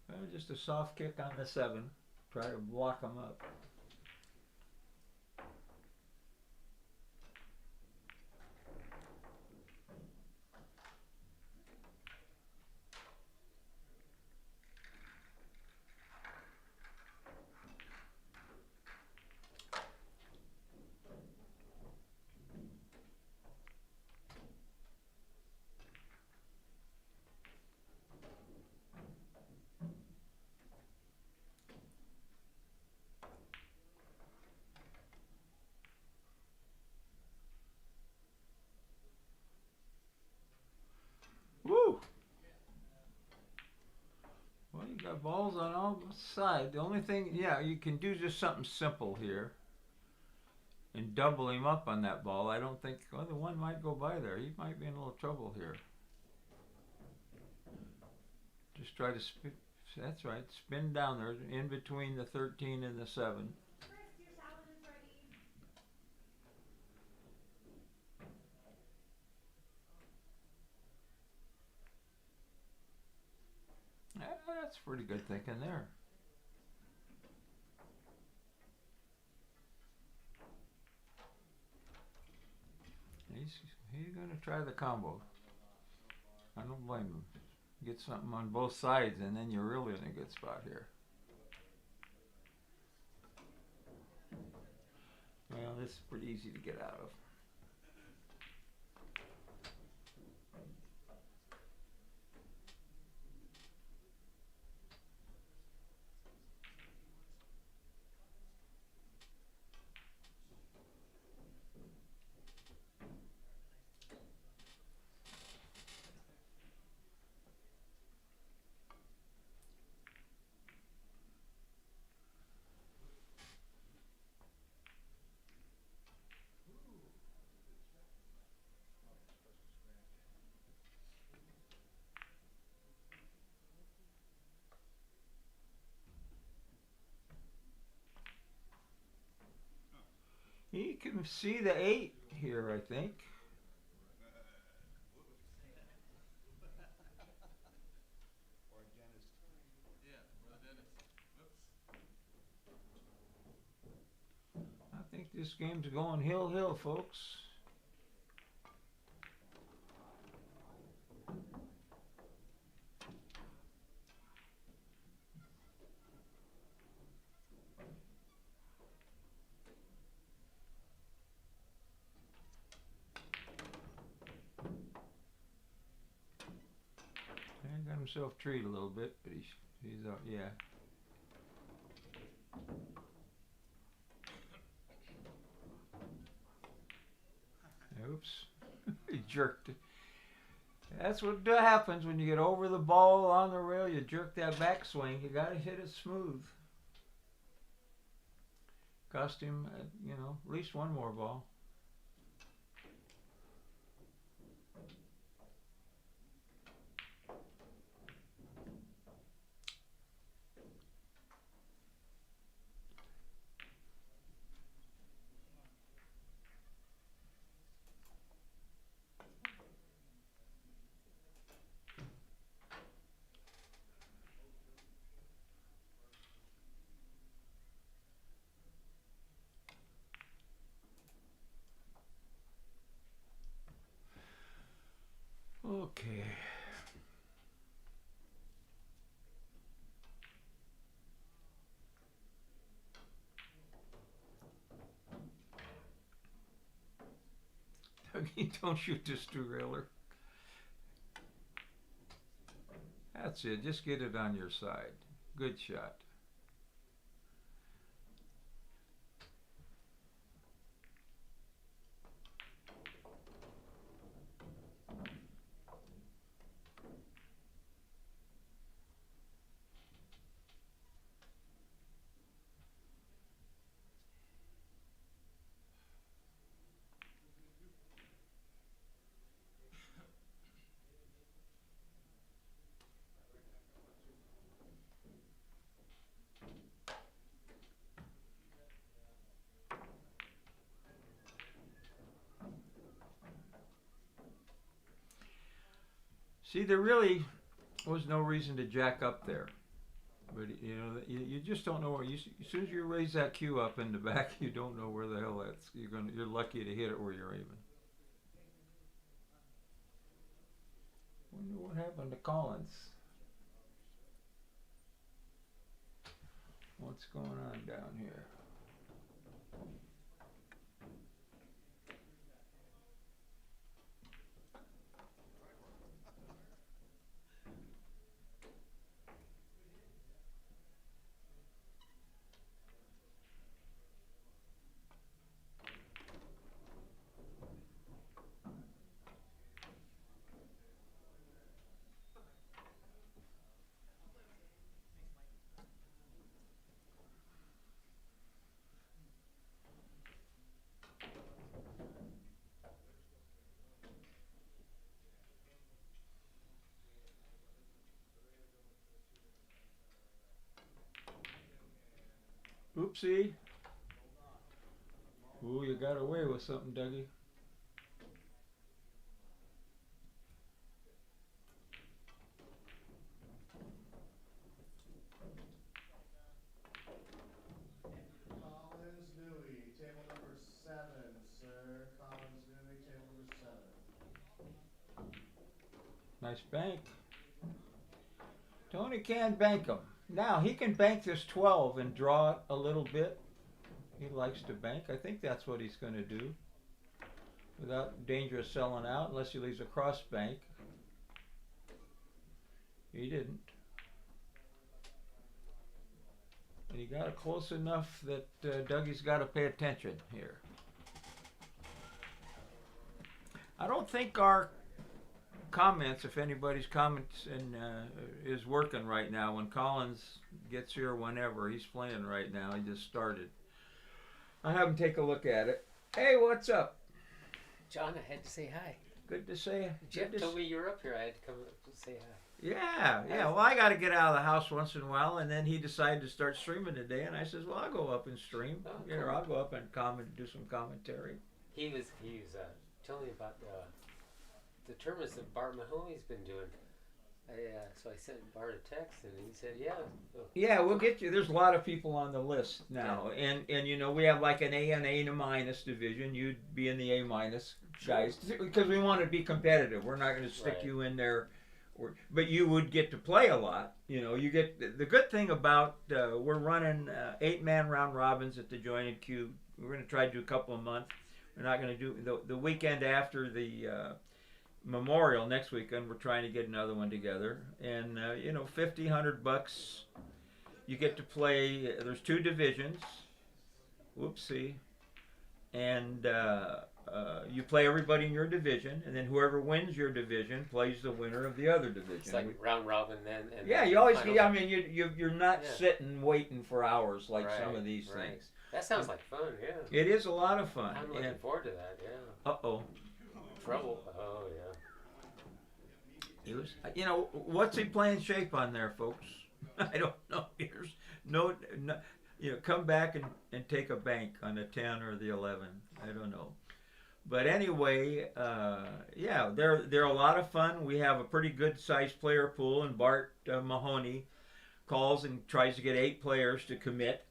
Well, just a soft kick on the 7. Try to block him up. Woo! Well, you got balls on all sides. The only thing, yeah, you can do just something simple here and double him up on that ball. I don't think, well, the 1 might go by there. He might be in a little trouble here. Just try to spin. That's right. Spin down there in between the 13 and the 7. That's pretty good thinking there. He's going to try the combo. I don't blame him. Get something on both sides, and then you're really in a good spot here. Well, this is pretty easy to get out of. You can see the 8 here, I think. I think this game's going hill, folks. He got himself treed a little bit, but he's out, yeah. Oops. He jerked it. That's what happens when you get over the ball on the rail. You jerk that backswing. You got to hit it smooth. Cost him, at least one more ball. Okay. Don't shoot this derailleur. That's it. Just get it on your side. Good shot. See, there really was no reason to jack up there. But, you just don't know where. As soon as you raise that cue up in the back, you don't know where the hell that's. You're lucky to hit it where you're aiming. Wonder what happened to Collins. What's going on down here? Oopsie. Ooh, you got away with something, Dougie. Collins Newey, table number 7, sir. Collins Newey, table number 7. Nice bank. Tony can bank them. Now, he can bank this 12 and draw it a little bit. He likes to bank. I think that's what he's going to do. Without danger of selling out, unless he leaves a cross bank. He didn't. And he got it close enough that Dougie's got to pay attention here. I don't think our comments, if anybody's comments is working right now. When Collins gets here, whenever he's playing right now, he just started. I have him take a look at it. Hey, what's up? John, I had to say hi. Good to see you. Jeff told me you were up here. I had to come up to say hi. Yeah. Well, I got to get out of the house once in a while, and then he decided to start streaming today, and I says, well, I'll go up and stream. Oh, Cool. cool. I'll go up and do some commentary. He was telling me about the tournaments that Bart Mahoney's been doing. So I sent Bart a text, and he said, yeah. Yeah, we'll get you. There's a lot of people on the list now, and we have like an A and A and a minus division. You'd be in the A minus guys because we want to be competitive. We're not going to stick you in there, but you would get to play a lot. You get the good thing about we're running 8-man round robins at the Jointed Cube. We're going to try to do a couple a month. We're not going to do the weekend after the Memorial next weekend. We're trying to get another one together, and $50-$100 you get to play. There's 2 divisions, whoopsie, and you play everybody in your division, and then whoever wins your division plays the winner of the other division. It's like round robin then. And yeah, then you always. final. Yeah, I mean, you're not Yeah. sitting waiting for hours like some Right, of these right. things. That sounds like fun. Yeah. It is a lot of fun. I'm looking forward to that. Yeah. Uh-oh. Trouble. Oh yeah. He was, what's he playing shape on there, folks? I don't know. Here's no, come back and take a bank on the 10 or the 11. I don't know. But anyway, yeah, they're a lot of fun. We have a pretty good sized player pool, and Bart Mahoney calls and tries to get 8 players to commit,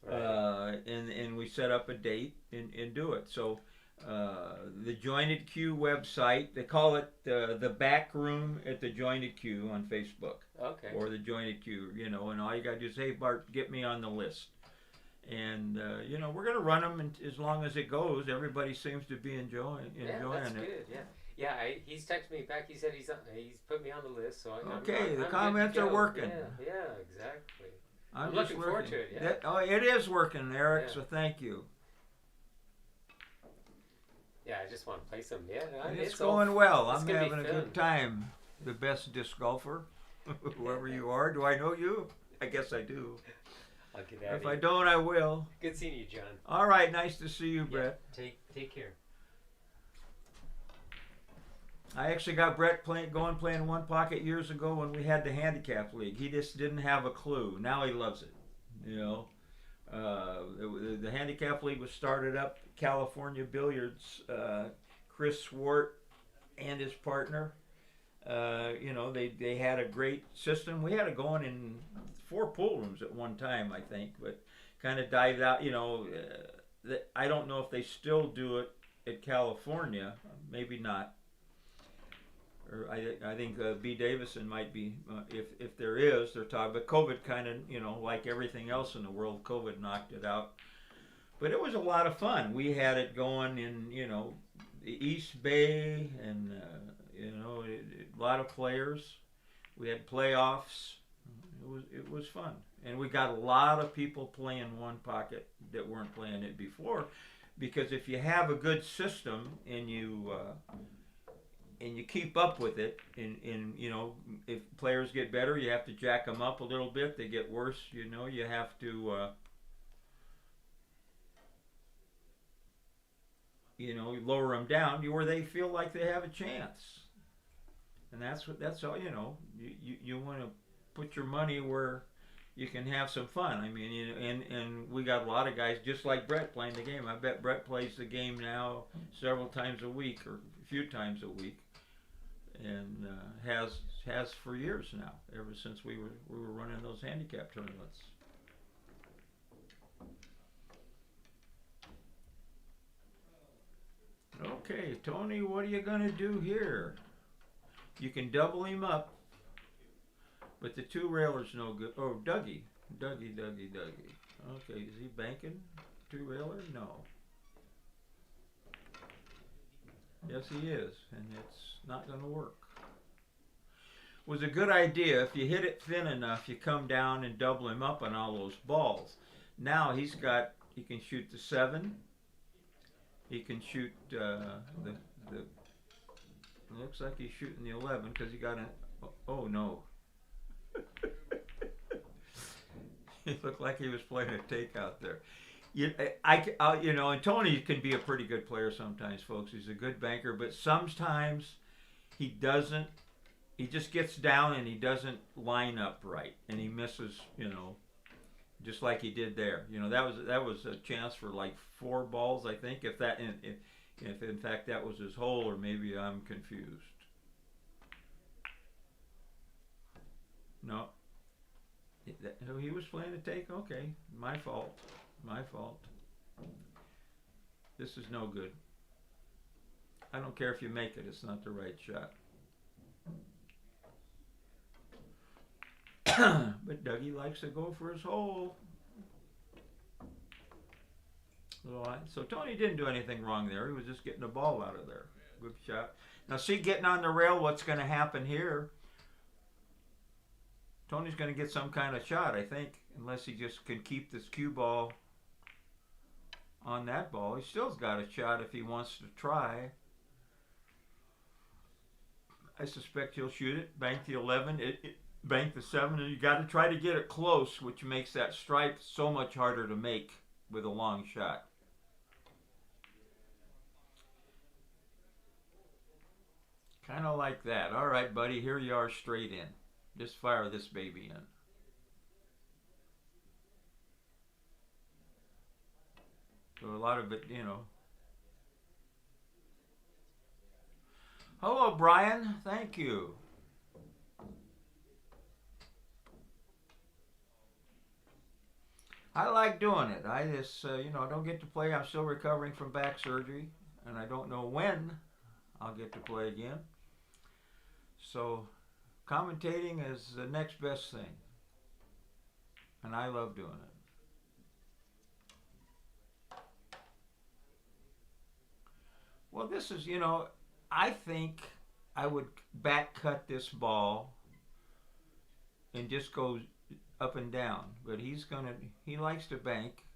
Right. and we set up a date and do it. So the Jointed Queue website, they call it the back room at the Jointed Queue on Facebook, Okay. or the Jointed Queue, and all you got to do is, hey, Bart, get me on the list. And we're gonna run them as long as it goes. Everybody seems to be enjoying Yeah, that's it. good. Yeah. Yeah. He's texted me back. He said he's put me on the list. So Okay, the I'm comments good to are go. working. Yeah. Exactly. I'm looking forward to it, yeah. It is working, Eric. Yeah. So thank you. Yeah. I just want to play some. Yeah. It's going well. it's I'm gonna be having a fun. good time. The best disc golfer, whoever you are. Do I know you? I guess I do. I'll get out If of I here. don't, I will. Good seeing you, John. All right, nice to see you, Brett. Yeah, take care. I actually got Brett playing one pocket years ago when we had the handicap league. He just didn't have a clue. Now he loves it. The handicap league was started up California Billiards. Chris Swart and his partner. They had a great system. We had it going in 4 pool rooms at one time, I think, but kind of dived out. I don't know if they still do it at California. Maybe not. Or I think B. Davison might be, if there is, they're talking. But COVID kind of, like everything else in the world, COVID knocked it out. But it was a lot of fun. We had it going in, the East Bay, and a lot of players. We had playoffs. It was fun, and we got a lot of people playing one pocket that weren't playing it before, because if you have a good system and you keep up with it, and if players get better, you have to jack them up a little bit. They get worse, you have to lower them down where they feel like they have a chance. And that's all. You want to put your money where you can have some fun. I mean, and we got a lot of guys just like Brett playing the game. I bet Brett plays the game now several times a week, or a few times a week, and has for years now, ever since we were running those handicap tournaments. Okay, Tony, what are you gonna do here? You can double him up, but the 2 railer's no good. Oh, Dougie. Okay, is he banking 2 railer? No. Yes, he is, and it's not gonna work. Was a good idea. If you hit it thin enough, you come down and double him up on all those balls. Now he can shoot the 7. He can shoot looks like he's shooting the 11 because he got oh no. It looked like he was playing a takeout there. And Tony can be a pretty good player sometimes, folks. He's a good banker, but sometimes he doesn't. He just gets down and he doesn't line up right, and he misses. Just like he did there. That was a chance for like 4 balls, I think. If in fact that was his hole, or maybe I'm confused. No. He was playing a take? Okay. My fault. This is no good. I don't care if you make it. It's not the right shot. But Dougie likes to go for his hole. So Tony didn't do anything wrong there. He was just getting the ball out of there. Good shot. Now see, getting on the rail, what's going to happen here? Tony's going to get some kind of shot, I think, unless he just can keep this cue ball on that ball. He still's got a shot if he wants to try. I suspect he'll shoot it, bank the 11, bank the 7, and you got to try to get it close, which makes that stripe so much harder to make with a long shot. Kind of like that. All right, buddy, here you are straight in. Just fire this baby in. So a lot of it, you know. Hello, Brian. Thank you. I like doing it. I just, don't get to play. I'm still recovering from back surgery, and I don't know when I'll get to play again. So commentating is the next best thing, and I love doing it. Well, this is, I think I would back cut this ball and just go up and down, but he likes to bank.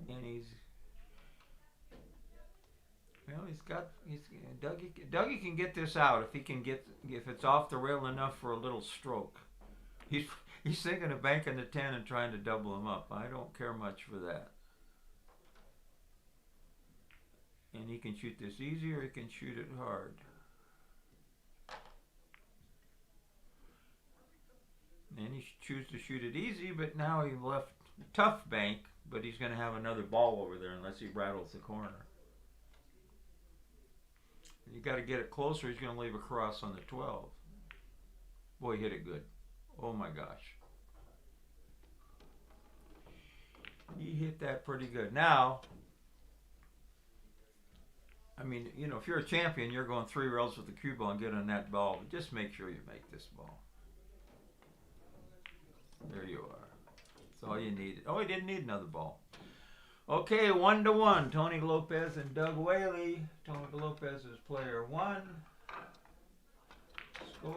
And Dougie can get this out if it's off the rail enough for a little stroke. He's thinking of banking the 10 and trying to double him up. I don't care much for that. And he can shoot this easy or he can shoot it hard. And he chooses to shoot it easy, but now he left tough bank, but he's going to have another ball over there unless he rattles the corner. You got to get it closer. He's going to leave a cross on the 12. Boy, he hit it good. Oh my gosh. He hit that pretty good. Now, I mean, if you're a champion, you're going 3 rails with the cue ball and get on that ball. But just make sure you make this ball. There you are. That's all you needed. Oh, he didn't need another ball. Okay, 1-1. Tony Lopez and Doug Whaley. Tony Lopez is player 1. Score.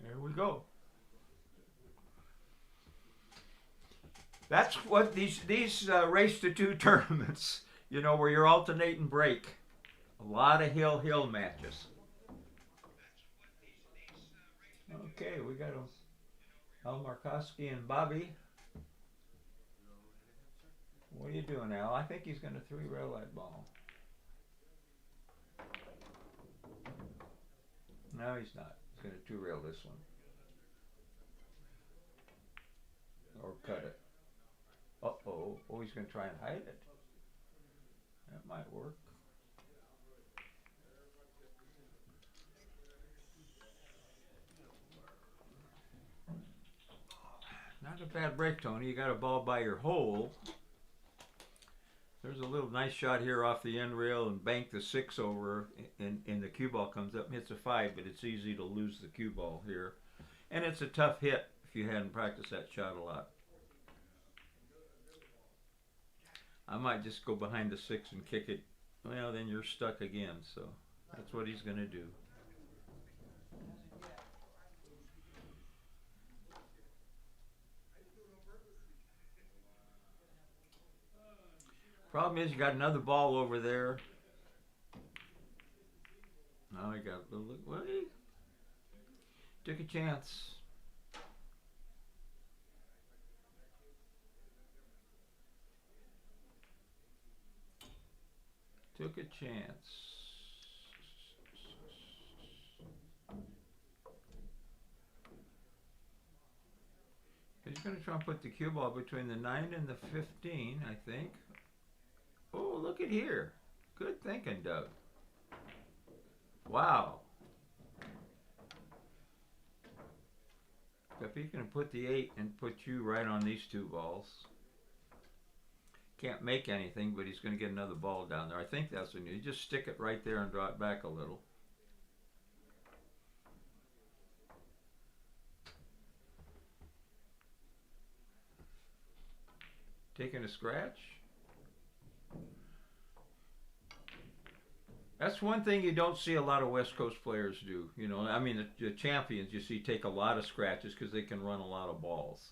There we go. That's what these race to 2 tournaments, where you're alternating break. A lot of hill matches. Okay, we got Al Markowski and Bobby. What are you doing, Al? I think he's going to 3-rail that ball. No, he's not. He's going to 2-rail this one. Or cut it. Uh-oh. Oh, he's going to try and hide it. That might work. Not a bad break, Tony. You got a ball by your hole. There's a little nice shot here off the end rail and bank the 6 over, and the cue ball comes up and hits a 5, but it's easy to lose the cue ball here. And it's a tough hit if you hadn't practiced that shot a lot. I might just go behind the 6 and kick it. Well, then you're stuck again, so that's what he's going to do. Problem is, you got another ball over there. Now he got a little. Well, he took a chance. Took a chance. He's going to try and put the cue ball between the 9 and the 15, I think. Oh, look at here. Good thinking, Doug. Wow. If he can put the 8 and put you right on these 2 balls. can't make anything, but he's going to get another ball down there. I think that's what you just stick it right there and draw it back a little. Taking a scratch. That's one thing you don't see a lot of West Coast players do. You know, I mean, the champions you see take a lot of scratches because they can run a lot of balls.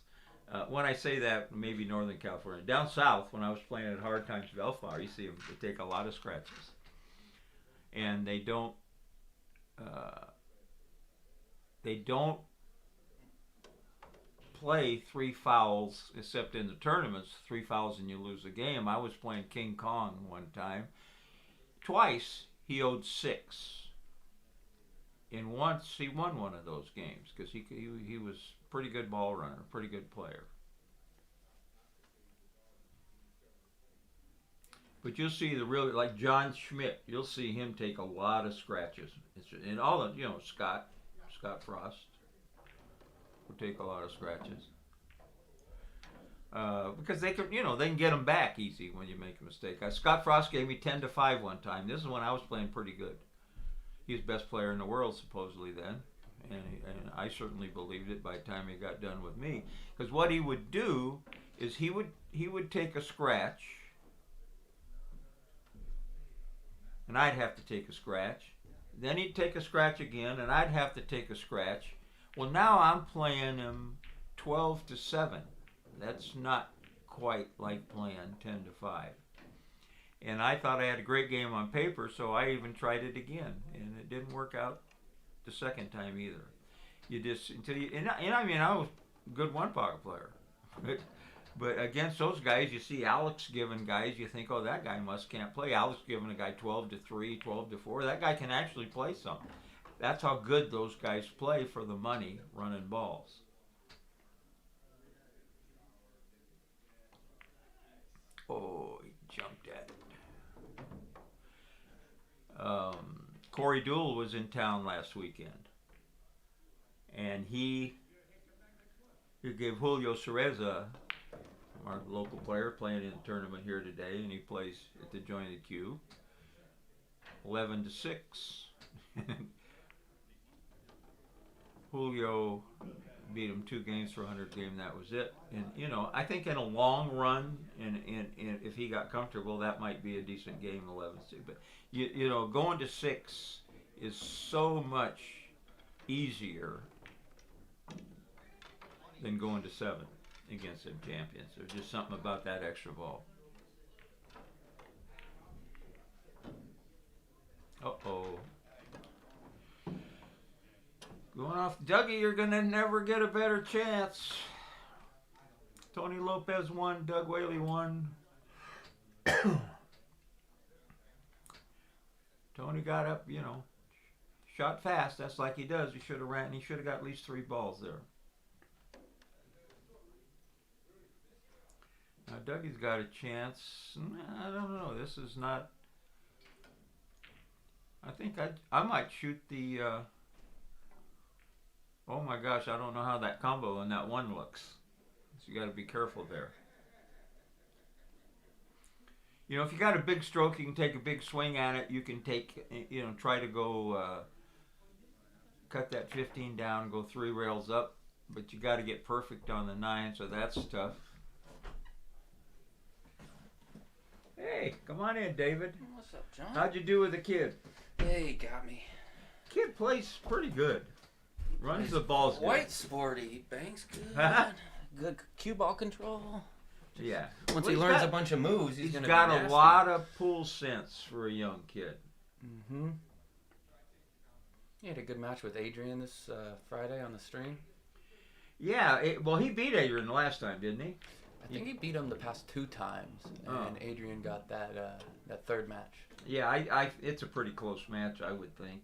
When I say that, maybe Northern California. Down south, when I was playing at Hard Times Bellflower, you see them they take a lot of scratches. And they don't play 3 fouls, except in the tournaments, 3 fouls and you lose the game. I was playing King Kong one time. Twice, he owed 6. And once, he won one of those games because he was a pretty good ball runner, pretty good player. But you'll see the real, like John Schmidt, you'll see him take a lot of scratches. And all of, Scott Frost will take a lot of scratches. Because they can, they can get them back easy when you make a mistake. Scott Frost gave me 10-5 one time. This is when I was playing pretty good. He was best player in the world supposedly then, and I certainly believed it by the time he got done with me. Because what he would do is he would take a scratch, and I'd have to take a scratch. Then he'd take a scratch again, and I'd have to take a scratch. Well, now I'm playing him 12-7. That's not quite like playing 10-5. And I thought I had a great game on paper, so I even tried it again, and it didn't work out the second time either. You just I mean, I was a good one-pocket player, but against those guys, you see Alex giving guys, you think, oh, that guy can't play. Alex giving a guy 12-3, 12-4. That guy can actually play something. That's how good those guys play for the money running balls. Oh, he jumped at it. Corey Doole was in town last weekend, and he gave Julio Cereza, our local player, playing in the tournament here today, and he plays at the jointed cue, 11-6. Julio beat him 2 games for 100 game. That was it. And I think in a long run, and if he got comfortable, that might be a decent game, 11-6. But going to 6 is so much easier than going to 7 against them champions. There's just something about that extra ball. Uh-oh. Going off Dougie, you're going to never get a better chance. Tony Lopez won, Doug Whaley won. Tony got up, shot fast. That's like he does. He should have ran. He should have got at least 3 balls there. Now Dougie's got a chance. I don't know. This is not. I think I might shoot the. Oh my gosh! I don't know how that combo on that one looks. So you got to be careful there. If you got a big stroke, you can take a big swing at it. You can take, try to go cut that 15 down, go 3 rails up, but you got to get perfect on the 9, so that's tough. Hey, come on in, David. What's up, John? How'd you do with the kid? Hey, you got me. Kid plays pretty good. Runs the balls good. Quite sporty. He bangs good. Good cue ball control. Yeah. Once he learns a bunch of moves, he's going to be got nasty. a lot of pool sense for a young kid. Mm-hmm. He had a good match with Adrian this Friday on the stream. Yeah. Well, he beat Adrian the last time, didn't he? I think he beat him the past 2 times, and Adrian got that third match. Yeah, it's a pretty close match, I would think.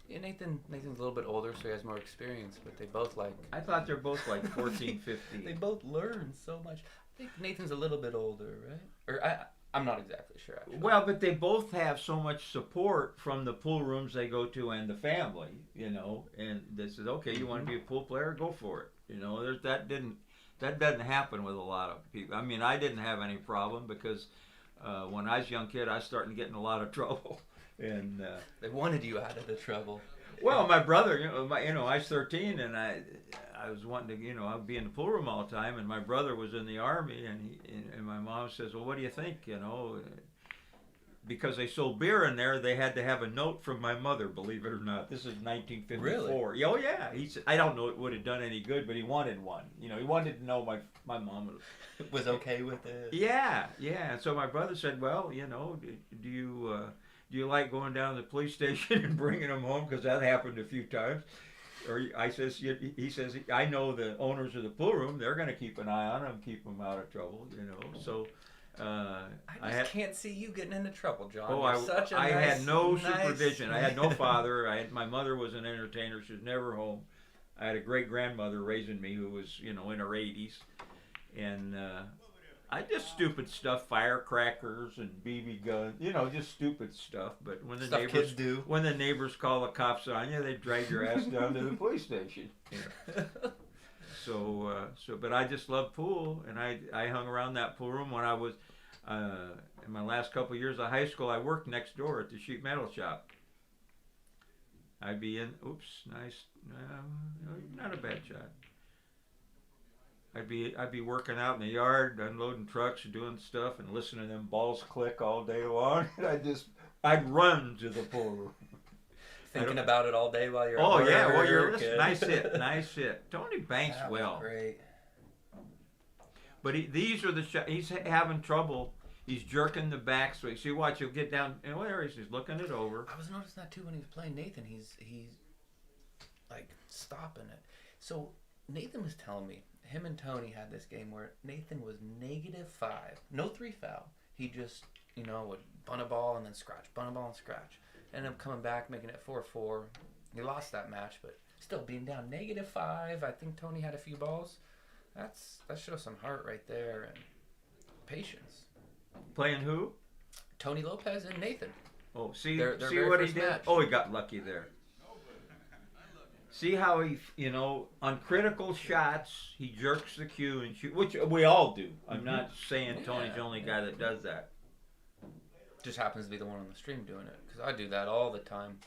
Yeah, Nathan's a little bit older, so he has more experience, but they both I thought they're both like 14, 15. They both learn so much. I think Nathan's a little bit older, right? Or I'm not exactly sure, actually. Well, but they both have so much support from the pool rooms they go to and the family, and they said, okay, you want to be a pool player? Go for it. That doesn't happen with a lot of people. I mean, I didn't have any problem because when I was a young kid, I started getting in a lot of trouble. And They wanted you out of the trouble. well, my brother, I was 13 and I was wanting to, I'd be in the pool room all the time, and my brother was in the Army, and my mom says, well, what do you think, because they sold beer in there, they had to have a note from my mother, believe it or not. This is 1954. Really? Oh, yeah. He said, I don't know it would have done any good, but he wanted one. He wanted to know my mom Was okay with it. Yeah, yeah. And so my brother said, well, do you like going down to the police station and bringing them home? Because that happened a few times. Or he says, I know the owners of the pool room. They're going to keep an eye on them, keep them out of trouble, So I just can't see you getting into trouble, John. Oh, I had no supervision. I had no father. My mother was an entertainer. She was never home. I had a great grandmother raising me who was, in her 80s, and I just stupid stuff, firecrackers and BB guns, just stupid stuff. But when the Stuff neighbors kids do. when the neighbors call the cops on you, they drag your ass down to the police station. But I just loved pool, and I hung around that pool room when I was in my last couple of years of high school. I worked next door at the sheet metal shop. I'd be in. Oops, nice. Not a bad shot. I'd be working out in the yard, unloading trucks, doing stuff, and listening to them balls click all day long. And I'd run to the pool room. Thinking about it all day while you're. Oh at yeah, well you're work. listening. Nice hit. Tony banks That was well. Great. But these are the shots. He's having trouble. He's jerking the backswing. See, watch. He'll get down. And there he's looking it over. I was noticing that too when he was playing Nathan. He's like stopping it. So Nathan was telling me him and Tony had this game where Nathan was -5, no 3 foul. He just would bunt a ball and then scratch, bunt a ball and scratch. Ended up coming back, making it 4-4. He lost that match, but still being down -5. I think Tony had a few balls. That shows some heart right there and patience. Playing who? Tony Lopez and Nathan. Oh, see Their see very what he first did? match. Oh, he got lucky there. See how he, on critical shots, he jerks the cue and shoot, which we all do. I'm not saying Tony's the only guy that does that. Just happens to be the one on the stream doing it, because I do that all the time.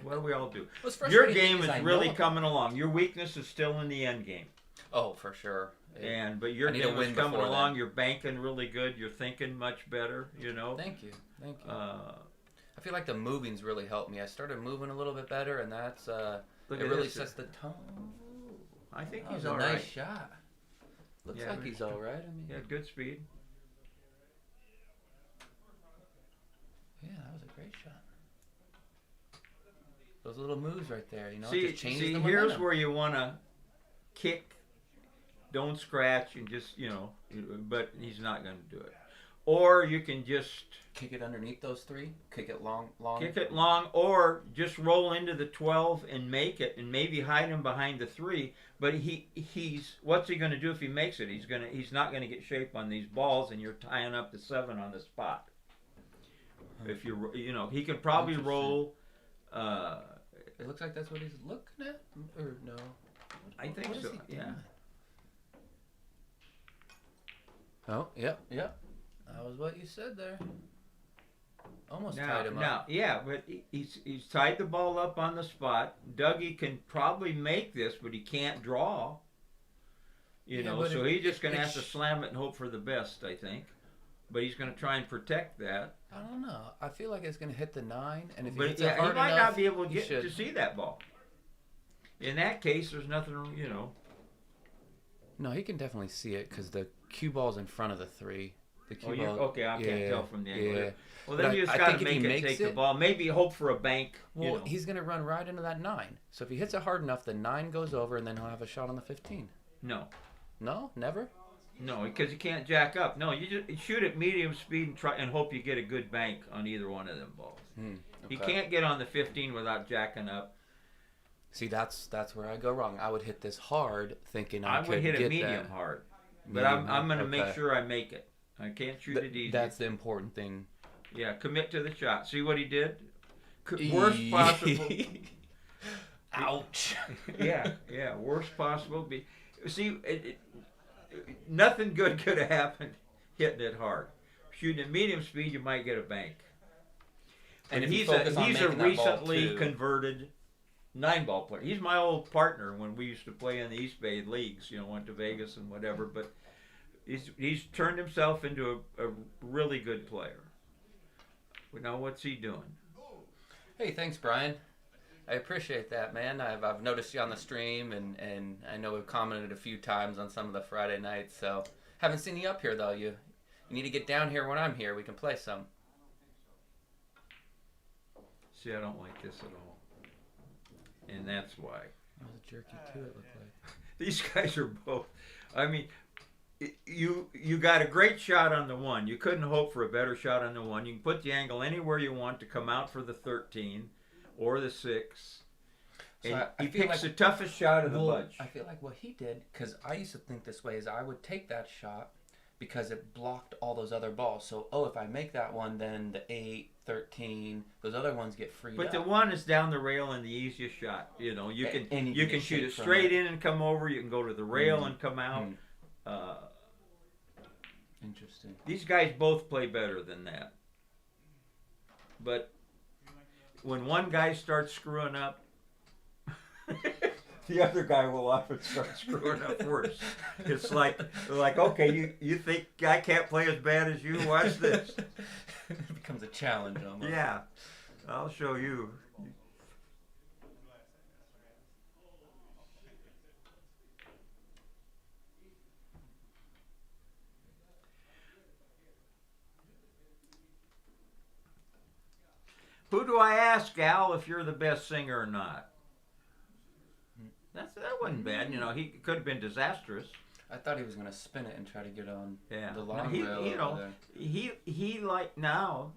Well, we all do. What's Your frustrating game is is I really know- coming along. Your weakness is still in the end game. Oh, for sure. But your I need to game win is coming before along. then. You're banking really good. You're thinking much better. Thank you. Uh, I feel like the moving's really helped me. I started moving a little bit better, and that's it Look at really this. sets the tone. I think That he's was a all nice right. shot. Looks Yeah, like he's all right. I mean, He had good speed. yeah, that was a great shot. Those little moves right there, it See, just changes the here's momentum. where you want to kick, don't scratch, and just, but he's not going to do it. Or you can just Kick it underneath those three. Kick it long. kick it long, or just roll into the 12 and make it, and maybe hide him behind the 3. But he's what's he going to do if he makes it? He's not going to get shape on these balls, and you're tying up the 7 on the spot. If he could probably roll. It looks like that's what he's looking at, or no? I think What is so. he Yeah. doing? Oh, yep. That was what you said there. Almost tied him up. Yeah, but he's tied the ball up on the spot. Dougie can probably make this, but he can't draw. but So he's just going to have to slam it and hope for the best, I think. But he's going to try and protect that. I don't know. I feel like it's going to hit the 9, and if he But hits he it hard might enough, not be able to he get should. to see that ball. In that case, there's nothing, No, he can definitely see it because the cue ball's in front of the 3. The cue ball. Okay, I can't tell from the angle. Yeah. Well, But then you just I got to think if he make it makes take the it- ball. Maybe hope for a bank. Well, he's going to run right into that 9. So if he hits it hard enough, the 9 goes over, and then he'll have a shot on the 15. No. No? Never? No, because you can't jack up. No, you just shoot at medium speed and try and hope you get a good bank on either one of them balls. You Okay. can't get on the 15 without jacking up. See, that's where I go wrong. I would hit this hard, thinking I could would hit get it medium that. hard, but Medium I'm going to hard, make okay. sure I make it. I can't shoot it easy. That's the important thing. Yeah, commit to the shot. See what he did? Worst possible. Ouch. Yeah, worst possible. See, nothing good could have happened hitting it hard. Shooting at medium speed, you might get a bank. And And if you he's focus on a making that ball recently too. converted 9-ball player. He's my old partner when we used to play in the East Bay leagues. Went to Vegas and whatever. But he's turned himself into a really good player. But now what's he doing? Hey, thanks, Brian. I appreciate that, man. I've noticed you on the stream, and I know we've commented a few times on some of the Friday nights. So haven't seen you up here though. You need to get down here when I'm here. We can play some. See, I don't like this at all, and that's why. That was jerky too. It looked like. These guys are both. I mean, you got a great shot on the one. You couldn't hope for a better shot on the one. You can put the angle anywhere you want to come out for the 13 or the 6. And So I he feel picks like- the toughest shot of the bunch. I feel like what he did, because I used to think this way, is I would take that shot because it blocked all those other balls. So, if I make that one, then the 8, 13, those other ones get freed But up. the one is down the rail and the easiest shot. You can And you can get shoot shape it from straight it. in and come over. You can go to the rail and come out. Interesting. These guys both play better than that. But when one guy starts screwing up, the other guy will often start screwing up worse. It's like okay, you think I can't play as bad as you? Watch this. It becomes a challenge almost. Yeah, I'll show you. Who do I ask, Al, if you're the best singer or not? That wasn't bad. He could have been disastrous. I thought he was going to spin it and try to get on Yeah. the No, long rail over there. he like now.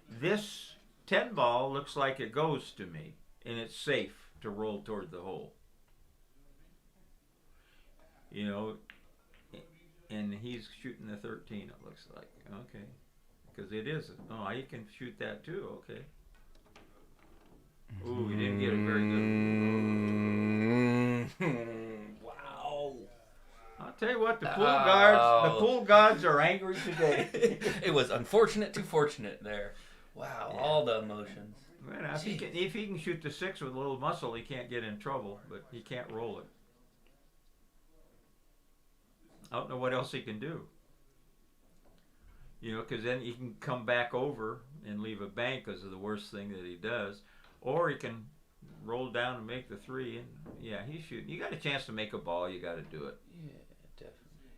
This 10 ball looks like it goes to me, and it's safe to roll toward the hole. And he's shooting the 13. It looks like okay. Because it is. Oh, you can shoot that too. Okay. Ooh, he didn't get a very good. Wow. I'll tell you what, the Oh. pool gods are angry today. It was unfortunate to fortunate there. Wow, Yeah. all the emotions. Well, if he can shoot the 6 with a little muscle, he can't get in trouble, but he can't roll it. I don't know what else he can do. Because then he can come back over and leave a bank because of the worst thing that he does. Or he can roll down and make the 3. And yeah, he's shooting. You got a chance to make a ball, you got to do it. Yeah, definitely.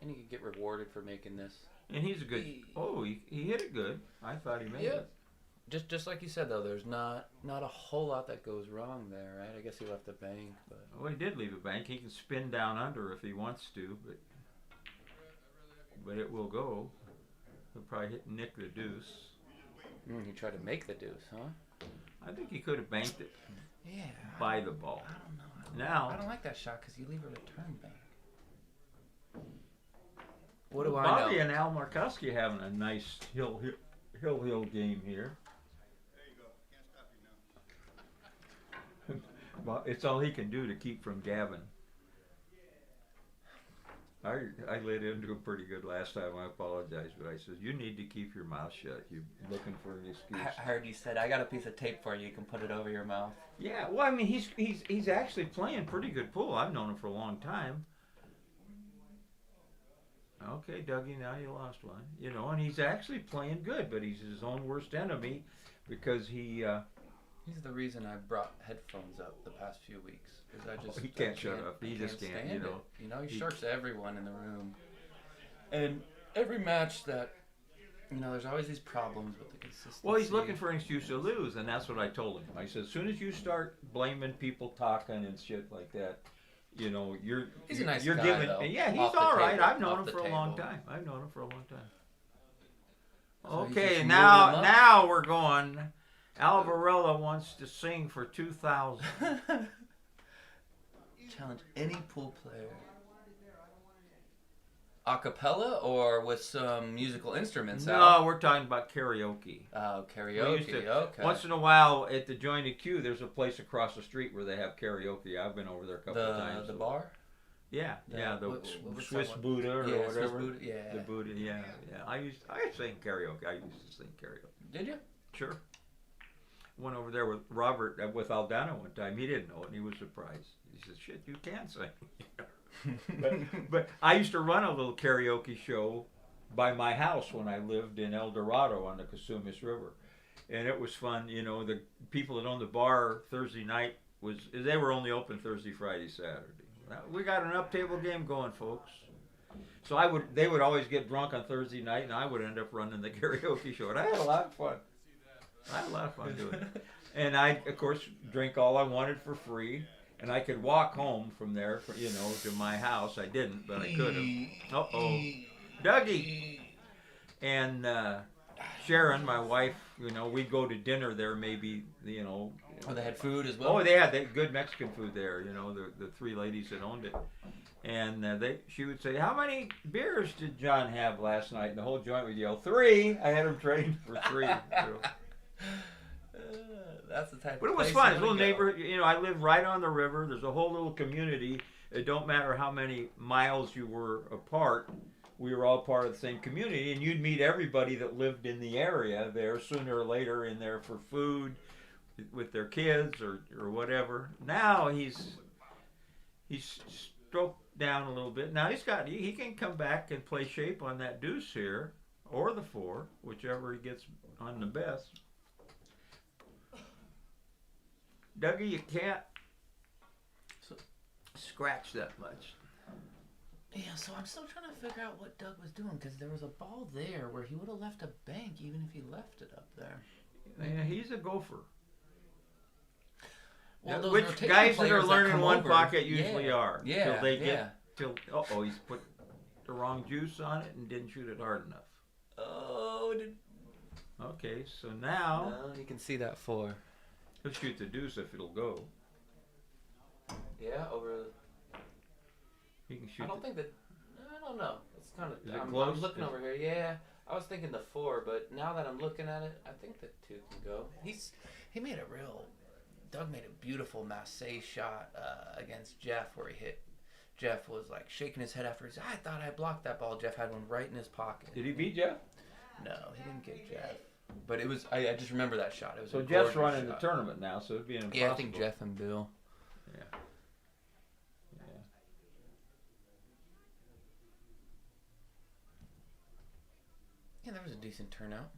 And you could get rewarded for making this. And he's a good. He hit it good. I thought he made it. Just like you said though, there's not a whole lot that goes wrong there, right? I guess he left the bank, but Well, he did leave a bank. He can spin down under if he wants to, but it will go. He'll probably nick the deuce. he tried to make the deuce, huh? I think he could have banked it Yeah. by the ball. I don't know. Now, I don't like that shot because you leave a return bank. What do Bobby I know? and Al Markowski having a nice hill game here. There you go. Can't stop you now. Well, it's all he can do to keep from gabbing. I laid into him pretty good last time. I apologize, but I said, you need to keep your mouth shut. You're looking for an excuse. I heard you said, I got a piece of tape for you. You can put it over your mouth. Yeah, well, I mean, he's actually playing pretty good pool. I've known him for a long time. Okay, Dougie, now you lost one. And he's actually playing good, but he's his own worst enemy because he He's the reason I brought headphones up the past few weeks. Because he can't shut up. He just can't, stand it. He sharks everyone in the room. And every match that, there's always these problems with the consistency. Well, he's looking for an excuse to lose, and that's what I told him. I said, as soon as you start blaming people talking and shit like that, He's a nice you're guy, giving. though. Yeah, he's Off the all right. table, I've known off him the for a long table. time. So he's Okay, just moving now them up? now we're going. Alvarella wants to sing for 2,000. Challenge any pool player. A cappella or with some musical instruments? No, we're talking about karaoke. Oh, We karaoke. used to- Okay. Once in a while at the Jointed Q, there's a place across the street where they have karaoke. I've been over there a couple of times. the bar? The what's that Swiss one? Buddha or Yeah, Swiss whatever. Buddha, yeah. The Buddha, yeah. I sang karaoke. I used to sing karaoke. Did you? Sure. Went over there with Robert with Aldana one time. He didn't know it, and he was surprised. He said, "Shit, you can sing." but I used to run a little karaoke show by my house when I lived in El Dorado on the Casumis River, and it was fun. You know, the people that owned the bar Thursday night they were only open Thursday, Friday, Saturday. We got an up table game going, folks. So they would always get drunk on Thursday night, and I would end up running the karaoke show, and I had a lot of fun. I had a lot of fun doing it. And I, of course, drank all I wanted for free. And I could walk home from there, to my house. I didn't, but I could have. Uh-oh. Dougie! And Sharon, my wife, we'd go to dinner there maybe, Oh, they had food as well? Oh, they had good Mexican food there, the three ladies that owned it. And she would say, "How many beers did John have last night?" And the whole joint would yell, "3." I had him trained for 3. That's the type. But it was fun. It's a little neighborhood. I live right on the river. There's a whole little community. It don't matter how many miles you were apart. We were all part of the same community, and you'd meet everybody that lived in the area there sooner or later in there for food with their kids or whatever. Now he's stroked down a little bit. Now he can come back and play shape on that deuce here or the 4, whichever he gets on the best. Dougie, you can't scratch that much. Yeah, so I'm still trying to figure out what Doug was doing, because there was a ball there where he would have left a bank even if he left it up there. Yeah, he's a gopher. Well, those which rotation guys that players are learning come one over, pocket usually are. Yeah, Till they get he's put the wrong juice on it and didn't shoot it hard enough. Oh, Okay, so now you can see that 4. he'll shoot the deuce if it'll go. Yeah, over. He can shoot. I don't think that. I don't know. It's kind of. Is it I'm close? looking over here. Yeah, I was thinking the 4, but now that I'm looking at it, I think the 2 can go. He made a real. Doug made a beautiful Marseille shot against Jeff, where he hit. Jeff was like shaking his head after. He said, "I thought I blocked that ball." Jeff had one right in his pocket. Did he beat Jeff? No, he didn't get Jeff. But it was. I just remember that shot. It was. So a Jeff's gorgeous running shot. the tournament now, so it'd be impossible. Yeah, I think Jeff and Bill. Yeah. Yeah, there was a decent turnout.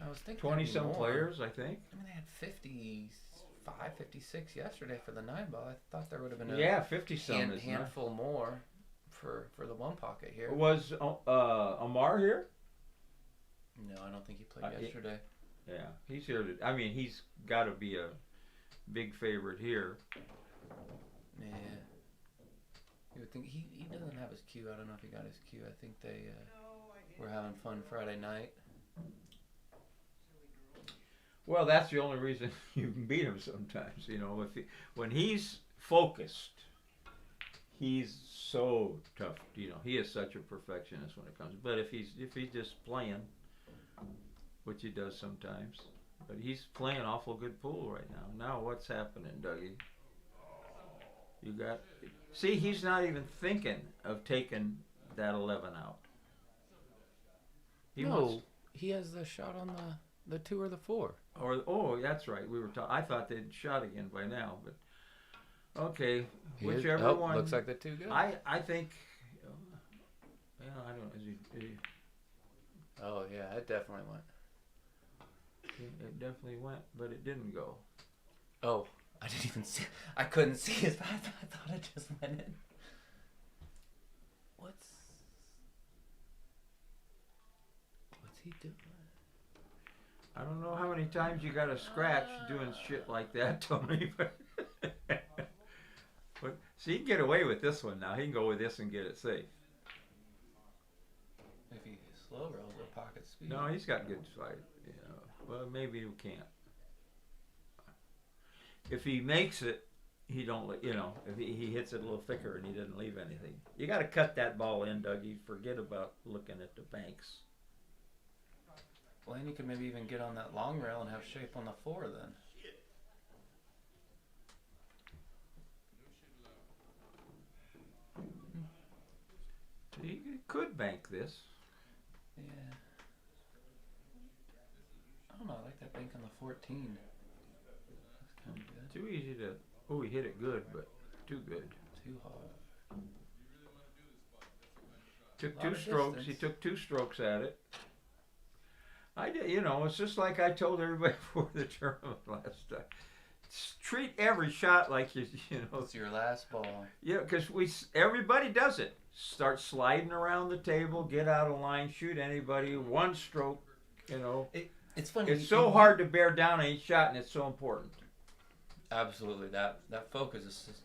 I was thinking 20-some players, I think. I mean, they had 55, 56 yesterday for the 9-ball. I thought there would have been a 50-some handful more for the 1 pocket here. Was Amar here? No, I don't think he played yesterday. Yeah, he's here. He's got to be a big favorite here. Yeah. You would think he doesn't have his cue. I don't know if he got his cue. I think they were having fun Friday night. Well, that's the only reason you can beat him sometimes. When he's focused, he's so tough. He is such a perfectionist when it comes. But if he's just playing, which he does sometimes, but he's playing awful good pool right now. Now what's happening, Dougie? See, he's not even thinking of taking that 11 out. He has the shot on the 2 or the 4. That's right. I thought they'd shot again by now, but okay, whichever one. Looks like the 2 go. I think. I don't know. Is he? Oh yeah, it definitely went. It definitely went, but it didn't go. Oh, I didn't even see. I couldn't see his. I thought it just went in. What's he doing? I don't know how many times you got to scratch doing shit like that, Tony. But see, he can get away with this one now. He can go with this and get it safe. If he slow rolls or pocket speed. No, he's got good fight. Well, maybe he can't. If he makes it, he don't. If he hits it a little thicker and he doesn't leave anything, you got to cut that ball in, Dougie. Forget about looking at the banks. Well, and you could maybe even get on that long rail and have shape on the 4 then. could bank this. Yeah. I don't know. I like that bank on the 14. That's kind of good. Too easy to. Oh, he hit it good, but too good. Too hard. Took Lot two of strokes. distance. He took 2 strokes at it. I did, it's just like I told everybody before the tournament last time. Treat every shot like It's your last ball. Yeah, because everybody does it. Start sliding around the table, get out of line, shoot anybody, 1 stroke. It's funny. It's so hard to bear down on each shot, and it's so important. Absolutely. That focus is just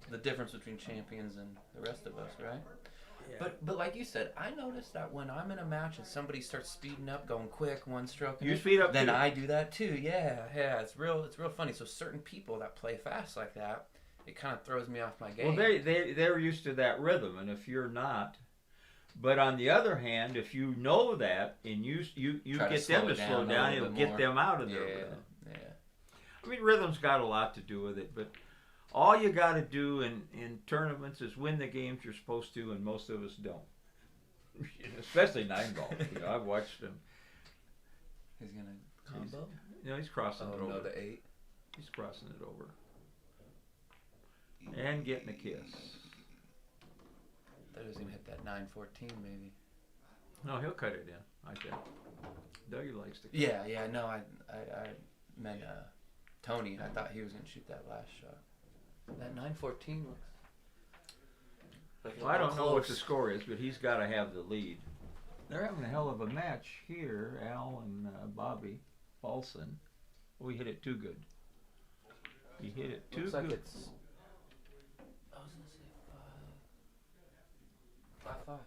the difference between champions and the rest of us, right? Yeah. But like you said, I noticed that when I'm in a match and somebody starts speeding up, going quick, 1 stroke, You speed up then too. I do that too. Yeah, it's real funny. So certain people that play fast like that, it kind of throws me off my game. Well, they're used to that rhythm, and if you're not, but on the other hand, if you know that and you Try get them to slow down, it'll get them out of their Yeah, rhythm. yeah. I mean, rhythm's got a lot to do with it, but all you got to do in tournaments is win the games you're supposed to, and most of us don't. Especially 9-ball. I've watched him. He's gonna combo. He's crossing it Oh over. no, the 8. He's crossing it over. And getting a kiss. Thought he was gonna hit that 9-14 maybe. No, he'll cut it in, I think. Dougie likes to cut. Yeah. No, I meant Tony. I thought he was gonna shoot that last shot. That 9-14 looks. Like Well, I don't know what the score is, but he's got to have the lead. They're having a hell of a match here, Al and Bobby Paulson. Oh, he hit it too good. He hit it too Looks good. like it's. I was gonna say 5-5.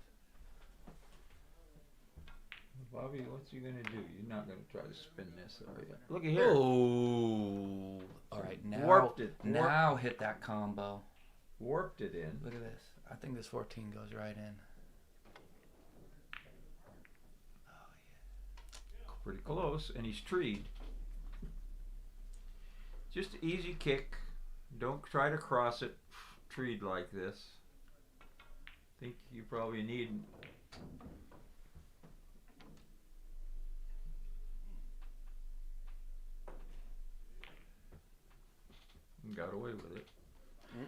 Bobby, what's he gonna do? You're not gonna try to spin this, are you? Look at here. Oh. All right, now Warped it. Now hit that combo. Warped it in. Look at this. I think this 14 goes right in. Pretty close, and he's treed. Just an easy kick. Don't try to cross it treed like this. Think you probably need. Got away with it.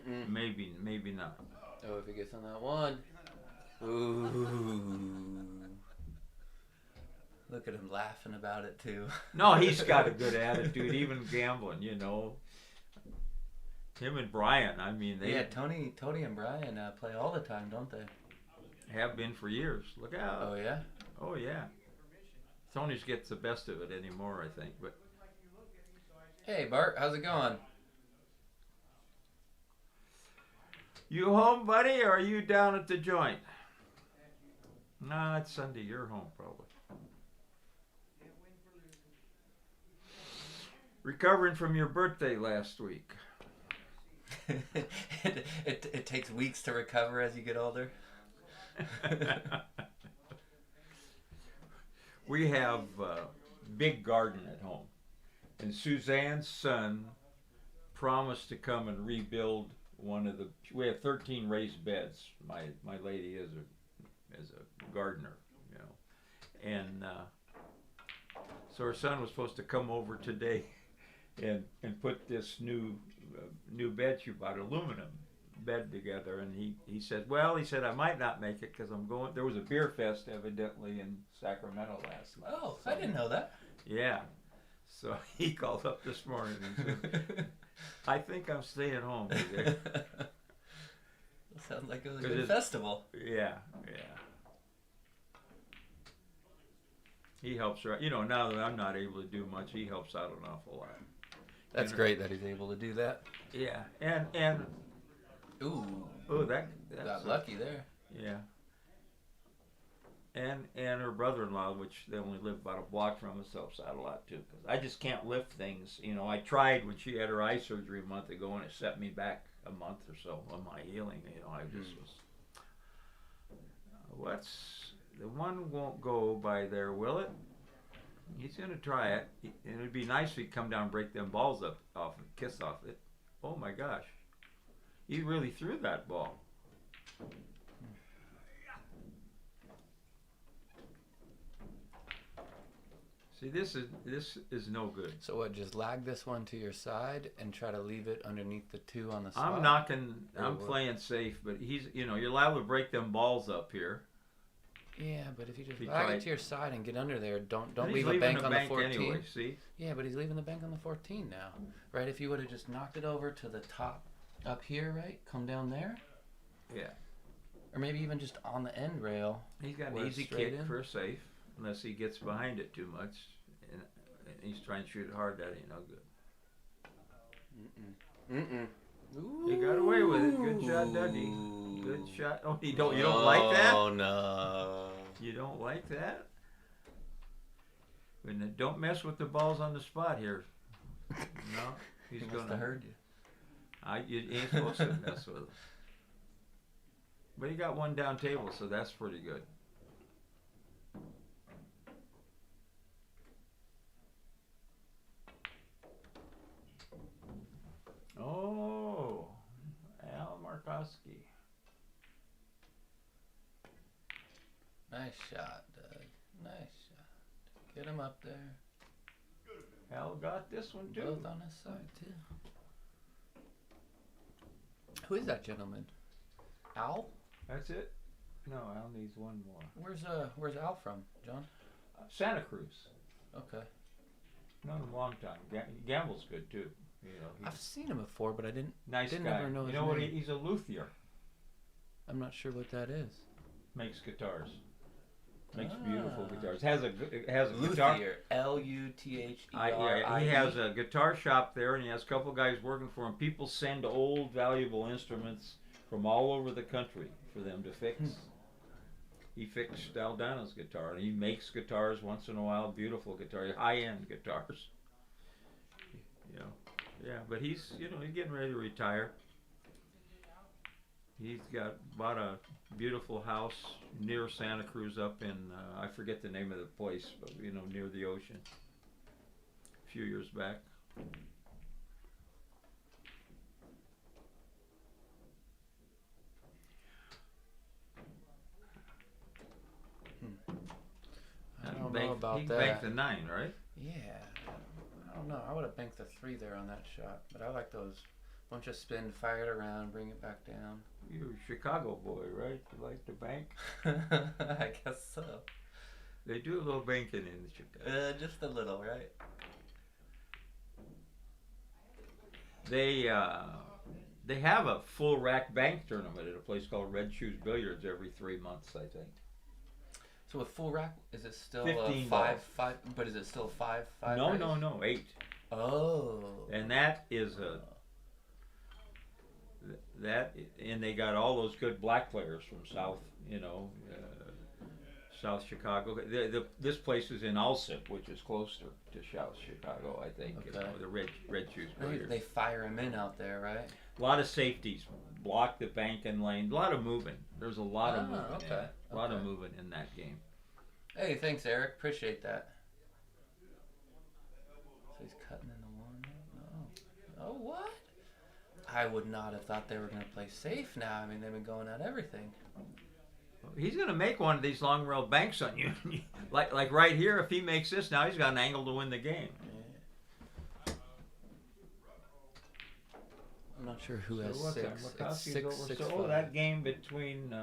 Mm-mm. Maybe not. Oh, if he gets on that 1. Ooh. Look at him laughing about it too. No, he's got a good attitude, even gambling. Him and Brian. I mean, they Tony and Brian play all the time, don't they? have been for years. Look out! Oh yeah. Oh yeah. Tony's gets the best of it anymore, I think. But Hey Bart, how's it going? you home, buddy, or are you down at the joint? No, it's Sunday. You're home, probably. Recovering from your birthday last week. it takes weeks to recover as you get older. We have a big garden at home, and Suzanne's son promised to come and rebuild one of the. We have 13 raised beds. My lady is a gardener, and so her son was supposed to come over today and put this new bed she bought, aluminum bed together, and he said I might not make it because I'm going. There was a beer fest evidently in Sacramento last night. Oh, I didn't know that. Yeah, so he called up this morning and said, "I think I'm staying home today." Sounds like it was a 'Cause good festival. Yeah. He helps her. Now that I'm not able to do much, he helps out an awful lot. That's great that he's able to do that. Yeah, and Ooh, that's got lucky there. Yeah. And her brother-in-law, which they only live about a block from us, helps out a lot too. Because I just can't lift things. I tried when she had her eye surgery a month ago, and it set me back a month or so on my healing. I just was. The one won't go by there, will it? He's gonna try it. And it'd be nice if he'd come down and break them balls off and kiss off it. Oh my gosh. He really threw that ball. See, this is no good. So what? Just lag this one to your side and try to leave it underneath the 2 on the spot. I'm playing safe, but you're liable to break them balls up here. Yeah, but if you just He lag tried. it to your side and get under there, don't And leave he's a bank leaving on the the 14. anyway. See, Yeah, but he's leaving the bank on the 14 now, right? If you would have just knocked it over to the top up here, right? Come down there, yeah, or maybe even just on the end rail. he's got Where an it's easy straight kick in? for a safe, unless he gets behind it too much, and he's trying to shoot it hard. That ain't no good. Mm-mm. He got away with it. Good shot, Dudley. Good shot. Oh, you don't like that? Oh no. You don't like that? Don't mess with the balls on the spot here. No, he's He must gonna have heard you. You ain't supposed to mess with him. But he got one down table, so that's pretty good. Oh, Al Markowski. Nice shot, Doug. Nice shot. Get him up there. Al got this one too. Both on his side too. Who is that gentleman? Al? That's it? No, Al needs one more. Where's Al from, John? Santa Cruz. Okay. Known him a long time. Gambles good too. He's I've seen him before, but I didn't nice didn't guy. ever know you his know what? name. He's a luthier. I'm not sure what that is. Makes guitars. Makes Ah. beautiful guitars. Has a guitar. Luthier. L-U-T-H-E-R-I-E. Yeah, he has a guitar shop there, and he has a couple guys working for him. People send old, valuable instruments from all over the country for them to fix. He fixed Aldano's guitar, and he makes guitars once in a while. Beautiful guitars, high-end guitars. Yeah, but he's getting ready to retire. He's bought a beautiful house near Santa Cruz up in I forget the name of the place, but near the ocean. A few years back. I don't know about he that. banked the 9, right? Yeah. I don't know. I would have banked the 3 there on that shot, but I like those bunch of spin, fire it around, bring it back down. You're a Chicago boy, right? You like to bank? I guess so. They do a little banking in Chicago. Just a little, right? They have a full rack bank tournament at a place called Red Shoes Billiards every 3 months, I think. So with full rack, is it still 15 five? But is it still five? No, 8. Oh. And that is and they got all those good black players from South, South Chicago. This place is in Alsip, which is closer to South Chicago, I think. Okay. The Red Shoes They Billiards. fire them in out there, right? A lot of safeties, block the banking lane, a lot of moving. There's a lot of moving. Okay. A lot of moving in that game. Hey, thanks, Eric. Appreciate that. So he's cutting in the 1. No. Oh, what? I would not have thought they were going to play safe now. I mean, they've been going at everything. He's going to make one of these long rail banks on you. like right here, if he makes this, now he's got an angle to win the game. Yeah. I'm not sure who has what's 6. that? It's Murkowski's 6, over. 6, So, 5. that game between.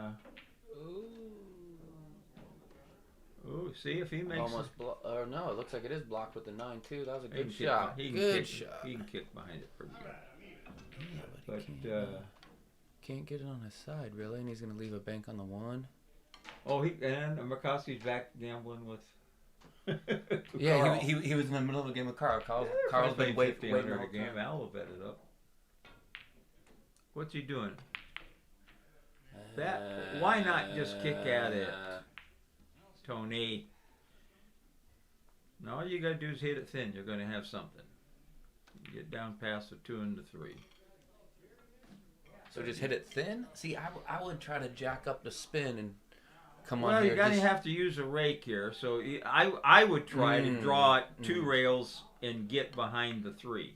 See if he makes. Almost or no, it looks like it is blocked with the 9 too. That was a He good can shot. He can Good kick, shot. He can kick behind it pretty good. Yeah, But he can't get it on his side really, and he's gonna leave a bank on the 1. and Murkowski's back gambling with. Yeah, Carl. he was in the middle of a game with Carl. Carl's Carl's been playing waiting 50 the under whole the game. time. Al will bet it up. What's he doing? Why not just kick at it, Tony? No, all you gotta do is hit it thin. You're gonna have something. Get down past the 2 and the 3. So just hit it thin. See, I would try to jack up the spin and come on Well, here. you're gonna have to use a rake here. So I would try to draw it 2 rails and get behind the 3.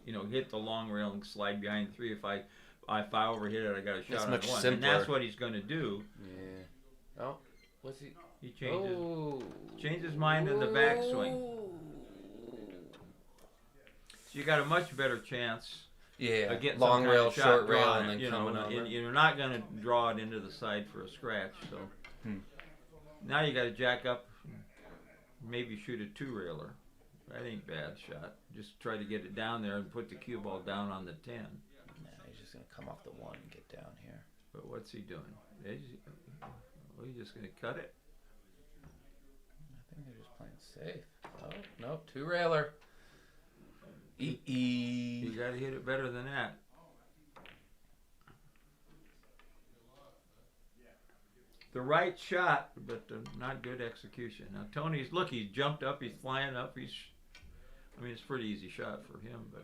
Hit the long rail and slide behind the 3. If I overhit it, I got a shot on much 1. simpler. And that's what he's gonna do. Yeah. Oh, what's he? He changed Oh. his mind in the backswing. So you got a much better chance Yeah. of getting Long some kind rail, of shot short rail, drawing and then it, coming over. and you're not going to draw it into the side for a scratch. So now you got to jack up, maybe shoot a 2-railer. That ain't bad shot. Just try to get it down there and put the cue ball down on the 10. Nah, he's just gonna come off the 1 and get down here. But what's he doing? He's just going to cut it? I think they're just playing safe. Oh, no, 2-railer. You got to hit it better than that. The right shot, but not good execution. Now Tony's, look, he's jumped up, he's flying up, it's a pretty easy shot for him, but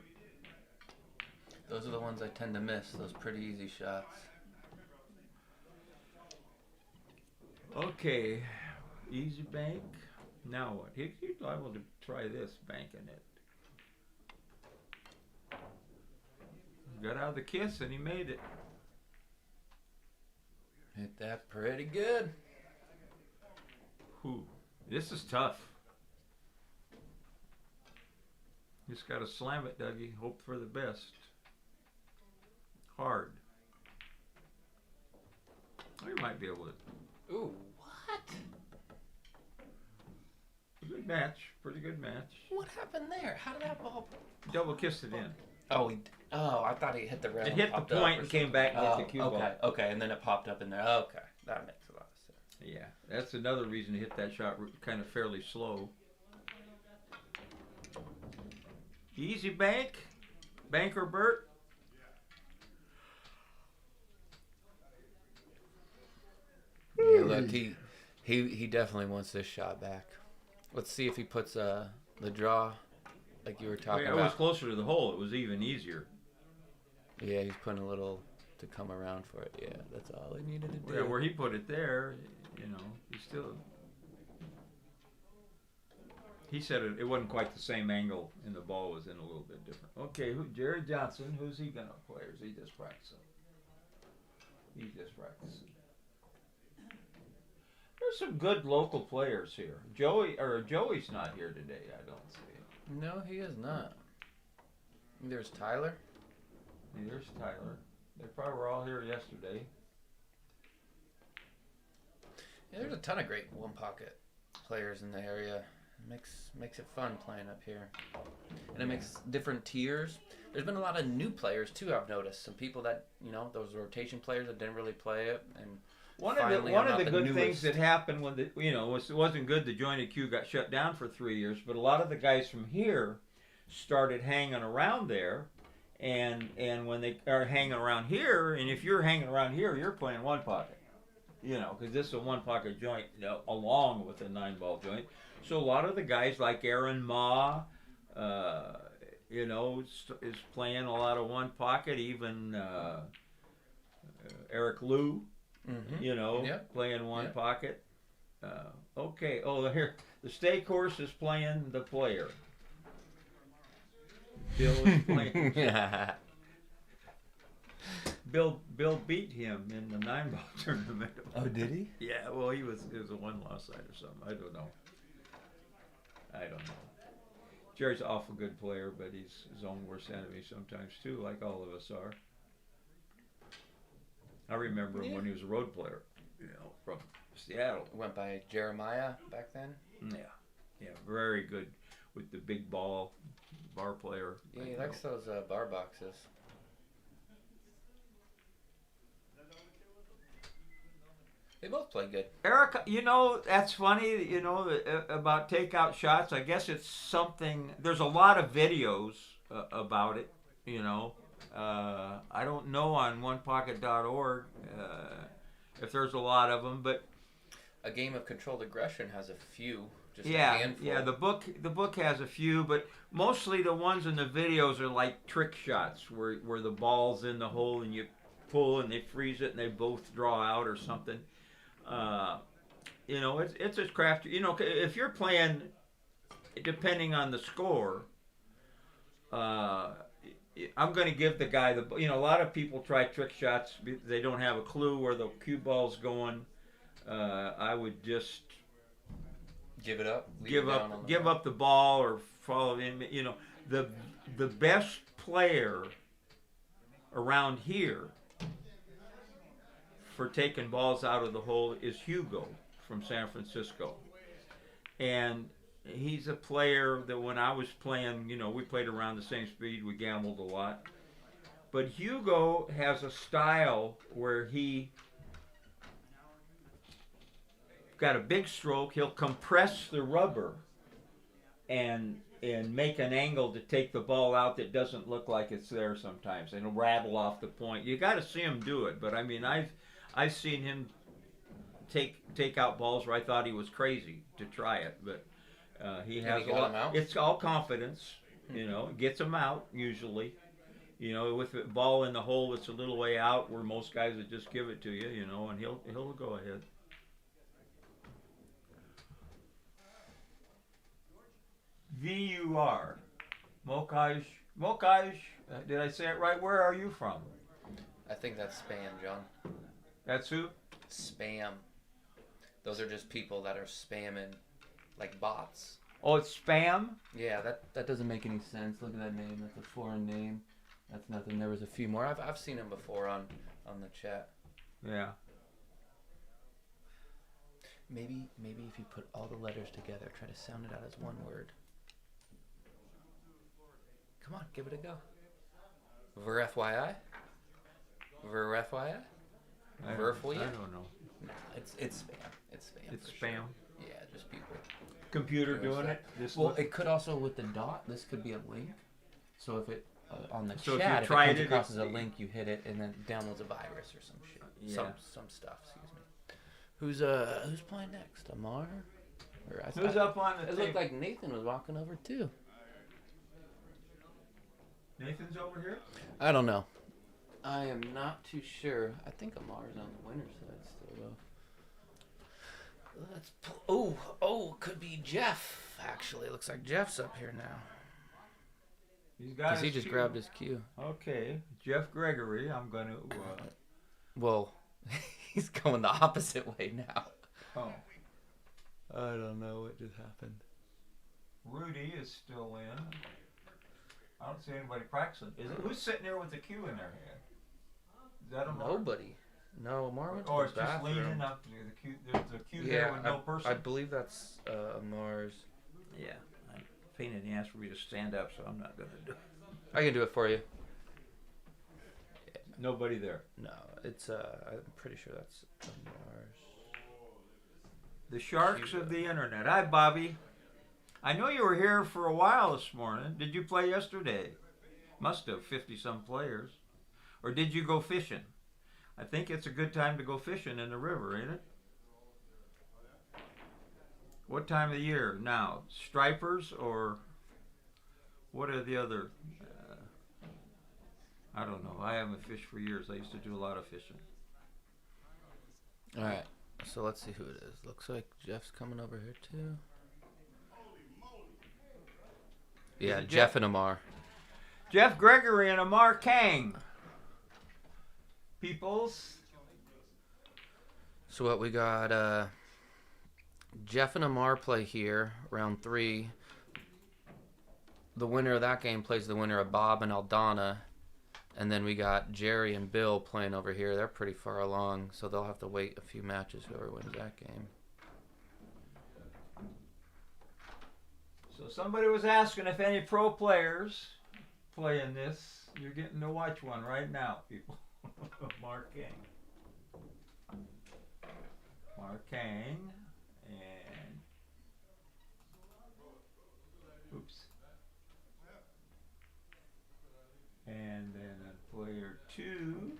Those are the ones I tend to miss, those pretty easy shots. okay, easy bank. Now what? He's liable to try this, banking it. He got out of the kiss and he made it. Hit that pretty good. Whew. This is tough. Just got to slam it, Dougie. Hope for the best. Hard. Oh, you might be able to. Ooh, what? Good match. Pretty good match. What happened there? How did that ball? Double kissed it in. Oh, I thought he hit the rail. It hit the point and came back and hit the cue ball. Okay, and then it popped up in there. Okay, that makes a lot of sense. Yeah, that's another reason to hit that shot kind of fairly slow. Easy bank. Banker Bert. Yeah, look, he definitely wants this shot back. Let's see if he puts the draw like you were talking It about. was closer to the hole. It was even easier. Yeah, he's putting a little to come around for it. Yeah, that's all he needed to do. Yeah, where he put it there, he still. He said it wasn't quite the same angle, and the ball was in a little bit different. Okay, Jared Johnson, who's he gonna play? Or is he just practicing? He's just practicing. There's some good local players here. Joey's not here today. I don't see. No, he is not. There's Tyler. There's Tyler. They probably were all here yesterday. Yeah, there's a ton of great one pocket players in the area. It makes it fun playing up here, and it makes different tiers. There's been a lot of new players too. I've noticed some people that those rotation players that didn't really play it, and one of the good things that happened when it wasn't good. The jointed queue got shut down for 3 years, but a lot of the guys from here started hanging around there, and when they are hanging around here, and if you're hanging around here, you're playing one pocket, because this is a one pocket joint, along with a 9-ball joint. So a lot of the guys like Aaron Ma, is playing a lot of one pocket. Even Eric Liu, playing one pocket. Okay. Oh, here the stake horse is playing the player. Bill is playing. Bill beat him in the 9-ball tournament. Oh, did he? Yeah. Well, it was a 1-loss side or something. I don't know. Jerry's an awful good player, but he's his own worst enemy sometimes too, like all of us are. I remember him when he was a road player, from Seattle. Went by Jeremiah back then. Yeah, very good with the big bar player. Yeah, he likes those bar boxes. They both play good. Eric, that's funny, about takeout shots. I guess it's something, there's a lot of videos about it, I don't know on onepocket.org if there's a lot of them, but A Game of Controlled Aggression has a few, just a yeah, handful. the book has a few, but mostly the ones in the videos are like trick shots where the ball's in the hole and you pull and they freeze it and they both draw out or something. It's a craft. If you're playing, depending on the score, I'm going to give the guy a lot of people try trick shots. They don't have a clue where the cue ball's going. I would just Give it up. Leave give it down on up the give ball. up the ball or follow in. You know, the best player around here for taking balls out of the hole is Hugo from San Francisco, and he's a player that when I was playing, you know, we played around the same speed, we gambled a lot. But Hugo has a style where he got a big stroke, he'll compress the rubber and make an angle to take the ball out that doesn't look like it's there sometimes, and it'll rattle off the point. You got to see him do it, but I mean, I've seen him take out balls where I thought he was crazy to try it, but he has he got 'em out? It's all confidence, you know. Gets them out usually. You know, with the ball in the hole, it's a little way out where most guys would just give it to you, you know, and he'll go ahead. VUR, Mokaj. Did I say it right? Where are you from? I think that's spam, John. That's who? Spam. Those are just people that are spamming, like bots. Oh, it's spam. Yeah, that doesn't make any sense. Look at that name. That's a foreign name. That's nothing. There was a few more. I've seen them before on the chat. Yeah. Maybe if you put all the letters together, try to sound it out as one word. Come on, give it a go. Ver FYI? Ver FYI? Ver for you? I don't know. Nah, it's spam. It's spam. It's for spam. Sure. Yeah, just people. Computer doing it. This Well, it could also with the dot. This could be a link. So if it on the So if chat, you if it tried comes it, across as it's- a link, you hit it and then it downloads a virus or some shit. Yeah. Some stuff. Excuse me. Who's playing next? Amar? Or Who's up on the It table? looked like Nathan was walking over too. Nathan's over here. I don't know. I am not too sure. I think Amar's on the winner's side still though. Let's. Could be Jeff. Actually, looks like Jeff's up here now. He's got. Because he his just cue. grabbed his cue. Okay, Jeff Gregory. I'm gonna. Well, he's going the opposite way now. Oh, I don't know what just happened. Rudy is still in. I don't see anybody practicing. Is it? Who's sitting there with the cue in their hand? Is that Amar? Nobody. No, Amar went to Or the it's just bathroom. leaning up to the cue. There's a cue there with no person. I believe that's Amar's. Yeah, I'm pain in the ass for me to stand up, so I'm not gonna do it. I can do it for you. Nobody there. No, it's I'm pretty sure that's Amar's. The sharks of the internet. Hi, Bobby. I know you were here for a while this morning. Did you play yesterday? Must have 50-some players. Or did you go fishing? I think it's a good time to go fishing in the river, ain't it? What time of the year now? Stripers or what are the other? I don't know. I haven't fished for years. I used to do a lot of fishing. All right, so let's see who it is. Looks like Jeff's coming over here too. Yeah, it Jeff and Amar. Jeff Gregory and Amar Kang. Peoples. So what we got? Jeff and Amar play here, round 3. The winner of that game plays the winner of Bob and Aldana. And then we got Jerry and Bill playing over here. They're pretty far along, so they'll have to wait a few matches, whoever wins that game. So somebody was asking if any pro players play in this. You're getting to watch one right now, people. Mark Kang. Mark Kang. And oops. And then on player 2.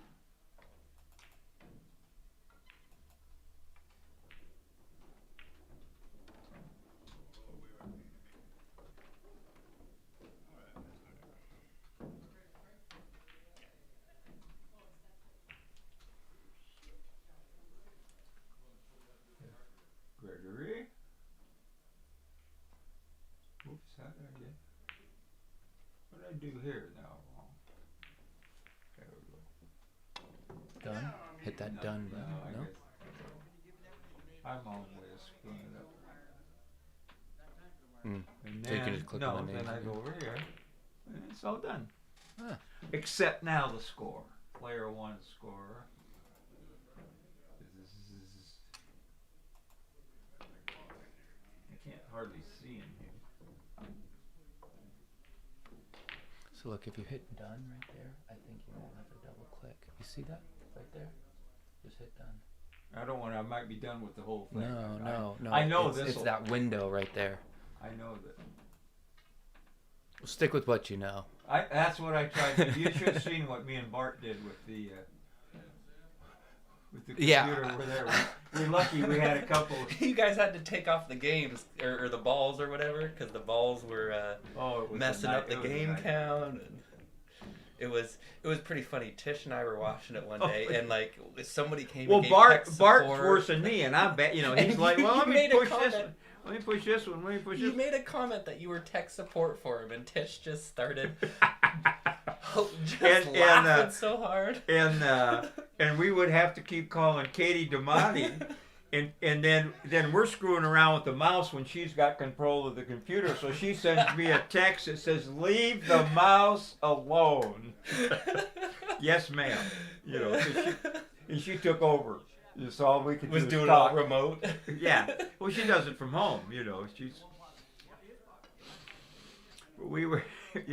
Gregory. Oops, how did I get? What did I do here now? Wrong. There we go. Done? Hit that done button. I No? guess I'm always screwing it up. Mm. And So you can then, just click no, on the then names I go again. over here, and it's all done. Ah. Except now the score. Player 1 score. I can't hardly see in here. So look, if you hit done right there, I think you won't have to double click. You see that right there? Just hit done. I don't want to. I might be done with the whole thing. No. I know it's, this. It's that window right there. I know that. We'll stick with what you know. That's what I tried to do. You should have seen what me and Bart did with the computer Yeah. over there. We're lucky we had a couple. You guys had to take off the games or the balls or whatever because the balls were It was messing up the it was a game night. count. And it was pretty funny. Tish and I were watching it one day, and like somebody came. Well, and gave tech Bart's support. worse than me, and I bet he's And like, well, let you me made a push this comment. one. Let me push this one. Let me push You this. made a comment that you were tech support for him, and Tish just started just And, laughing so hard. And we would have to keep calling Katie Damati, and then we're screwing around with the mouse when she's got control of the computer. So she sends me a text that says, "Leave the mouse alone." Yes, ma'am. You know, and she took over. That's all we could Was do. doing it Talk. all remote. Yeah. Well, she does it from home. You know, we were.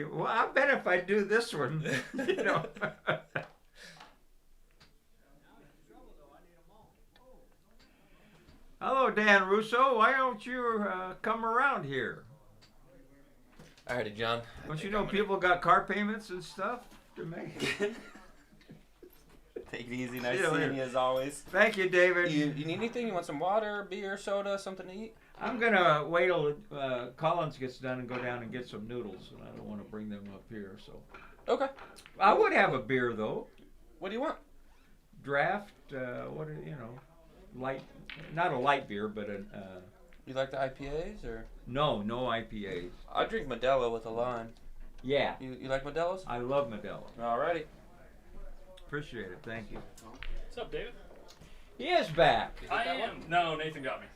Well, I bet if I do this one, you know. Hello, Dan Russo. Why don't you come around here? Alrighty, John. Don't you know people got car payments and stuff to make? Take it easy. Nice See you seeing later. you as always. Thank you, David. You need anything? You want some water, beer, soda, something to eat? I'm gonna wait till Collins gets done and go down and get some noodles, and I don't want to bring them up here. So Okay. I would have a beer though. What do you want? Draft. Light. Not a light beer, but You like the IPAs or? no IPAs. I drink Modelo with a lime. Yeah, You like Modelo's? I love Modelo. Alrighty. Appreciate it. Thank you. What's up, David? He is back. I am. No, Nathan got me.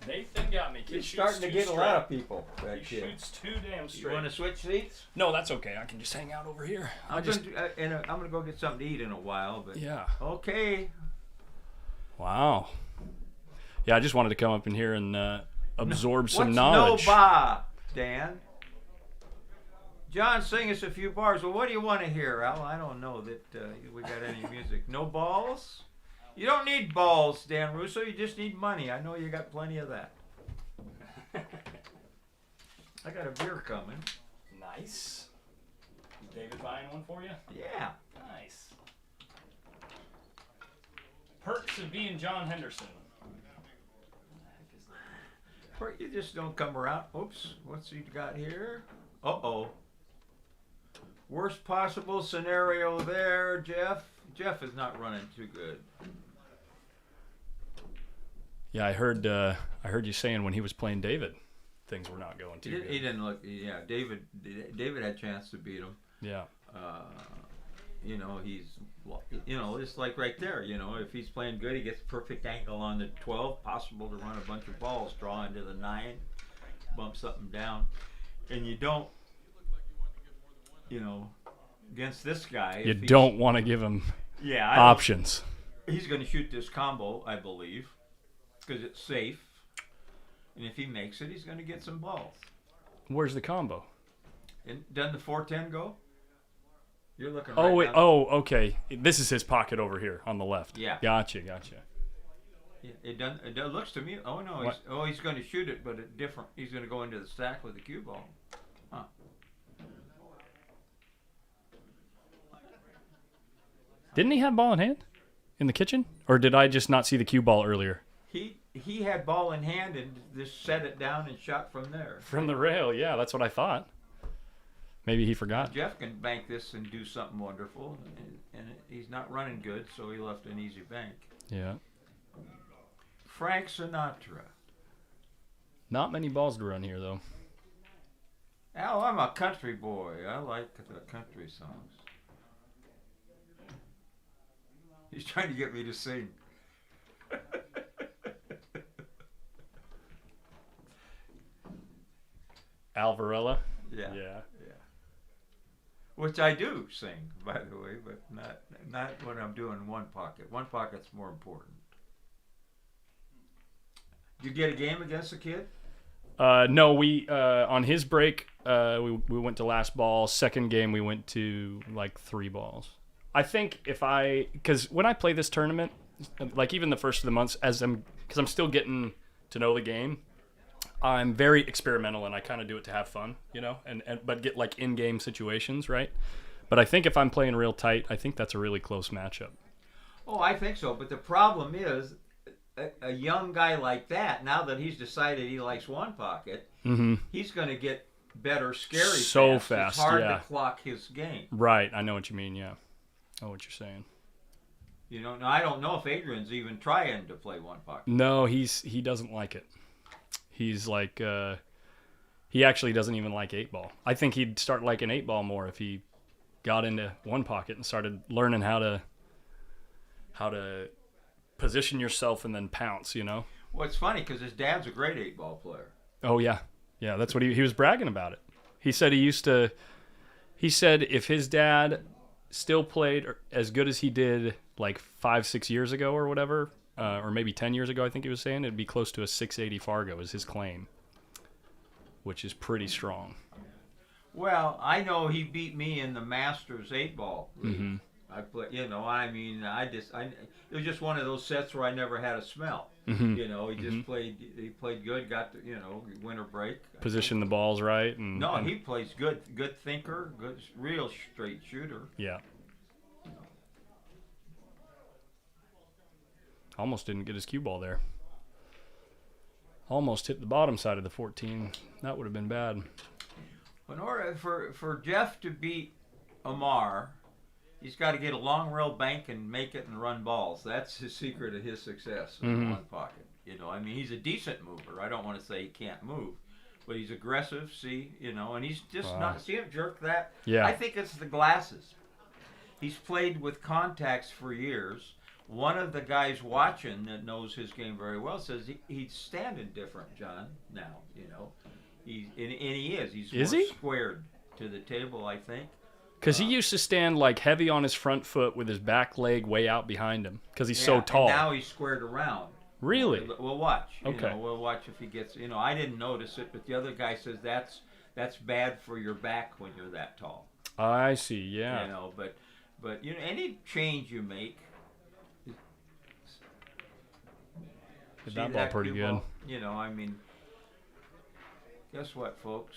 Nathan got me. Kid He's shoots starting to too get a straight. lot of people. That He kid. shoots too damn You straight. want to switch seats? No, that's okay. I can just hang out over here. I'm gonna go get something to eat in a while. But Yeah. okay. Wow. Yeah, I just wanted to come up in here and absorb some What's knowledge. no ba, Dan? John, sing us a few bars. Well, what do you want to hear, Al? I don't know that we got any music. No balls? You don't need balls, Dan Russo. You just need money. I know you got plenty of that. I got a beer coming. Nice. Is David buying one for you? Yeah. Nice. Perks of being John Henderson. Or you just don't come around. Oops. What's he got here? Uh-oh. Worst possible scenario there, Jeff. Jeff is not running too good. Yeah, I heard you saying when he was playing David, things were not going too good. He didn't look. Yeah, David had a chance to beat him. Yeah. It's like right there. If he's playing good, he gets perfect angle on the 12. Possible to run a bunch of balls, draw into the 9, bump something down, and you don't. Against this guy, You don't want to give him options. He's going to shoot this combo, I believe, because it's safe. And if he makes it, he's going to get some balls. Where's the combo? And doesn't the 410 go? You're looking. Oh, right wait. down- Oh, okay. This is his pocket over here on the left. Yeah. Gotcha. Yeah, it doesn't. It looks to me. Oh no. He's going to shoot it, but different. He's going to go into the stack with the cue ball. Huh. Didn't he have ball in hand in the kitchen? Or did I just not see the cue ball earlier? He had ball in hand and just set it down and shot from there. From the rail, yeah, that's what I thought. Maybe he forgot. Jeff can bank this and do something wonderful, and he's not running good, so he left an easy bank. Yeah. Frank Sinatra. Not many balls to run here, though. Al, I'm a country boy. I like the country songs. He's trying to get me to sing. Alvarella. Yeah. Yeah. Which I do sing, by the way, but not when I'm doing one pocket. One pocket's more important. Did you get a game against the kid? No, we on his break, we went to last ball. Second game, we went to like 3 balls. I think because when I play this tournament, like even the first of the months, because I'm still getting to know the game, I'm very experimental and I kind of do it to have fun, but get like in-game situations, right? But I think if I'm playing real tight, I think that's a really close matchup. Oh, I think so. But the problem is, a young guy like that, now that he's decided he likes one pocket, he's going to get better scary so fast. fast. It's hard yeah. to clock his game. Right. I know what you mean. Yeah. I know what you're saying. Now I don't know if Adrian's even trying to play one pocket. No, he doesn't like it. He's like, he actually doesn't even like 8-ball. I think he'd start liking 8-ball more if he got into one pocket and started learning how to position yourself and then pounce, Well, it's funny because his dad's a great 8-ball player. Oh, yeah. Yeah, that's what he was bragging about it. He said he said if his dad still played as good as he did like 5-6 years ago or whatever, or maybe 10 years ago, I think he was saying, it'd be close to a 680 Fargo is his claim, which is pretty strong. Well, I know he beat me in the Masters 8-ball league. I play, it was just one of those sets where I never had a smell. He just played good, got to, winter break. Position the balls right. He plays good thinker, good, real straight shooter. Yeah. Almost didn't get his cue ball there. Almost hit the bottom side of the 14. That would have been bad. In order for Jeff to beat Amar, he's got to get a long rail bank and make it and run balls. That's his secret of his success in one pocket. He's a decent mover. I don't want to say he can't move, but he's aggressive. And he's just not. See him jerk that? Yeah. I think it's the glasses. He's played with contacts for years. One of the guys watching that knows his game very well says he's standing different, John. Now, he is. He's more squared to the table, I think. Because he used to stand like heavy on his front foot with his back leg way out behind him because he's so tall. And now he's squared around. Really? We'll watch. Okay. We'll watch if he gets. I didn't notice it, but the other guy says that's bad for your back when you're that tall. I see. Yeah. But any change you make. Hit that ball pretty good. Ball, guess what, folks?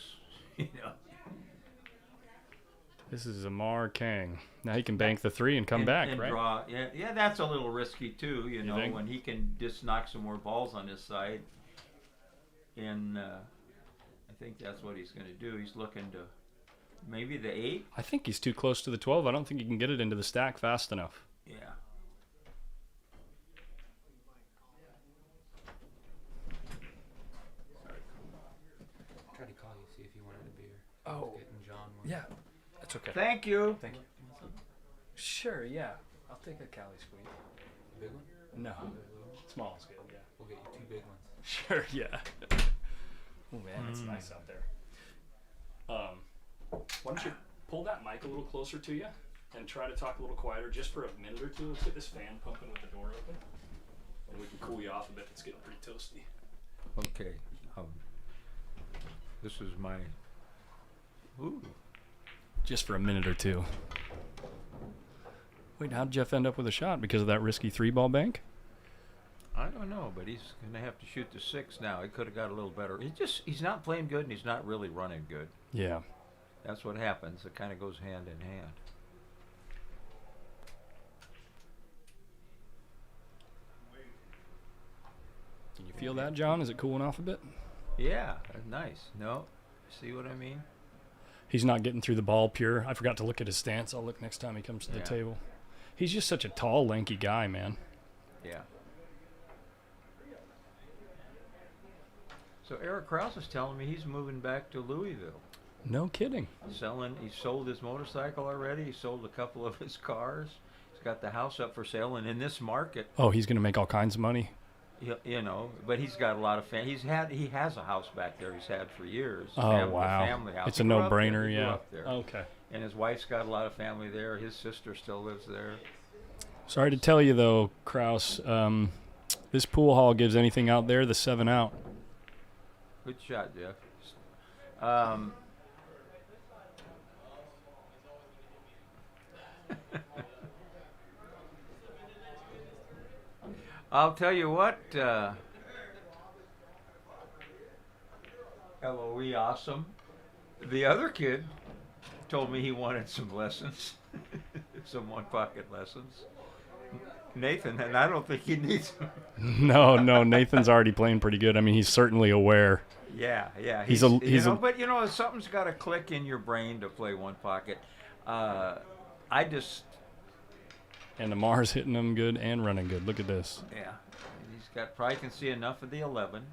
This is Amar Kang. Now he can bank the 3 and come back, right? Draw. Yeah, that's a little risky too. You think? When he can just knock some more balls on his side, and I think that's what he's going to do. He's looking to maybe the 8. I think he's too close to the 12. I don't think he can get it into the stack fast enough. Yeah. Tried to call you, see if you wanted a beer. Oh. Getting John one. Yeah, that's okay. Thank you. Thank you. Sure, yeah. I'll take a Cali squeeze. Big one? No, small is good, yeah. We'll get you 2 big ones. Sure, yeah. Oh man, it's nice out there. Why don't you pull that mic a little closer to you and try to talk a little quieter just for a minute or two. Let's get this fan pumping with the door open, and we can cool you off a bit. It's getting pretty toasty. Okay. This is my. Ooh. Just for a minute or two. Wait, how'd Jeff end up with a shot? Because of that risky 3-ball bank? I don't know, but he's going to have to shoot the 6 now. He could have got a little better. He's not playing good, and he's not really running good. Yeah. That's what happens. It kind of goes hand in hand. Can you feel that, John? Is it cooling off a bit? Yeah, that's nice. No? See what I mean? He's not getting through the ball pure. I forgot to look at his stance. I'll look next time he comes to the table. He's just such a tall, lanky guy, man. Yeah. So Eric Krause is telling me he's moving back to Louisville. No kidding. He sold his motorcycle already. He sold a couple of his cars. He's got the house up for sale, and in this market. Oh, he's going to make all kinds of money. You know, but he's got a lot of he has a house back there he's had for years. Oh, wow. Family house. It's He a grew up there. no-brainer, He grew yeah. up there. Okay. And his wife's got a lot of family there. His sister still lives there. Sorry to tell you, though, Kraus, this pool hall gives anything out there the 7 out. Good shot, Jeff. I'll tell you what, LOE awesome. The other kid told me he wanted some lessons, some one pocket lessons. Nathan, and I don't think he needs them. No, Nathan's already playing pretty good. I mean, he's certainly aware. Yeah. He's But you know, something's got to click in your brain to play one pocket. I just, And the Mars hitting him good and running good. Look at this. yeah, he's got probably can see enough of the 11.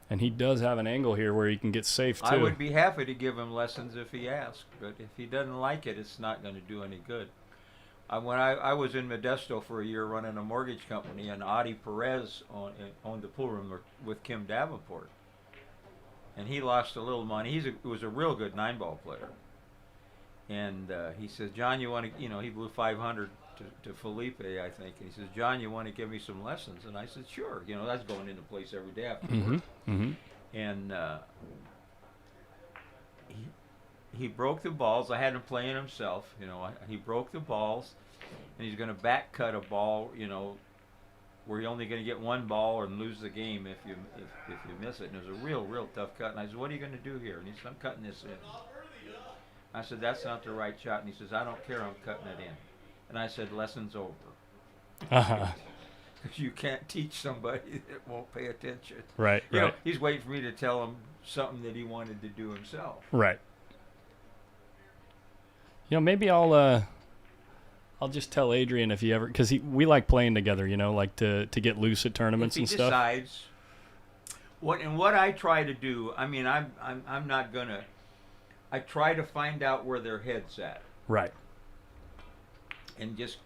And he does have an angle here where he can get safe, too. I would be happy to give him lessons if he asked, but if he doesn't like it, it's not going to do any good. When I was in Modesto for a year running a mortgage company, and Adi Perez owned the pool room with Kim Davenport, and he lost a little money. He was a real good 9-ball player, and he says, "John, you want to?" You know, he blew 500 to Felipe, I think. And he says, "John, you want to give me some lessons?" And I said, "Sure." You know, that's going into place every day after work. And he broke the balls. I had him playing himself. You know, he broke the balls, and he's going to back cut a ball. You know, where you're only going to get one ball and lose the game if you miss it. And it was a real tough cut. And I said, "What are you going to do here?" And he said, "I'm cutting this in." I said, "That's not the right shot." And he says, "I don't care. I'm cutting it in." And I said, "Lesson's over." You can't teach somebody that won't pay attention. Right, You know, right. he's waiting for me to tell him something that he wanted to do himself. Right. You know, maybe I'll just tell Adrian if he ever, because we like playing together. You know, like to get loose at tournaments If he and stuff. decides, what I try to do, I mean, I'm not gonna. I try to find out where their head's at, Right. and just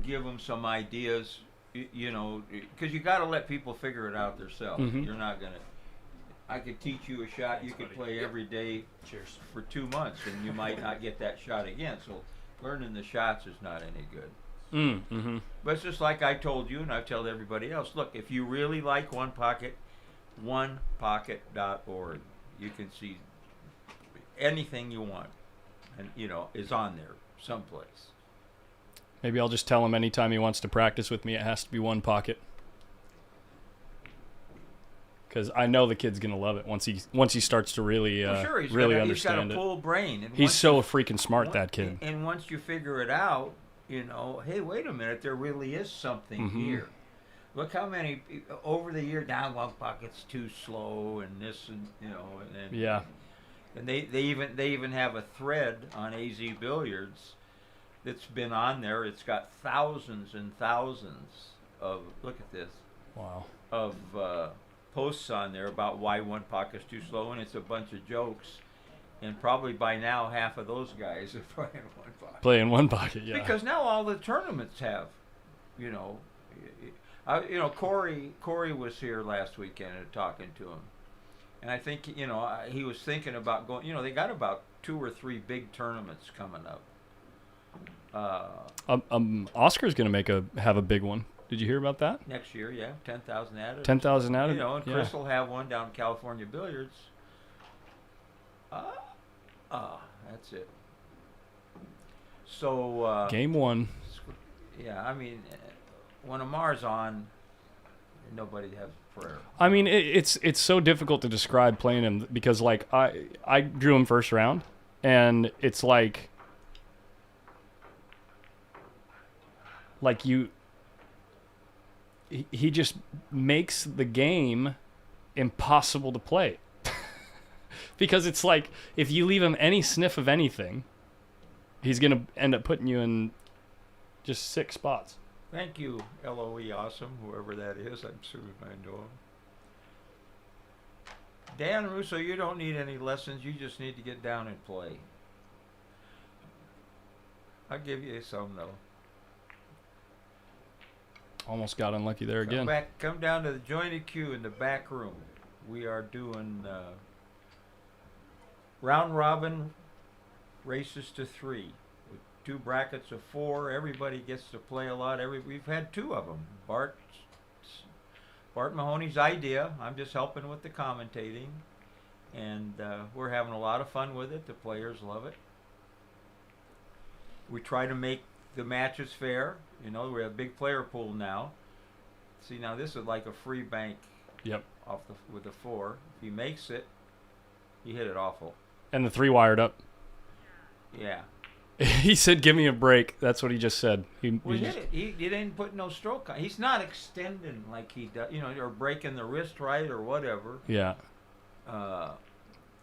give them some ideas. You know, because you got to let people figure it out themselves. Mhm. You're not gonna. I could teach you a shot you could play every day Cheers. for 2 months, and you might not get that shot again. So learning the shots is not any good. Mm-hmm. But it's just like I told you, and I've told everybody else. Look, if you really like One Pocket, onepocket.org. You can see anything you want, and you know is on there someplace. Maybe I'll just tell him anytime he wants to practice with me, it has to be one pocket. Because I know the kid's gonna love it once he starts to really Well, sure, he's really got understand a it. full brain. And He's once so you- freaking smart, that kid. And once you figure it out, you know, hey, wait a minute, there really is something Mhm. here. Look how many over the year now One Pocket's too slow, and this, and you know, and Yeah. and they even have a thread on AZ Billiards that's been on there. It's got thousands and thousands of, look at this, Wow. of posts on there about why One Pocket's too slow, and it's a bunch of jokes. And probably by now half of those guys are playing One Pocket. Playing one pocket, yeah. Because now all the tournaments have, you know, Corey was here last weekend and talking to him, and I think he was thinking about going. You know, they got about 2 or 3 big tournaments coming up. Oscar's gonna have a big one. Did you hear about that? Next year, yeah, 10,000 added. 10,000 added. You know, and yeah. Chris will have one down in California Billiards. That's it. So Game 1. yeah, I mean, when Amar's on, nobody has prayer. I mean, it's so difficult to describe playing him because like I drew him first round, and it's like he just makes the game impossible to play. Because it's like if you leave him any sniff of anything, he's going to end up putting you in just 6 spots. Thank you, LOE Awesome, whoever that is. I'm assuming I know him. Dan Russo, you don't need any lessons. You just need to get down and play. I'll give you some though. Almost got unlucky there again. Come down to the jointed queue in the back room. We are doing round robin races to 3 with 2 brackets of 4. Everybody gets to play a lot. We've had 2 of them. Bart Mahoney's idea. I'm just helping with the commentating, and we're having a lot of fun with it. The players love it. We try to make the matches fair. You know, we have a big player pool now. See, now this is like a free bank. Yep. With the 4. If he makes it, he hit it awful. And the 3 wired up. Yeah. He said, "Give me a break." That's what he just said. He Well, just, he didn't put no stroke on. He's not extending like he does, you know, or breaking the wrist right or whatever. yeah.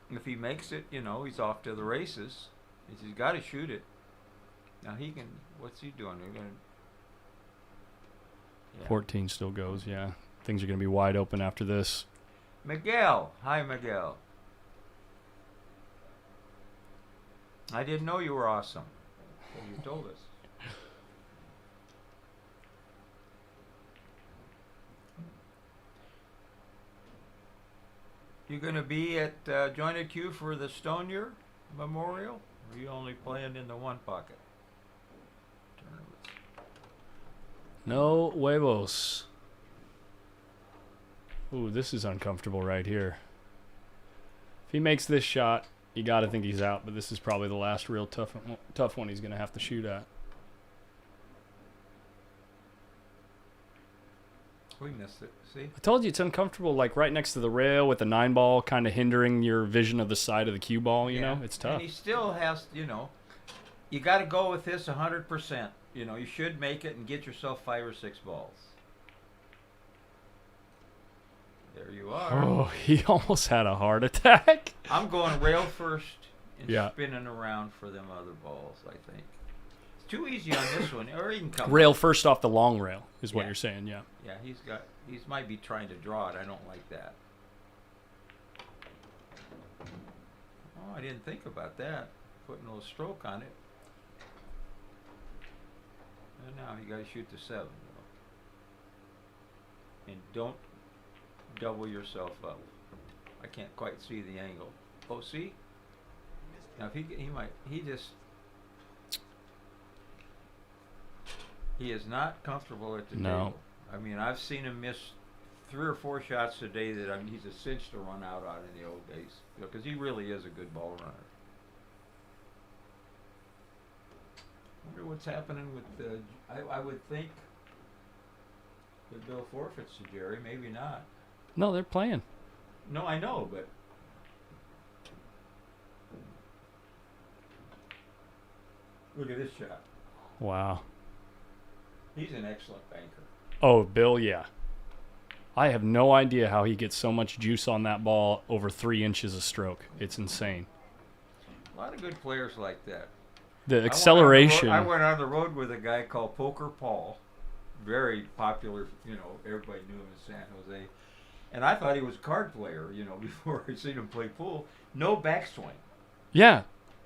If he makes it, you know, he's off to the races. He's got to shoot it. Now he can. What's he doing? We're gonna. Yeah. 14 still goes. Yeah. Things are going to be wide open after this. Miguel. Hi, Miguel. I didn't know you were awesome. So you told us. You gonna be at jointed queue for the Stonier Memorial? Or are you only playing in the one pocket tournaments? No huevos. Ooh, this is uncomfortable right here. If he makes this shot, you got to think he's out, but this is probably the last real tough one he's going to have to shoot at. We missed it. See? I told you it's uncomfortable, like right next to the rail with the 9 ball kind of hindering your vision of the side of the cue ball, you know? It's tough. And he still has, you know, you got to go with this 100%. You know, you should make it and get yourself 5 or 6 balls. There you are. Oh, he almost had a heart attack. I'm going rail first and Yeah. spinning around for them other balls, I think. It's too easy on this one. Or he can come Rail first off the long rail is what Yeah. you're saying, yeah. Yeah, he might be trying to draw it. I don't like that. Oh, I didn't think about that. Putting a little stroke on it. And now you got to shoot the 7, though. And don't double yourself up. I can't quite see the angle. Oh, see? Now if he is not comfortable at the No. table. I mean, I've seen him miss 3 or 4 shots a day that he's a cinch to run out on in the old days, because he really is a good ball runner. Wonder what's happening with the. I would think that Bill forfeits to Jerry. Maybe not. No, they're playing. No, I know, but. Look at this shot. Wow. He's an excellent banker. Oh, Bill, yeah. I have no idea how he gets so much juice on that ball over 3 inches of stroke. It's insane. A lot of good players like that. The acceleration. I went on the road with a guy called Poker Paul. Very popular, you know, everybody knew him in San Jose. And I thought he was a card player, you know, before I seen him play pool. No backswing, Yeah,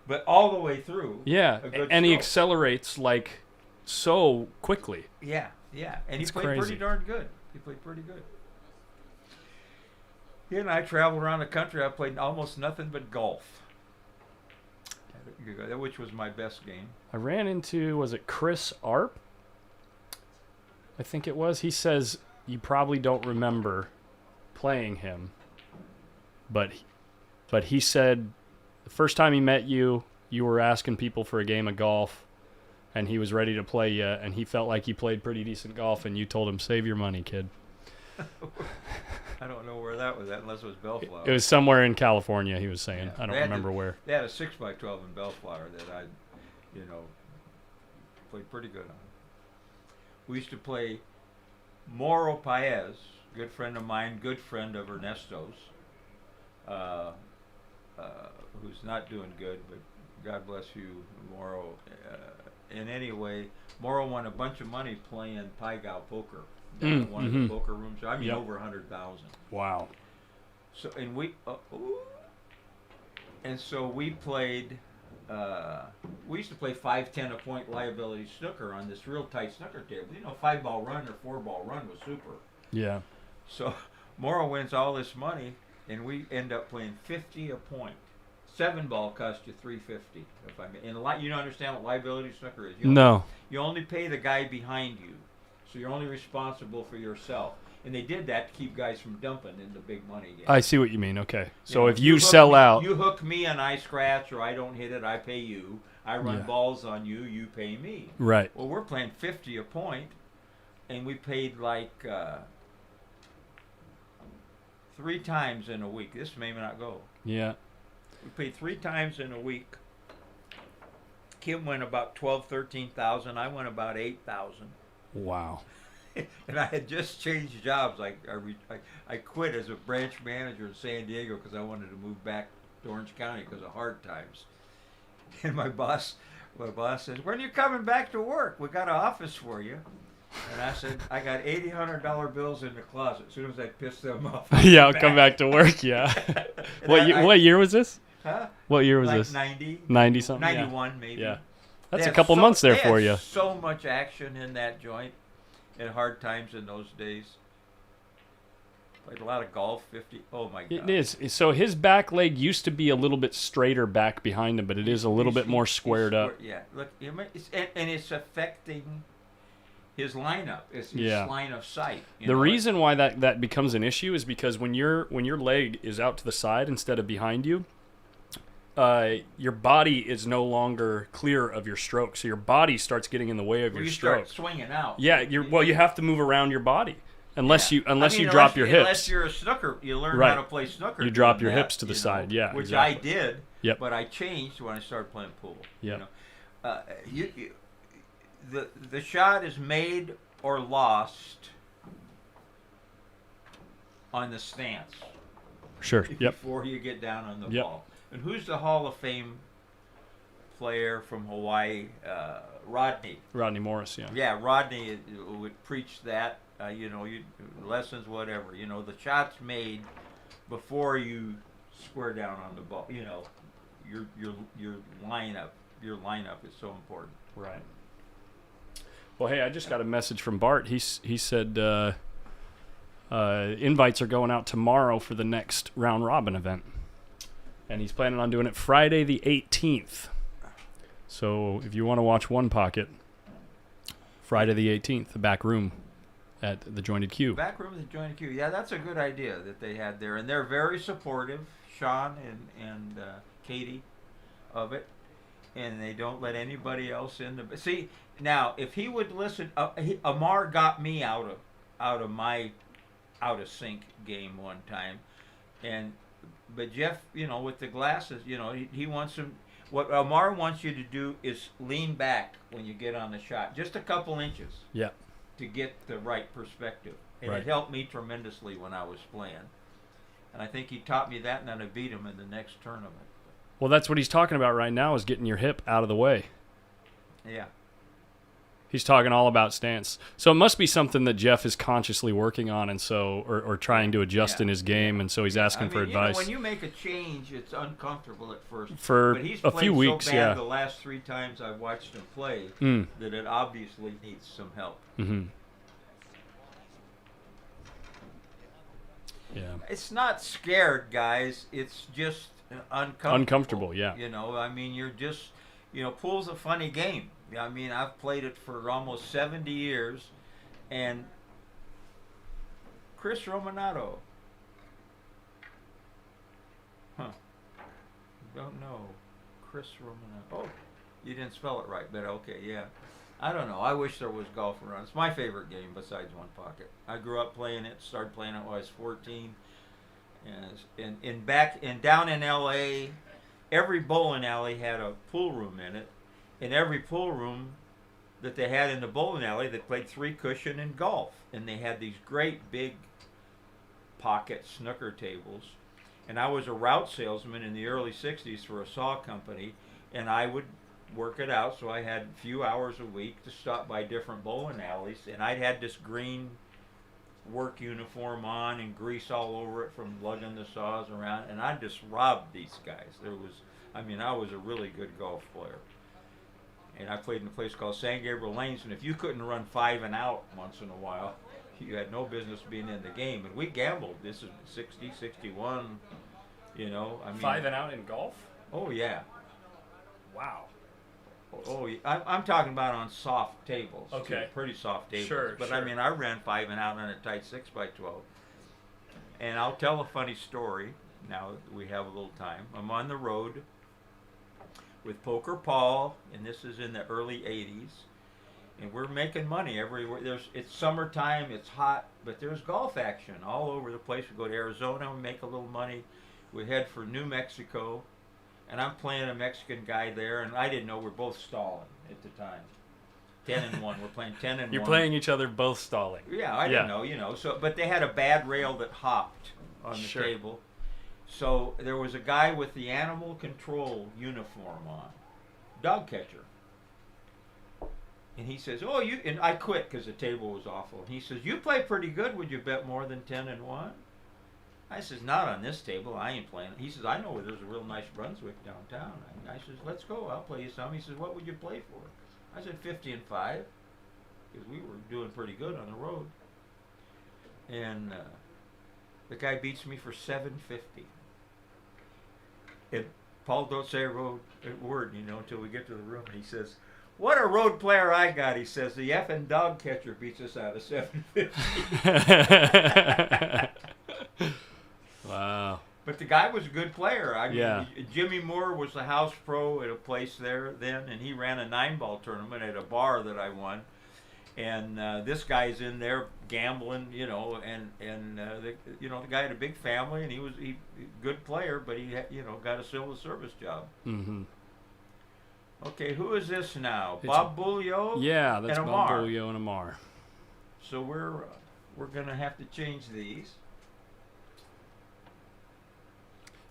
but all the way through. yeah. A good And he stroke. accelerates like so quickly. Yeah, yeah. And It's he played crazy. pretty darn good. He played pretty good. He and I traveled around the country. I played almost nothing but golf, which was my best game. I ran into, was it Chris Arp? I think it was. He says you probably don't remember playing him, but he said the first time he met you, you were asking people for a game of golf, and he was ready to play you, and he felt like you played pretty decent golf, and you told him, "Save your money, kid." I don't know where that was at, unless it was Bellflower. It was somewhere in California, he was saying. Yeah. I don't They had remember where. They had a 6x12 in Bellflower that I, you know, played pretty good on. We used to play Moro Paez, good friend of mine, good friend of Ernesto's, who's not doing good, but God bless you, Moro. In any way, Moro won a bunch of money playing Paigao poker down at one of the poker rooms. I mean, Yep. over 100,000. Wow. So and we so we played we used to play 5-10 a point liability snooker on this real tight snooker table. 5-ball run or 4-ball run was super. Yeah. So Morrow wins all this money, and we end up playing 50 a point. 7-ball cost you $350. If I may. And you don't understand what liability snooker is. No. You only pay the guy behind you, so you're only responsible for yourself. And they did that to keep guys from dumping in the big money game. I see what you mean. Okay. So if you you hook sell me- out, you hook me and I scratch, or I don't hit it, I pay you. I run Yeah. balls on you, you pay me. right? Well, we're playing 50 a point, and we paid like 3 times in a week. This may not go. Yeah. We paid 3 times in a week. Kim went about 13,000. I went about 8,000. Wow. And I had just changed jobs. I quit as a branch manager in San Diego because I wanted to move back to Orange County because of hard times. And my boss says, "When are you coming back to work? We got an office for you." And I said, "I got $800 bills in the closet. As soon as I piss them off, Yeah, I'll come back to work. Yeah. And What year was this? Huh? What year was Like this? 90, 90 something. 91 maybe. Yeah. They That's a had couple months there they for had you. So much action in that joint, and hard times in those days. Played a lot of golf. 50. Oh my God. It is. So his back leg used to be a little bit straighter back behind him, but it is a little bit more squared up. Yeah. Look, and it's affecting his lineup. It's his Yeah. line of sight. The reason why that becomes an issue is because when your leg is out to the side instead of behind you, your body is no longer clear of your stroke. So your body starts getting in the way of your you stroke. start swinging out. Yeah, you have to move around your body unless you Unless drop your hips. Unless you're a snooker, you learn Right. how to play snooker. You drop doing your that, hips to the side, yeah, Which exactly. I did. Yep. But I changed when I started playing pool. Yep. The shot is made or lost on the stance. Sure. Yep. Before you get down on the Yep. ball. And who's the Hall of Fame player from Hawaii? Rodney. Rodney Morris. Yeah. Yeah, Rodney would preach that. Lessons, whatever. The shot's made before you square down on the ball. Your lineup. Your lineup is so important. Right. Well, hey, I just got a message from Bart. He said invites are going out tomorrow for the next round robin event, and he's planning on doing it Friday the 18th. So if you want to watch One Pocket, Friday the 18th, the back room at the Jointed Queue. Back room at the Jointed Queue. Yeah, that's a good idea that they had there, and they're very supportive, Sean and Katie, of it, and they don't let anybody else in the. See, now if he would listen, Amar got me out of my out of sync game one time, but Jeff, with the glasses, he wants him. What Amar wants you to do is lean back when you get on the shot, just a couple inches. Yeah. To get the right perspective. And Right. it helped me tremendously when I was playing. And I think he taught me that, and then I beat him in the next tournament. Well, that's what he's talking about right now is getting your hip out of the way. Yeah. He's talking all about stance. So it must be something that Jeff is consciously working on, and so or trying to adjust Yeah. in his game, and so he's asking for advice. When you make a change, it's uncomfortable at first. For but he's a played few weeks, so bad yeah. the last 3 times I've watched him play Mm. that it obviously needs some help. Mm-hmm. Yeah. It's not scared, guys. It's just uncomfortable. Uncomfortable, yeah. You're just, pool's a funny game. I've played it for almost 70 years, and Chris Romanato. Don't know. Chris Romanato. Oh, you didn't spell it right, but okay, yeah. I don't know. I wish there was golf around. It's my favorite game besides One Pocket. I grew up playing it. Started playing it when I was 14. And down in L.A., every bowling alley had a pool room in it. In every pool room that they had in the bowling alley, they played 3-cushion and golf. And they had these great big pocket snooker tables. And I was a route salesman in the early 60s for a saw company. And I would work it out, so I had a few hours a week to stop by different bowling alleys. And I'd had this green work uniform on and grease all over it from lugging the saws around, and I just robbed these guys. I was a really good golf player. And I played in a place called San Gabriel Lanes, and if you couldn't run 5 and out once in a while, you had no business being in the game. And we gambled. This is 60, 61, you know. I mean, 5 and out in golf? Oh, yeah. Wow. Oh, yeah. I'm talking about on soft tables. Okay. Too, pretty soft tables. Sure, But sure. I mean, I ran 5 and out on a tight 6x12. And I'll tell a funny story now that we have a little time. I'm on the road with Poker Paul, and this is in the early 80s. And we're making money everywhere. It's summertime, it's hot, but there's golf action all over the place. We go to Arizona, we make a little money. We head for New Mexico. And I'm playing a Mexican guy there, and I didn't know we're both stalling at the time. 10 and 1. We're playing 10 and 1. You're playing each other both stalling. Yeah, I didn't know, you know. So, but they had a bad rail that hopped on the Sure. table. So there was a guy with the animal control uniform on, dog catcher. And he says, "Oh, you," and I quit because the table was awful. And he says, "You play pretty good. Would you bet more than 10 and 1?" I says, "Not on this table. I ain't playing." He says, "I know where there's a real nice Brunswick downtown." I says, "Let's go. I'll play you some." He says, "What would you play for?" I said, 50 and 5, because we were doing pretty good on the road. And the guy beats me for 750. And Paul don't say a word, you know, until we get to the room. And he says, "What a road player I got." He says, "The effing dog catcher beats us out of 750. Wow. But the guy was a good player. I mean, Yeah. Jimmy Moore was the house pro at a place there then, and he ran a 9-ball tournament at a bar that I won. And this guy's in there gambling, you know, and the guy had a big family, and he good player, but he had, you know, got a civil service job. Mm-hmm. Okay, who is this now? It's- Bob Bulio? Yeah, that's And Bob Amar. Bulio and Amar. So we're gonna have to change these.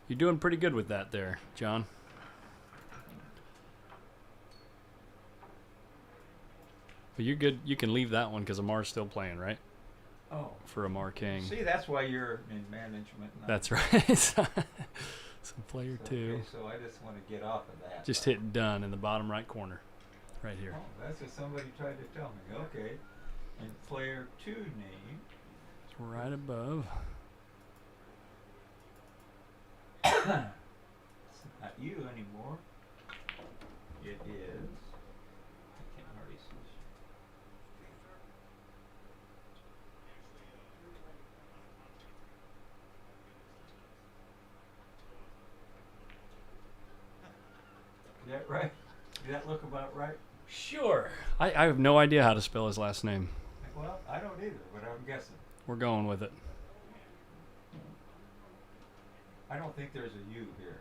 You're doing pretty good with that there, John. But you're good. You can leave that one because Amar's still playing, right? Oh, For Amar King. see, that's why you're in management now. That's right. So player two. Okay, so I just want to get off of that. Just hit done in the bottom right corner. Right here. Oh, that's what somebody tried to tell me. Okay. And player 2 name. It's right above. It's not you anymore. It is. I can't hardly see. Is that right? Does that look about right? Sure. I have no idea how to spell his last name. Well, I don't either, but I'm guessing. We're going with it. I don't think there's a U here.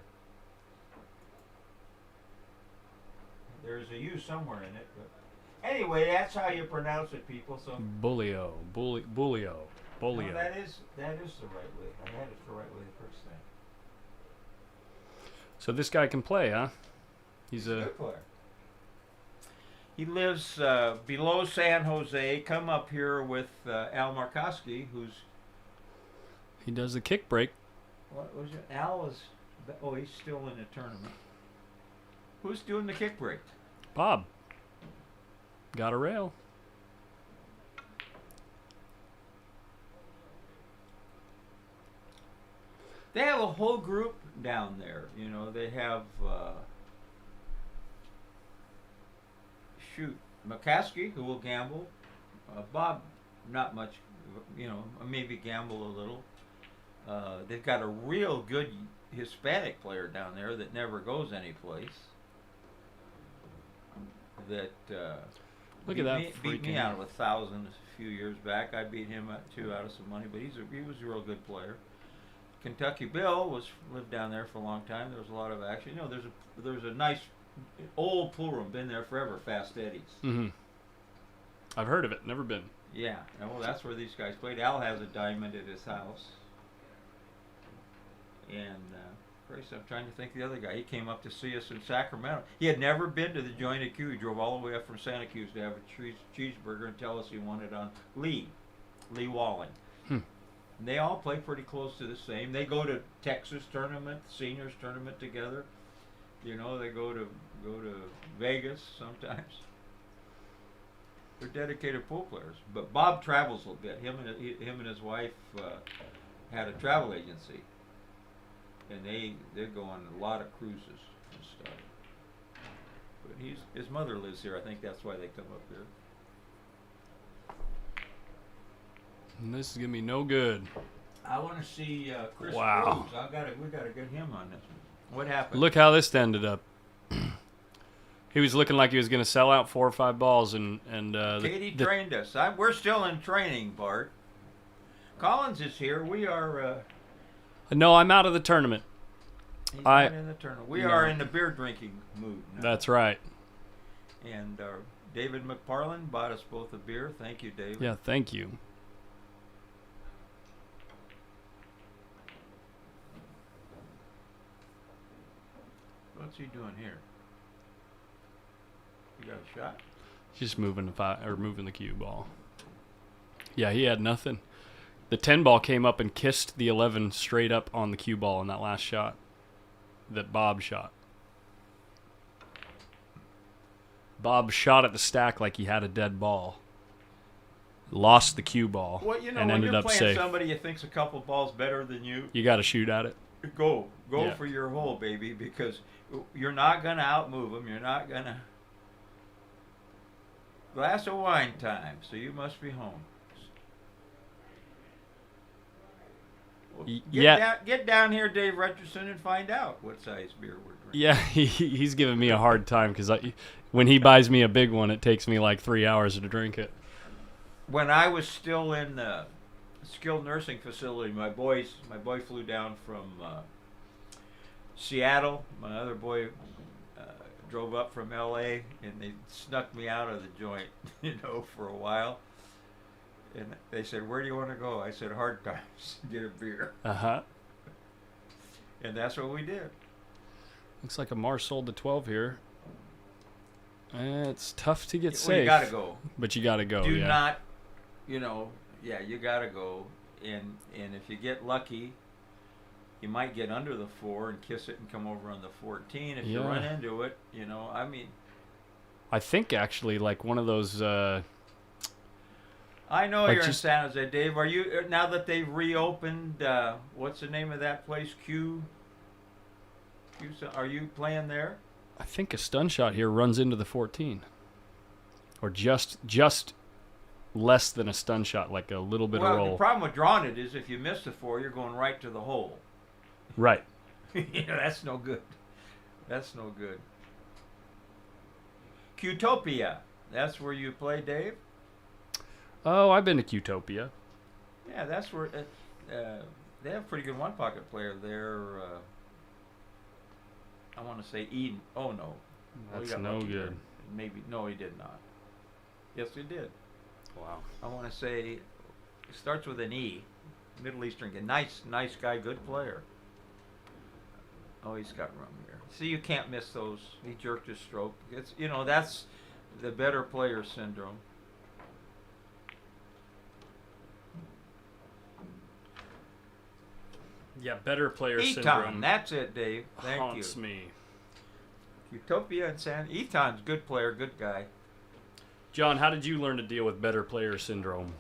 There's a U somewhere in it, but anyway, that's how you pronounce it, people. So Bulio. Bulio. no, Bulio. that is the right way. I had it the right way the first time. So this guy can play, huh? He's a a. good player. He lives below San Jose. Come up here with Al Markowski, who's He does the kick break. what was it? Al is he's still in the tournament. Who's doing the kick break? Bob. Got a rail. They have a whole group down there. You know, they have McCaskey, who will gamble. Bob, not much. You know, maybe gamble a little. They've got a real good Hispanic player down there that never goes anyplace. That Look at that beat me freaking- out of 1,000 a few years back. I beat him too out of some money, but he was a real good player. Kentucky Bill lived down there for a long time. There was a lot of action. You know, there's a nice old pool room, been there forever. Fast Eddie's. Mm-hmm. I've heard of it. Never been. Yeah, well, that's where these guys played. Al has a diamond at his house. And Christ, I'm trying to think of the other guy. He came up to see us in Sacramento. He had never been to the Joint of Q. He drove all the way up from Santa Cruz to have a cheeseburger and tell us he wanted on Lee. Lee Wallen. Hmm. And they all play pretty close to the same. They go to Texas tournament, seniors tournament together. You know, they go to Vegas sometimes. They're dedicated pool players. But Bob travels a little bit. Him and his wife had a travel agency, and they go on a lot of cruises and stuff. But his mother lives here. I think that's why they come up here. And this is gonna be no good. I want to see Chris Wow. Cruz. We gotta get him on this one. What happened? Look how this ended up. He was looking like he was gonna sell out 4 or 5 balls, and Katie trained us. We're still in training, Bart. Collins is here. We are. No, I'm out of the tournament. He's I- not in the tournament. We No. are in the beer drinking mood now. That's right. And David McParlin bought us both a beer. Thank you, David. Yeah, thank you. What's he doing here? You got a shot? Just moving the cue ball. Yeah, he had nothing. The 10 ball came up and kissed the 11 straight up on the cue ball in that last shot that Bob shot. Bob shot at the stack like he had a dead ball. Lost the cue ball Well, you know, and when ended you're up playing safe. somebody you think's a couple balls better than you, You got to shoot at it. go Yeah. for your hole, baby, because you're not gonna outmove them. You're not gonna. Glass of wine time, so you must be home. Well, get down here, Dave Richardson, and find out what size beer we're drinking. Yeah, he's giving me a hard time because when he buys me a big one, it takes me like 3 hours to drink it. When I was still in the skilled nursing facility, my boy flew down from Seattle. My other boy drove up from L.A. and they snuck me out of the joint, for a while. And they said, "Where do you want to go?" I said, "Hard Times, get a beer." Uh-huh. And that's what we did. Looks like Amar sold the 12 here. It's tough to get Well, safe. you gotta go. But you got to go, Do yeah. not, you gotta go. And if you get lucky, you might get under the 4 and kiss it and come over on the 14. If you Yeah. run into it, I think actually like one of those I know Like you're just- in San Jose, Dave. Are you, now that they've reopened, what's the name of that place? Are you playing there? I think a stun shot here runs into the 14. Or just less than a stun shot, like a little bit of Well, roll. the problem with drawing it is if you miss the 4, you're going right to the hole. Right. That's no good. That's no good. Qtopia. That's where you play, Dave? Oh, I've been to Qtopia. Yeah, that's where they have a pretty good one-pocket player there. I want to say Eden. Oh, no. Well, he That's got no lucky there. good. Maybe. No, he did not. Yes, he did. Wow. I want to say it starts with an E. Middle Eastern guy. Nice guy, good player. Oh, he's got room here. See, you can't miss those. He jerked his stroke. It's that's the better player syndrome. Yeah, better player Eton, syndrome that's it, Dave. Thank haunts you. me. Utopia and Eton's good player, good guy. John, how did you learn to deal with better player syndrome?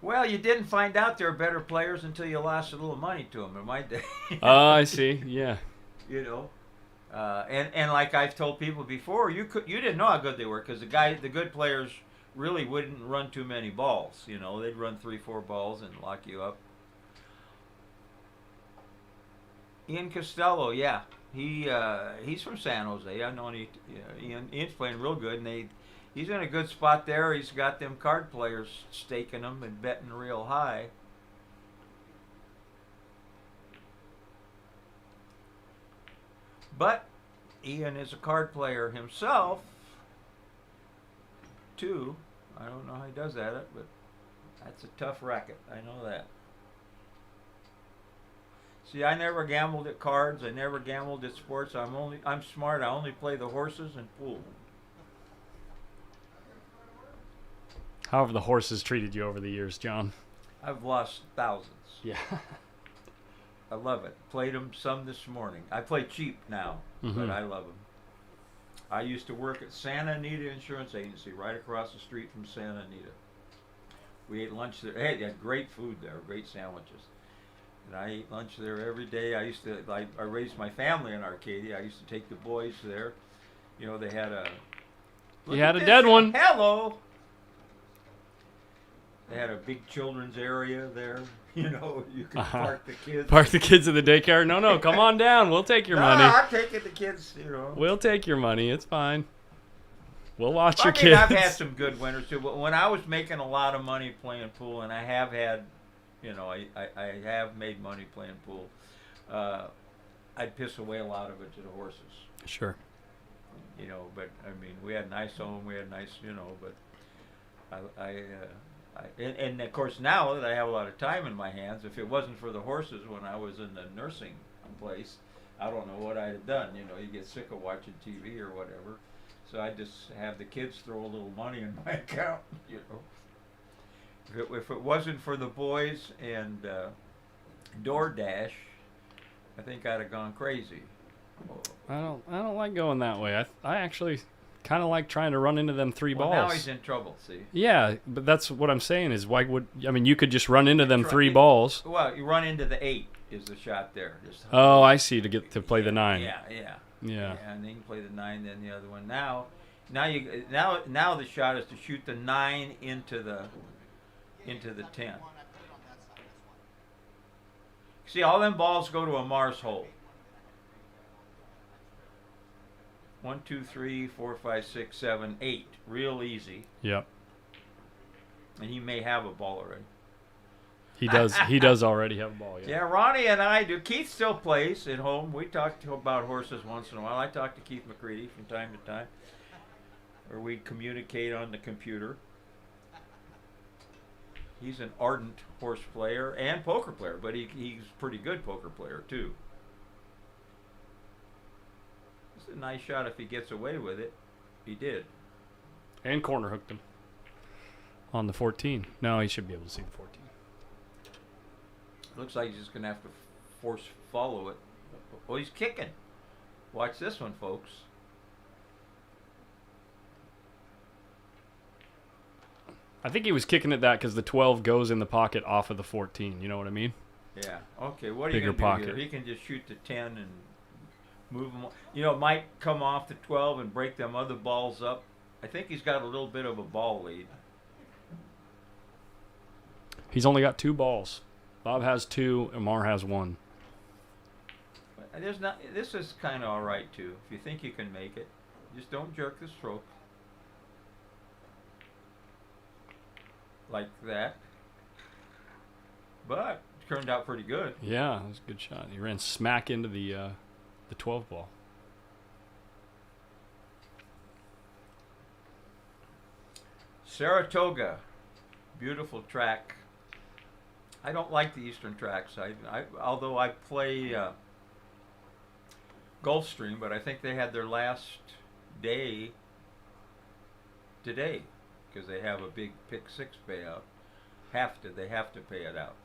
Well, you didn't find out they were better players until you lost a little money to them in my day. I see. Yeah. And like I've told people before, you didn't know how good they were because the good players really wouldn't run too many balls. They'd run 3-4 balls and lock you up. Ian Costello, yeah, he's from San Jose. I know Ian's playing real good, and he's in a good spot there. He's got them card players staking him and betting real high. But Ian is a card player himself, too. I don't know how he does that, but that's a tough racket. I know that. See, I never gambled at cards. I never gambled at sports. I'm smart. I only play the horses and pool. How have the horses treated you over the years, John? I've lost thousands. Yeah. I love it. Played them some this morning. I play cheap now, but Mhm. I love them. I used to work at Santa Anita Insurance Agency, right across the street from Santa Anita. We ate lunch there. Hey, they had great food there, great sandwiches. And I ate lunch there every day. I used to, I raised my family in Arcadia. I used to take the boys there. You know, they had a. You Look had at a this dead guy. one. Hello. They had a big children's area there. You know, you could park the kids. Park the kids in the daycare. No, come on down. We'll take your No, money. I'm taking the kids. You know. We'll take your money. It's fine. We'll watch I your mean, kids. I've had some good winners too. But when I was making a lot of money playing pool, and I have had, you know, I have made money playing pool. I'd piss away a lot of it to the horses. Sure. You know, but I mean, we had a nice home, we had nice, you know, but and of course now that I have a lot of time in my hands, if it wasn't for the horses when I was in the nursing place, I don't know what I'd have done. You know, you get sick of watching TV or whatever, so I just have the kids throw a little money in my account. You know, if it wasn't for the boys and DoorDash, I think I'd have gone crazy. I don't like going that way. I actually kind of like trying to run into them three Well, balls. now he's in trouble. See. Yeah, but that's what I'm saying is why would you could just run into them Try- three balls. Well, you run into the 8 is the shot there. Just Oh, I see. To get to play the 9. Yeah. Yeah. And then you can play the 9, then the other one. Now the shot is to shoot the 9 into the 10. See, all them balls go to a Mars hole. 1, 2, 3, 4, 5, 6, 7, 8. Real easy. Yep. And he may have a ball already. He does. He does already have a ball. Yeah, Ronnie and I do. Keith still plays at home. We talk about horses once in a while. I talk to Keith McCready from time to time, or we communicate on the computer. He's an ardent horse player and poker player, but he's a pretty good poker player too. It's a nice shot if he gets away with it. He did. And corner hooked him on the 14. No, he should be able to see the 14. Looks like he's just going to have to force follow it. Oh, he's kicking. Watch this one, folks. I think he was kicking at that because the 12 goes in the pocket off of the 14. You know what I mean? Yeah. Okay. What are you Bigger going to do pocket. here? He can just shoot the 10 and move them. You know, it might come off the 12 and break them other balls up. I think he's got a little bit of a ball lead. He's only got 2 balls. Bob has 2. Amar has 1. But there's not. This is kind of all right too. If you think you can make it, just don't jerk the stroke like that. But it turned out pretty good. Yeah, that was a good shot. He ran smack into the 12 ball. Saratoga, beautiful track. I don't like the eastern tracks. Although I play Gulfstream, but I think they had their last day today because they have a big pick 6 payout. They have to pay it out.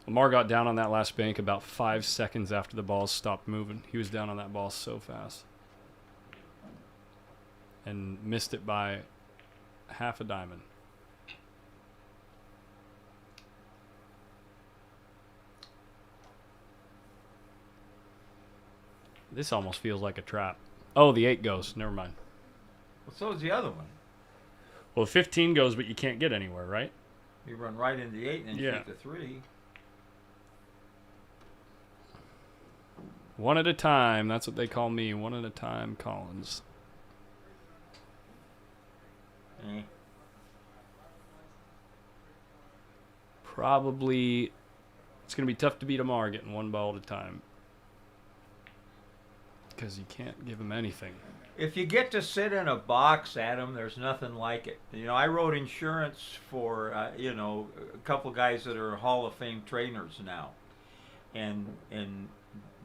Lamar got down on that last bank about 5 seconds after the ball stopped moving. He was down on that ball so fast. And missed it by half a diamond. This almost feels like a trap. Oh, the 8 goes. Never mind. Well, so is the other one. Well, 15 goes, but you can't get anywhere, right? You run right into the 8 and then Yeah. shoot the 3. One at a time. That's what they call me. One at a time, Collins. Eh. Probably, it's going to be tough to beat Amar getting 1 ball at a time. Because you can't give him anything. If you get to sit in a box, Adam, there's nothing like it. You know, I wrote insurance for, a couple guys that are Hall of Fame trainers now. And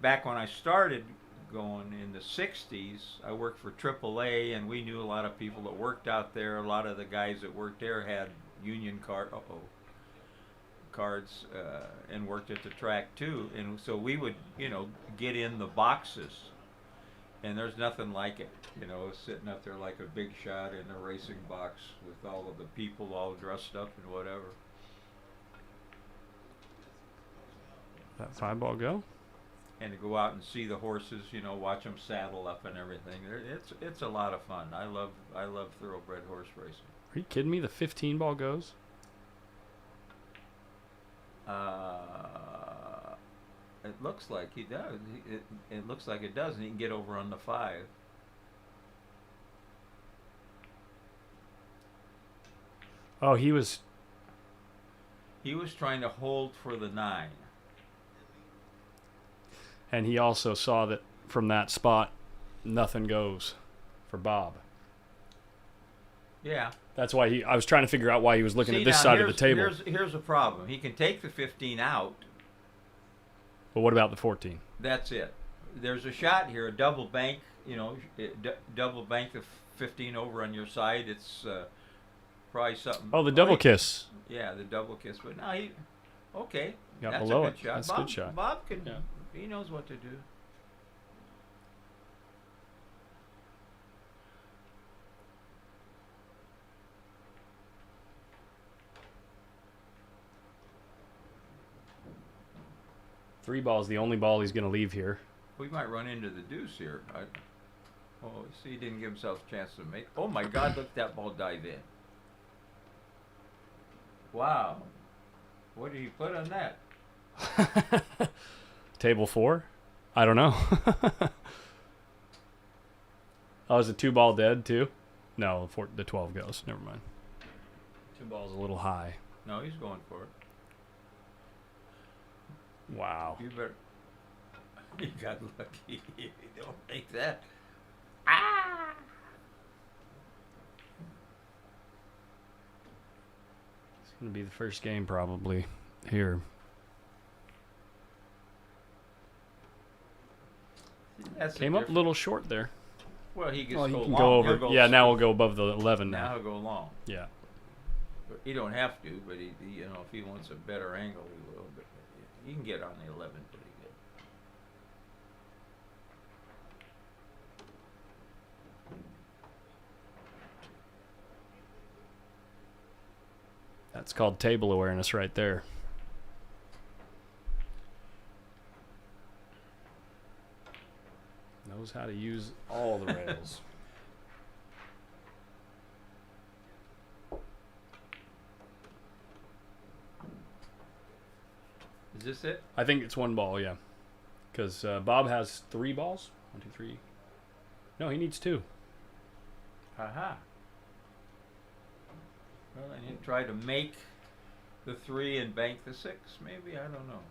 back when I started, going in the 60s. I worked for AAA, and we knew a lot of people that worked out there. A lot of the guys that worked there had union cards and worked at the track too. And so we would, get in the boxes. And there's nothing like it, sitting up there like a big shot in a racing box with all of the people all dressed up and whatever. That 5-ball go? And to go out and see the horses, watch them saddle up and everything. It's a lot of fun. I love thoroughbred horse racing. Are you kidding me? The 15-ball goes? It looks like he does. It looks like it does, and he can get over on the 5. Oh, he was trying to hold for the 9. And he also saw that from that spot, nothing goes for Bob. Yeah. That's why I was trying to figure out why he was looking at this now side of the table. Here's a problem. He can take the 15 out. But what about the 14? That's it. There's a shot here, a double bank. Double bank the 15 over on your side. It's probably something. Oh, the double kiss. Yeah, the double kiss. But now okay. Got That's below a good it. shot. That's a good shot. Bob can. Yeah. He knows what to do. Three ball's the only ball he's going to leave here. We might run into the deuce here. See, he didn't give himself a chance to make. Oh my God! Look at that ball dive in. Wow. What did he put on that? Table 4? I don't know. Oh, is it 2-ball dead too? No, the 12 goes. Never mind. 2 balls a little high. No, he's going for it. Wow. You better. You got lucky. You don't make that. Ah! It's going to be the first game probably here. Came up a little short there. Well, he gets Well, he go can long. go over. He'll Yeah, now we'll go above the 11 Now now. he'll go long. Yeah. But he don't have to, but he if he wants a better angle, he will. But he can get on the 11 pretty good. That's called table awareness right there. Knows how to use all the rails. Is this it? I think it's 1 ball, yeah. Because Bob has 3 balls. 1, 2, 3. No, he needs 2. Haha. Well, and you try to make the 3 and bank the 6, maybe? I don't know.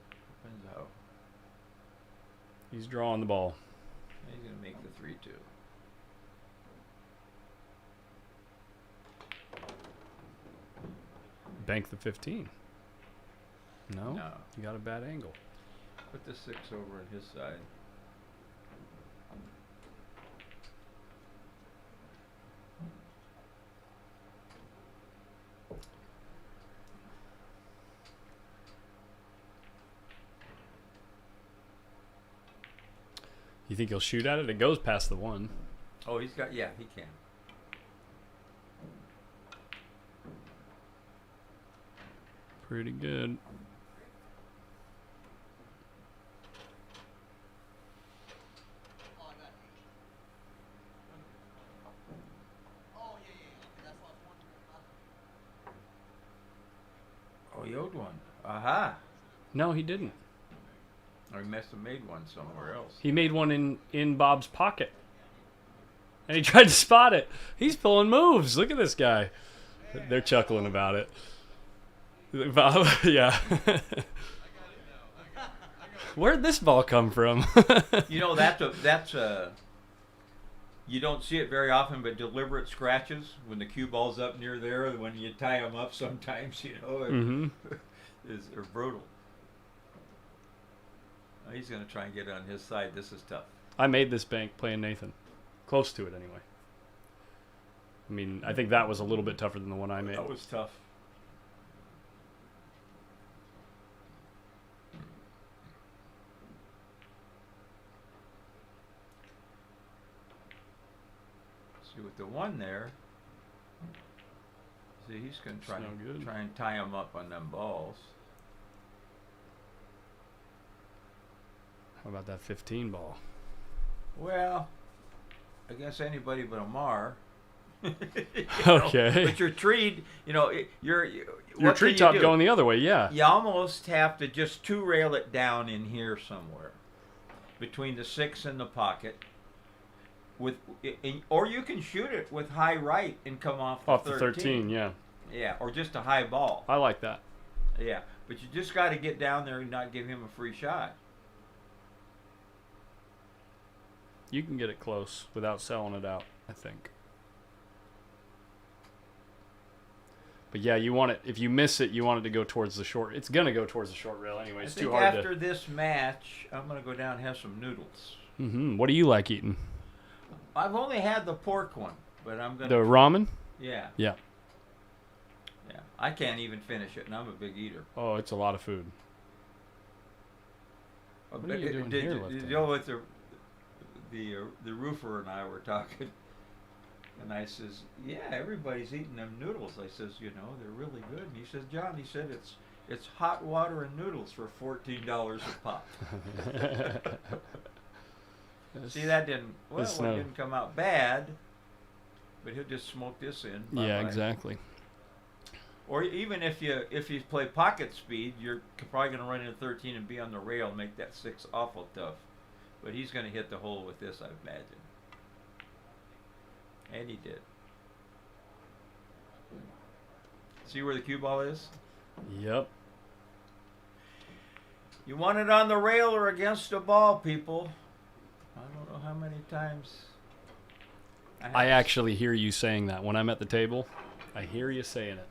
Depends how. He's drawing the ball. He's going to make the 3 too. Bank the 15. No? No. You got a bad angle. Put the 6 over on his side. You think he'll shoot at it? It goes past the 1. Oh, he can. Pretty good. Oh, he owed one. Aha. No, he didn't. Or he must have made one somewhere else. He made one in Bob's pocket. And he tried to spot it. He's pulling moves. Look at this guy. They're chuckling about it. Bob, yeah. Where'd this ball come from? That's a you don't see it very often, but deliberate scratches when the cue ball's up near there, when you tie them up sometimes, are brutal. He's going to try and get on his side. This is tough. I made this bank playing Nathan. Close to it, anyway. I mean, I think that was a little bit tougher than the one I made. That was tough. See, with the one there, see, he's going to try, It's no good. try and tie him up on them balls. How about that 15 ball? Well, against anybody but Amar. You Okay. But your tree, you're Your what can treetop you do? going the other way, yeah. You almost have to just two rail it down in here somewhere, between the 6 and the pocket. Or you can shoot it with high right and come off the Off 13. the 13, yeah. Yeah, or just a high ball. I like that. Yeah, but you just got to get down there and not give him a free shot. You can get it close without selling it out, I think. But yeah, you want it. If you miss it, you want it to go towards the short. It's gonna go towards the short rail anyway. It's I think too hard after this match, I'm gonna go down and have some noodles. to. What do you like eating? I've only had the pork one, but I'm The gonna. ramen? Yeah, Yeah. yeah. I can't even finish it, and I'm a big eater. Oh, it's a lot of food. What are you doing here, Did Lieutenant? you know what the roofer and I were talking? And I says, yeah, everybody's eating them noodles. I says, they're really good. And he says, John, he said it's hot water and noodles for $14 a pop. See, that didn't didn't come out bad, but he'll just smoke this in. Yeah, Bye-bye. exactly. Or even if you play pocket speed, you're probably going to run into 13 and be on the rail and make that 6 awful tough. But he's going to hit the hole with this, I imagine. And he did. See where the cue ball is? Yep. You want it on the rail or against the ball, people. I don't know how many times. I actually hear you saying that when I'm at the table. I hear you saying it.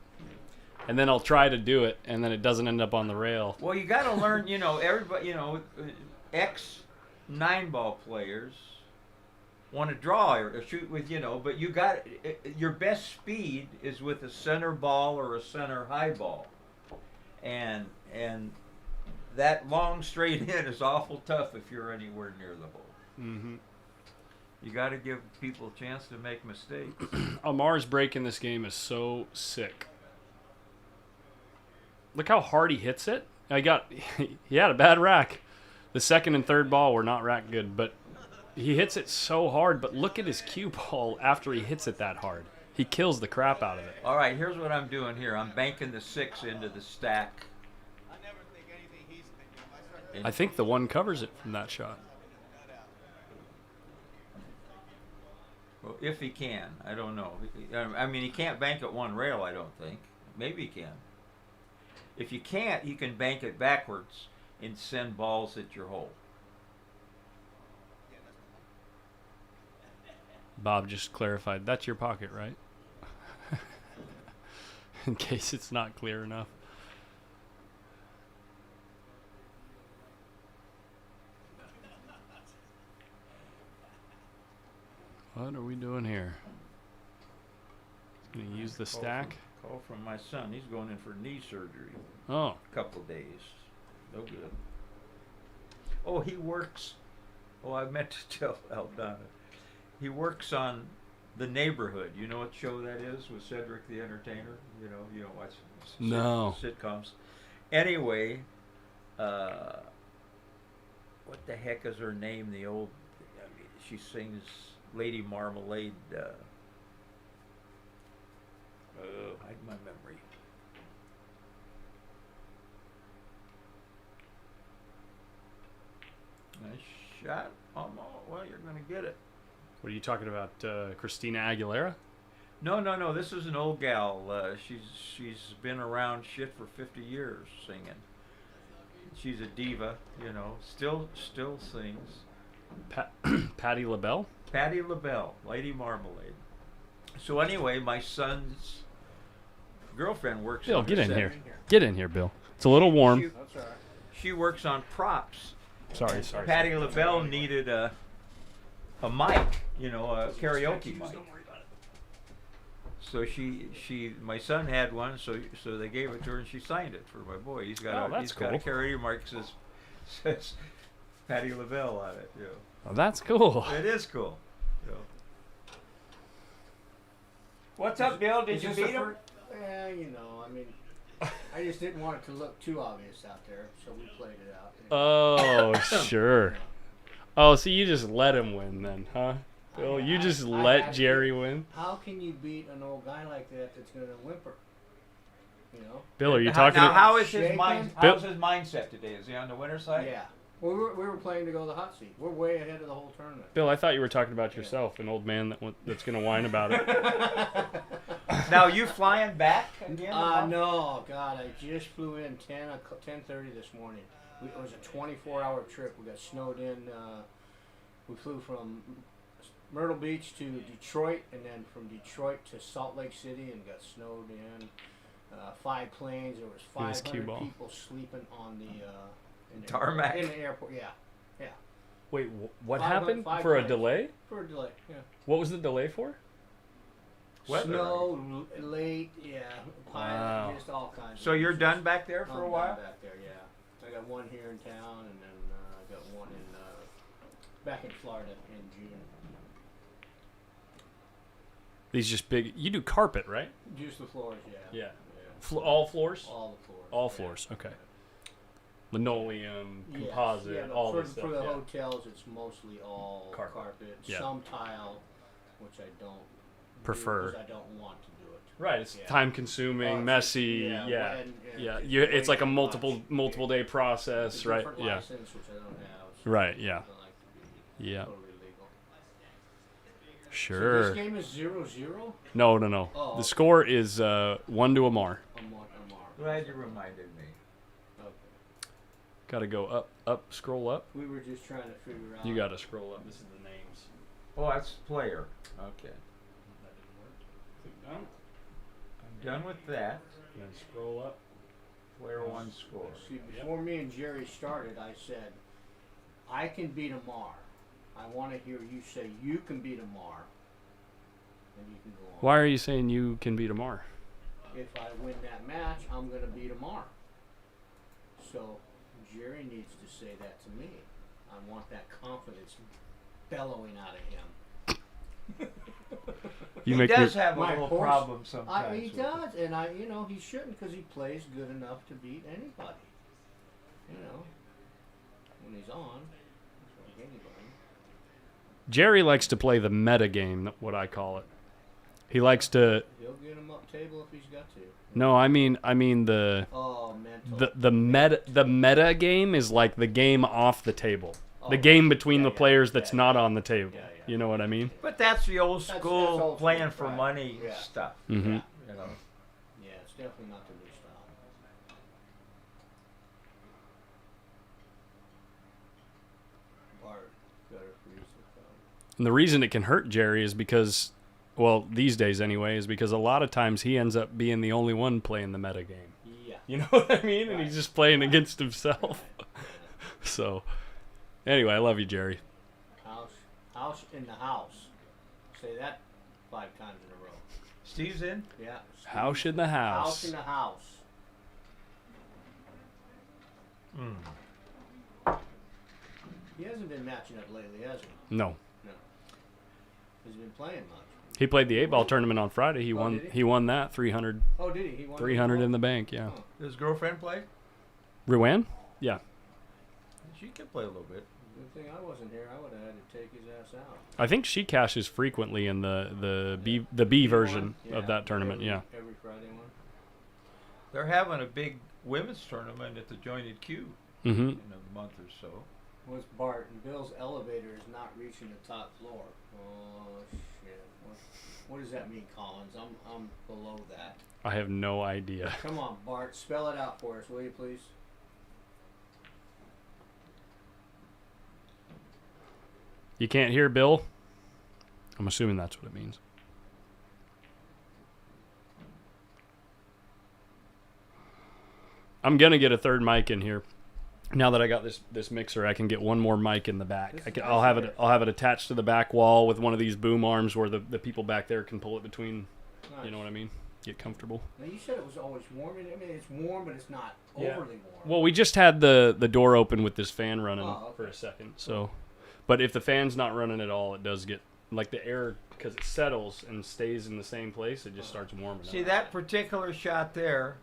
And then I'll try to do it, and then it doesn't end up on the rail. Well, you got to learn, everybody, ex 9-ball players want to draw or shoot with, but you got your best speed is with a center ball or a center high ball, and that long straight in is awful tough if you're anywhere near the hole. Mm-hmm. You got to give people a chance to make mistakes. Amar's break in this game is so sick. Look how hard he hits it. He had a bad rack. The second and third ball were not rack good, but he hits it so hard. But look at his cue ball after he hits it that hard. He kills the crap out of it. All right, here's what I'm doing here. I'm banking the 6 into the stack. I never think anything he's thinking. I start I think the one covers it from that shot. Well, if he can, I don't know. I mean, he can't bank at one rail, I don't think. Maybe he can. If you can't, you can bank it backwards and send balls at your hole. Bob just clarified. That's your pocket, right? In case it's not clear enough. What are we doing here? Gonna use the stack. Call from my son. He's going in for knee surgery. Oh, A couple days. No good. Oh, he works. Oh, I meant to tell Aldana. He works on The Neighborhood. You know what show that is with Cedric the Entertainer? You don't watch No. sitcoms. Anyway, what the heck is her name? She sings Lady Marmalade. Hide my memory. Nice shot. Almost. Well, you're going to get it. what are you talking about? Christina Aguilera? No. This is an old gal. She's been around shit for 50 years singing. She's a diva, Still sings. Patti LaBelle? Patti LaBelle, Lady Marmalade. So anyway, my son's girlfriend works. Bill, on get the in set. here. Get in here, Bill. It's a little warm. She works on props. Sorry. Patti LaBelle needed a mic, you know, a karaoke mic. So my son had one, so they gave it to her and she signed it for my boy. He's got that's got a cool. karaoke mic that says Patty LaBelle on it. You know. Oh, that's cool. It is cool. You know. What's up, Bill? Did you beat him? Yeah, you know, I mean, I just didn't want it to look too obvious out there, so we played it out. Oh, sure. Oh, so you just let him win then, huh? Bill, you just let Jerry win? How can you beat an old guy like that that's going to whimper? You know? Bill, are you Now, talking now to... how is his Shaking? mind? Bill- How's his mindset today? Is he on the winner's side? Yeah. Well, we were playing to go to the hot seat. We're way ahead of the whole tournament. Bill, I thought you were talking about yourself, an old man that's going to whine about it. Now you flying back again? No, God, I just flew in 10:30 this morning. It was a 24-hour trip. We got snowed in. We flew from Myrtle Beach to Detroit, and then from Detroit to Salt Lake City, and got snowed in. 5 planes. There was Nice cue 500 ball. people sleeping on the Tarmac? in the airport. Yeah, Wait, what 500 happened? five For a planes. delay? for a delay. Yeah. What was the delay for? Weather. Snow, late, yeah, Wow. just all kinds. So of you're reasons. done back there for I'm a done while? back there, yeah. I got one here in town, and then I got one in back in Florida in June. These just big... You do carpet, right? Just the floors, yeah. Yeah. All floors? All the floors. All yeah. floors, okay. Linoleum, Yes, composite, yeah, all for, this stuff. for the yeah. hotels, it's mostly all Carpet. carpet. Yeah. Some tile, which I don't Prefer. because I don't want to do it. Right, it's Yeah. time consuming, Oh, messy, yeah, yeah. and Yeah, it's it's way like a too multiple much. day process, It's a right? different Yeah. license, which I don't have. So Right, yeah. I like to be Yeah. totally legal. So Sure. this game is 0-0? No. Oh, The okay. score is 1 to Amar. Amar. Glad you reminded me. Okay. Got to go up, scroll up. We were just trying to figure out. You got to scroll up. This is the names. Oh, that's player. Okay. That didn't work. Click down. I'm done with that. And then scroll up. Player 1 score. See, before me and Jerry started, I said, I can beat Amar. I want to hear you say you can beat Amar. And you can go on. Why are you saying you can beat Amar? If I win that match, I'm going to beat Amar. So Jerry needs to say that to me. I want that confidence bellowing out of him. You He make does me, have a My little horse- problem sometimes. He with it. does, and he shouldn't because he plays good enough to beat anybody. You know, when he's on, he's like anybody. Jerry likes to play the meta game, what I call it. He likes to. He'll get him up table if he's got to. No, I mean the Oh, mental. the meta game is like the game off the table. Oh, The game between the yeah, players that's yeah, not yeah. on the table. Yeah. You know what I mean? But that's the old That's school old school, playing for right. money Yeah. stuff. Mm-hmm. Yeah. You know. Yeah, it's definitely not the new style. Bart, better freeze the phone. And the reason it can hurt Jerry is because, well, these days anyway, is because a lot of times he ends up being the only one playing the meta game. Yeah. You know what I mean? And Right. he's just playing against himself. So, anyway, I love you, Jerry. House in the house. Say that 5 times in a row. Steve's in. Yeah. House in the House house. in the house. He hasn't been matching up lately, has he? No. Has he been playing much? He played the 8-ball tournament on Friday. He Oh, won. did he? He won that 300, Oh, did he? He won 300 in the the bank. Yeah. Oh. Does his girlfriend play? Ruan? Yeah. She can play a little bit. Good thing I wasn't here. I would have had to take his ass out. I think she cashes frequently in the B version of that tournament. Yeah. Every Friday one. They're having a big women's tournament at the Jointed Q Mm-hmm. in a month or so. What's Bart? And Bill's elevator is not reaching the top floor. Oh shit! What does that mean, Collins? I'm below that. I have no idea. Come on, Bart. Spell it out for us, will you, please? You can't hear Bill? I'm assuming that's what it means. I'm going to get a third mic in here. now that I got this mixer, I can get one more mic in the back. This is I'll nice have here. it. I'll have it attached to the back wall with one of these boom arms where the people back there can pull it between. Nice. You know what I mean? Get comfortable. Now you said it was always warm. I mean, it's warm, but it's not Yeah. overly warm. Well, we just had the door open with this fan running Oh, for okay. a second. So, but if the fan's not running at all, it does get like the air because it settles and stays in the same place. It just starts warming See up. that particular shot there,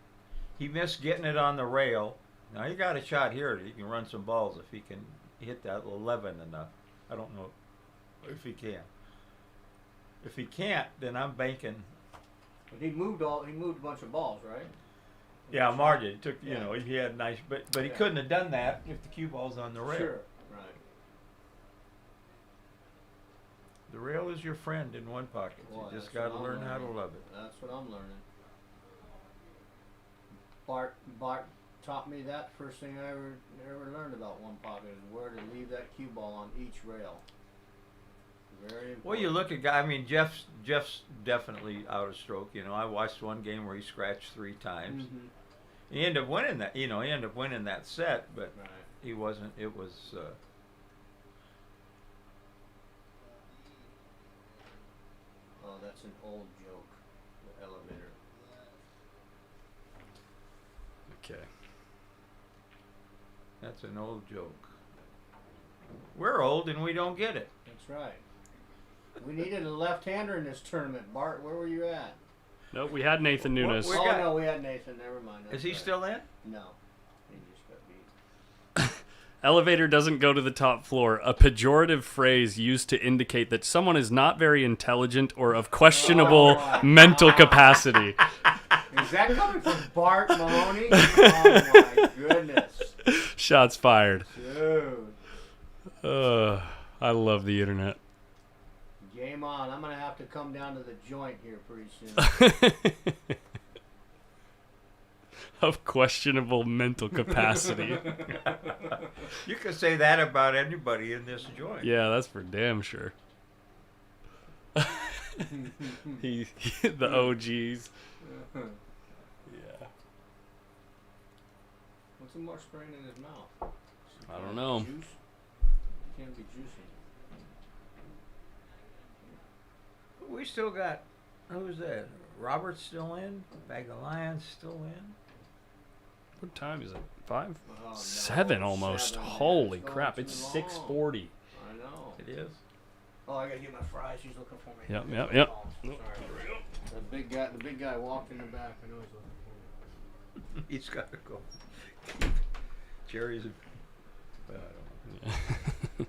he missed getting it on the rail. Now you got a shot here that he can run some balls if he can hit that 11 enough. I don't know if he can. If he can't, then I'm banking. But he moved a bunch of balls, right? Yeah, Margin took. You Yeah. know, he had nice, but he Yeah. couldn't have done that if the cue ball's on the rail. Sure. Right. The rail is your friend in one pocket. Boy, You just that's what got to I'm learn how to learning. love it. That's what I'm learning. Bart taught me that first thing I ever learned about one pocket is where to leave that cue ball on each rail. Very important. Well, you look at guy. I mean, Jeff's definitely out of stroke. You know, I watched one game where he scratched 3 times. Mhm. He ended up winning that. You know, he ended up winning that set, but Right. he wasn't. It was. Oh, that's an old joke. The elevator. Okay. That's an old joke. We're old and we don't get it. That's right. We needed a left-hander in this tournament. Bart, where were you at? Nope, we had Nathan Nunes. We Oh got- no, we had Nathan. Never mind. Is That's he right. still in? No. He just got beat. Elevator doesn't go to the top floor. A pejorative phrase used to indicate that someone is not very intelligent or of questionable Oh my mental God. capacity. Is that coming from Bart Maloney? Oh my goodness, Shots fired. dude! I love the internet. Game on. I'm gonna have to come down to the joint here pretty soon. Of questionable mental capacity. You can say that about anybody in this joint. Yeah, that's for damn sure. The OGs. Yeah. What's the more spraying in his mouth? I don't know. Juice? Can't be juicy. We still got. Who's that? Robert's still in. Bag of Lions still in. What time is it? 5? Oh, no, 7 almost. 7, man. Holy It's crap! going It's too long. 6:40. I know. It is. Oh, I gotta get my fries. She's looking for me. Yep. Oh, sorry. The big guy walked in the back. I know he's looking for me. He's got to go. Jerry's. Well, I don't know.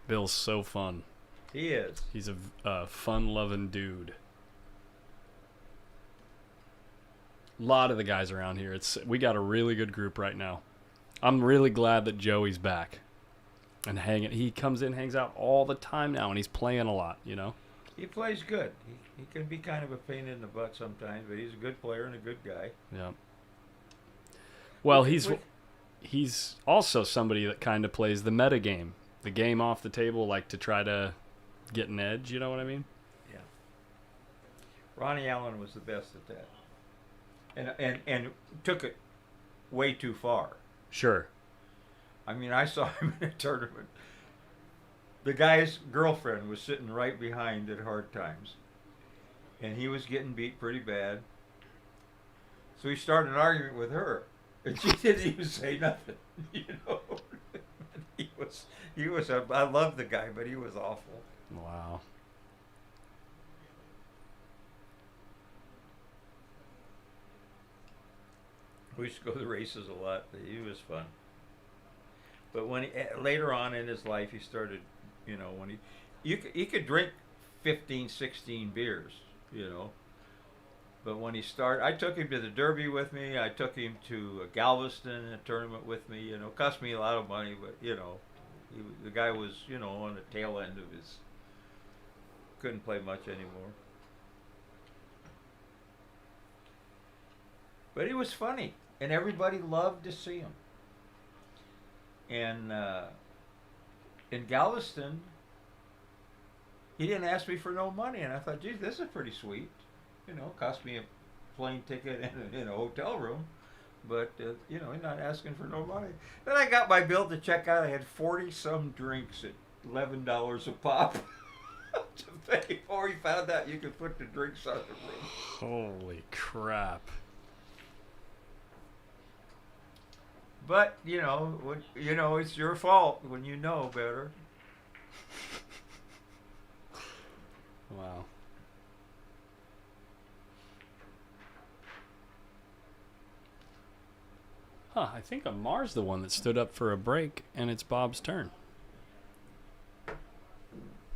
Bill's so fun. He is. He's a fun-loving dude. A lot of the guys around here. We got a really good group right now. I'm really glad that Joey's back and hanging. He comes in, hangs out all the time now, and he's playing a lot. You know. He plays good. He can be kind of a pain in the butt sometimes, but he's a good player and a good guy. Yeah. Well, he's also somebody that kind of plays the meta game, the game off the table, like to try to get an edge. You know what I mean? Yeah. Ronnie Allen was the best at that, and took it way too far. Sure. I mean, I saw him in a tournament. The guy's girlfriend was sitting right behind at hard times, and he was getting beat pretty bad. So he started an argument with her, and she didn't even say nothing. You know, he was. I love the guy, but he was awful. Wow. We used to go to the races a lot. He was fun. But when later on in his life, he started, you know, when he could drink 15, 16 beers, you know. But when he started, I took him to the Derby with me. I took him to Galveston, a tournament with me. You know, cost me a lot of money, but you know, the guy was, you know, on the tail end of his. Couldn't play much anymore. But he was funny, and everybody loved to see him. And in Galveston, he didn't ask me for no money, and I thought, geez, this is pretty sweet. You know, cost me plane ticket and a hotel room. But, you know, he's not asking for no money. Then I got my bill to check out. I had 40-some drinks at $11 a pop to pay before he found out you could put the drinks on the room. Holy crap. But, you know, it's your fault when you know better. Wow. Huh, I think Amar's the one that stood up for a break, and it's Bob's turn.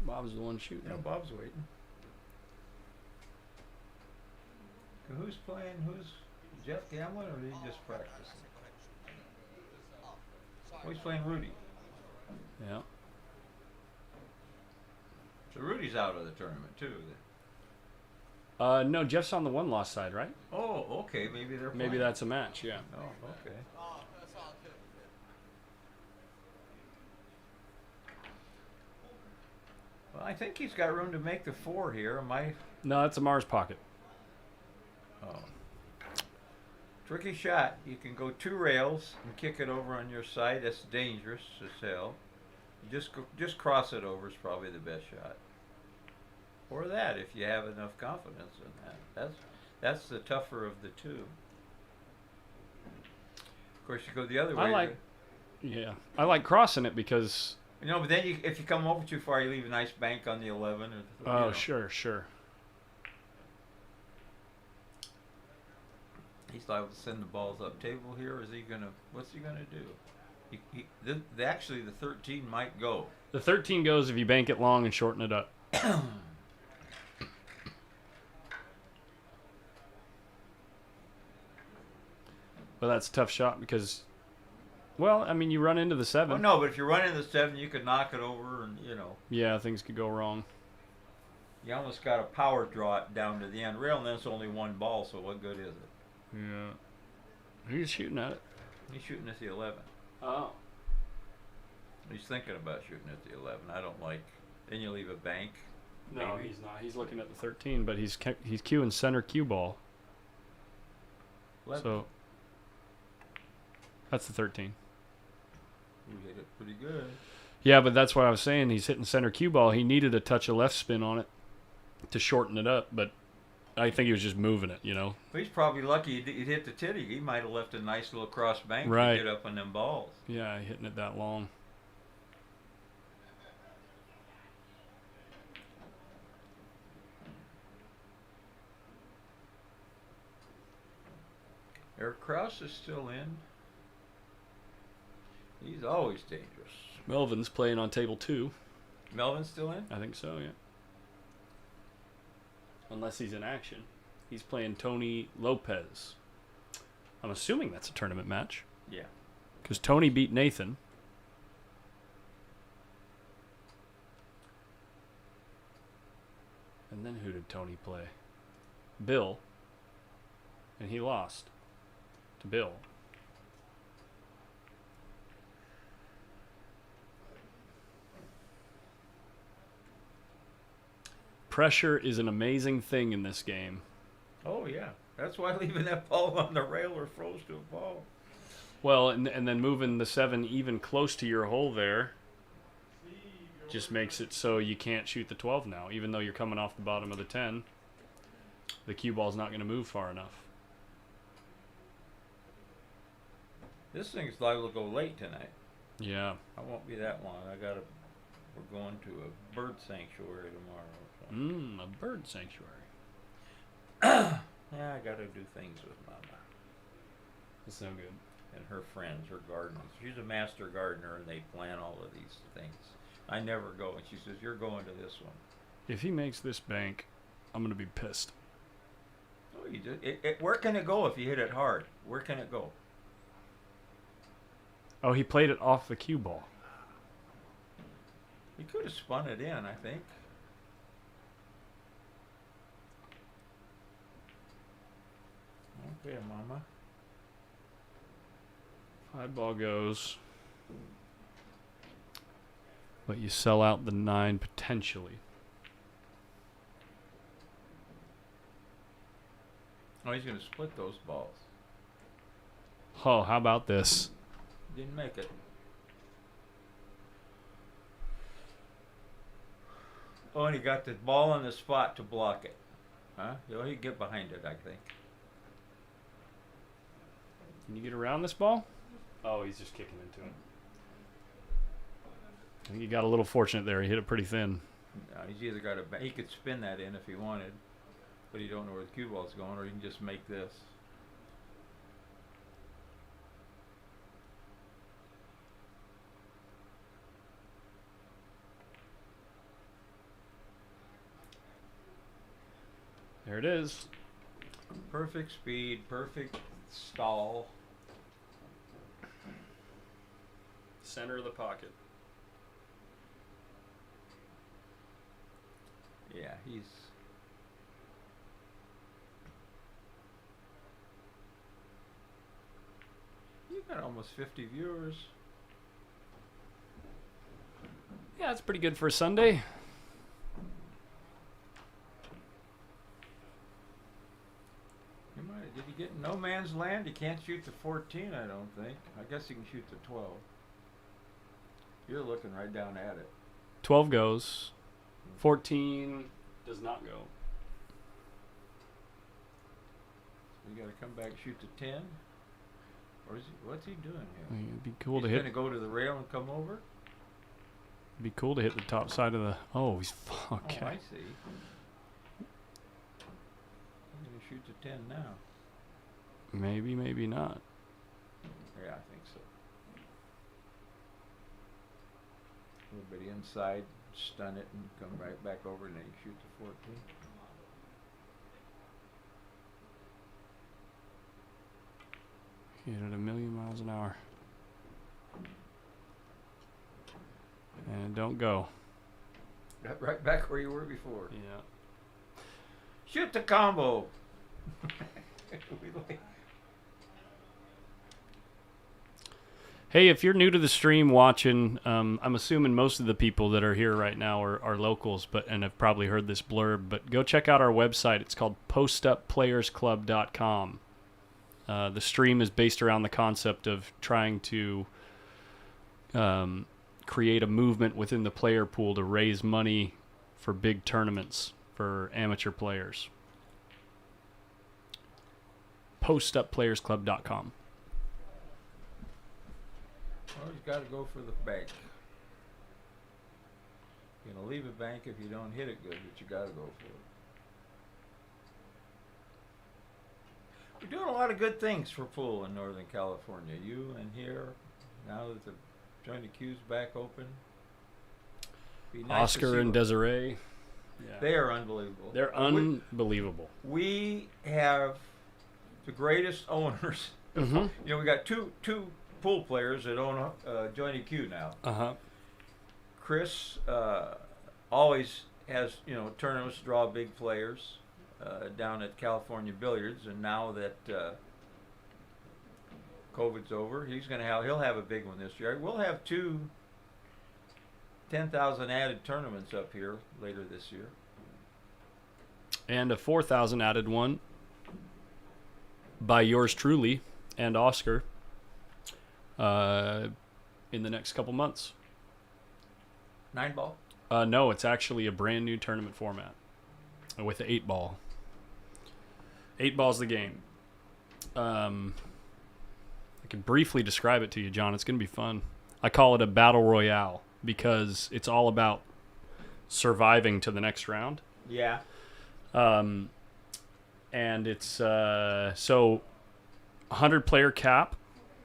Bob's the one shooting. Yeah, Bob's waiting. Who's playing? Who's Jeff Gamlin, or did he just practice? Oh, he's playing Rudy. Yeah. So Rudy's out of the tournament too. No, Jeff's on the one-loss side, right? Oh, okay. Maybe they're playing. Maybe that's a match, yeah. Oh, okay. Well, I think he's got room to make the 4 here. Am I? No, that's Amar's pocket. Oh. Tricky shot. You can go 2 rails and kick it over on your side. That's dangerous as hell. Just cross it over is probably the best shot. Or that, if you have enough confidence in that. That's the tougher of the two. Of course, you go the other way. I like crossing it because. No, but then if you come over too far, you leave a nice bank on the 11. Oh, sure. He's liable to send the balls up table here. Or is he gonna? What's he gonna do? Actually, the 13 might go. The 13 goes if you bank it long and shorten it up. But that's a tough shot because, well, I mean, you run into the 7. Oh no, but if you run into the 7, you could knock it over, and Yeah, things could go wrong. you almost got to power draw it down to the end rail, and then it's only 1 ball. So what good is it? Yeah. He's shooting at it. He's shooting at the 11. Oh. He's thinking about shooting at the 11. I don't like. Then you leave a bank. No, Maybe. he's not. He's looking at the 13, but he's cueing center cue ball. 11. So that's the 13. You hit it pretty good. Yeah, but that's what I was saying. He's hitting center cue ball. He needed a touch of left spin on it to shorten it up, but I think he was just moving it, Well, he's probably lucky he'd hit the titty. He might have left a nice little cross bank Right. to get up on them balls. Yeah, hitting it that long. Eric Krause is still in. He's always dangerous. Melvin's playing on table 2. Melvin's still in? I think so, yeah. Unless he's in action. He's playing Tony Lopez. I'm assuming that's a tournament match. Yeah. Because Tony beat Nathan. And then who did Tony play? Bill. And he lost to Bill. Pressure is an amazing thing in this game. Oh, yeah. That's why leaving that ball on the rail or froze to a ball. Well, and then moving the 7 even close to your hole there just makes it so you can't shoot the 12 now. Even though you're coming off the bottom of the 10, the cue ball's not going to move far enough. This thing's liable to go late tonight. Yeah. I won't be that long. We're going to a bird sanctuary tomorrow. So. A bird sanctuary. Yeah, I got to do things with Mama That's no good. and her friends, her gardeners. She's a master gardener, and they plan all of these things. I never go, and she says, "You're going to this one." If he makes this bank, I'm going to be pissed. Oh, you just, where can it go if you hit it hard? Where can it go? Oh, he played it off the cue ball. He could have spun it in, I think. Okay, Mama. 5 ball goes. But you sell out the 9 potentially. Oh, he's going to split those balls. Oh, how about this? Didn't make it. Oh, and he got the ball on the spot to block it. Huh? He'd get behind it, I think. Can you get around this ball? Oh, he's just kicking into it. I think he got a little fortunate there. He hit it pretty thin. No, he's either got he could spin that in if he wanted, but he don't know where the cue ball's going, or he can just make this. There it is. Perfect speed, perfect stall. Center of the pocket. Yeah, he's. You got almost 50 viewers. Yeah, that's pretty good for a Sunday. Did he get no man's land? He can't shoot the 14, I don't think. I guess he can shoot the 12. You're looking right down at it. 12 goes. 14 does not go. You got to come back and shoot the 10? Or is he, what's he doing I here? mean, it'd be cool He's to going hit. to go to the rail and come over? It'd be cool to hit the top side of the. Oh, he's okay. Oh, I see. I'm going to shoot the 10 now. Maybe, maybe not. Yeah, I think so. A little bit inside, stun it, and come right back over, and then you shoot the 14. Hit it 1,000,000 miles an hour. And don't go. Right back where you were before. Yeah. Shoot the combo! Hey, if you're new to the stream watching, I'm assuming most of the people that are here right now are locals, and have probably heard this blurb. But go check out our website. It's called PostUpPlayersClub.com. The stream is based around the concept of trying to create a movement within the player pool to raise money for big tournaments for amateur players. PostUpPlayersClub.com. Well, he's got to go for the bank. You're going to leave a bank if you don't hit it good, but you got to go for it. We're doing a lot of good things for pool in Northern California. You and here, now that the joint queue's back open. Be nice to Oscar see and what- Desiree. Yeah. They are unbelievable. They're unbelievable. We have the greatest owners. Mm-hmm. You know, we got two pool players that own Joint Q now. Uh-huh. Chris always has, tournaments draw big players down at California Billiards, and now that COVID's over, he'll have a big one this year. We'll have two 10,000 added tournaments up here later this year. And a 4,000 added one by yours truly and Oscar in the next couple months. 9-ball? No, it's actually a brand new tournament format with an 8-ball. 8-ball's the game. I can briefly describe it to you, John. It's going to be fun. I call it a battle royale because it's all about surviving to the next round. Yeah. And it's so 100 player cap.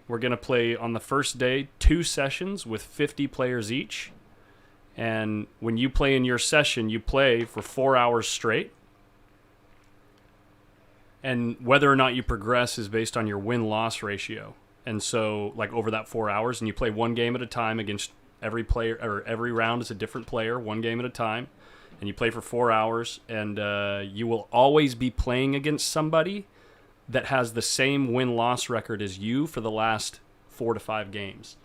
We're going to play on the first day 2 sessions with 50 players each. And when you play in your session, you play for 4 hours straight. And whether or not you progress is based on your win-loss ratio. And so, like, over that 4 hours, and you play one game at a time against every player, or every round is a different player, one game at a time. And you play for 4 hours, and you will always be playing against somebody that has the same win-loss record as you for the last 4 to 5 games.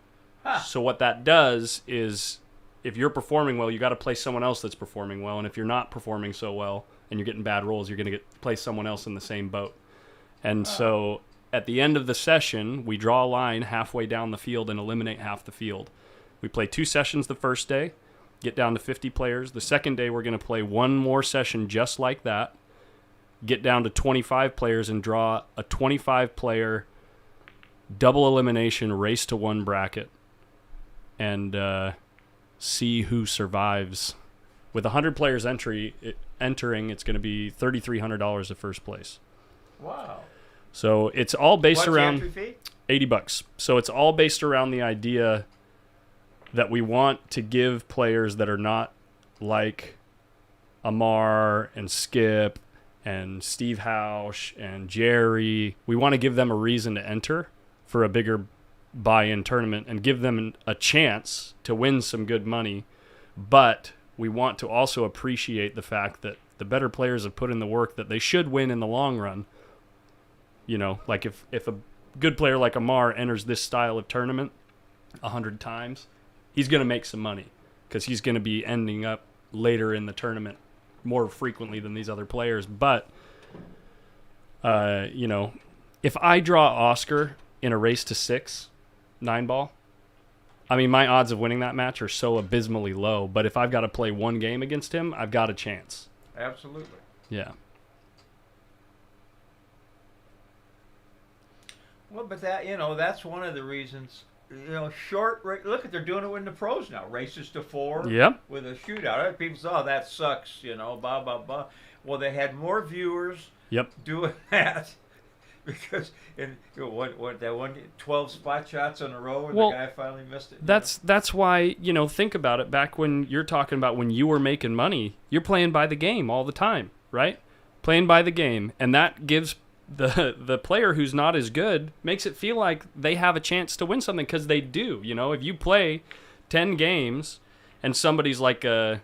Huh. So what that does is, if you're performing well, you got to play someone else that's performing well. And if you're not performing so well and you're getting bad rolls, you're going to play someone else in the same boat. And so at the end of the session, we draw a line halfway down the field and eliminate half the field. We play 2 sessions the first day, get down to 50 players. The second day, we're going to play one more session just like that, get down to 25 players and draw a 25-player double elimination race to 1 bracket and see who survives. With 100 players entering, it's going to be $3,300 at first place. Wow. So it's all based What's around the entry fee? $80. So it's all based around the idea that we want to give players that are not like Amar and Skip and Steve Hausch and Jerry, we want to give them a reason to enter for a bigger buy-in tournament and give them a chance to win some good money. But we want to also appreciate the fact that the better players have put in the work that they should win in the long run. You know, like if a good player like Amar enters this style of tournament 100 times, he's going to make some money because he's going to be ending up later in the tournament more frequently than these other players. But, you know, if I draw Oscar in a race to 6, 9-ball, I mean, my odds of winning that match are so abysmally low. But if I've got to play one game against him, I've got a chance. Absolutely. Yeah. Well, but that, you know, that's one of the reasons, you know, look at, they're doing it in the pros now. Races to 4 Yep. with a shootout. People say, oh, that sucks, you know, blah, blah, blah. Well, they had more viewers Yep. doing that because in that one 12 spot shots in a row and Well, the guy finally missed it. That's why, you know, think about it. Back when you're talking about when you were making money, you're playing by the game all the time, right? Playing by the game. And that gives the player who's not as good, makes it feel like they have a chance to win something because they do. You know, if you play 10 games and somebody's like a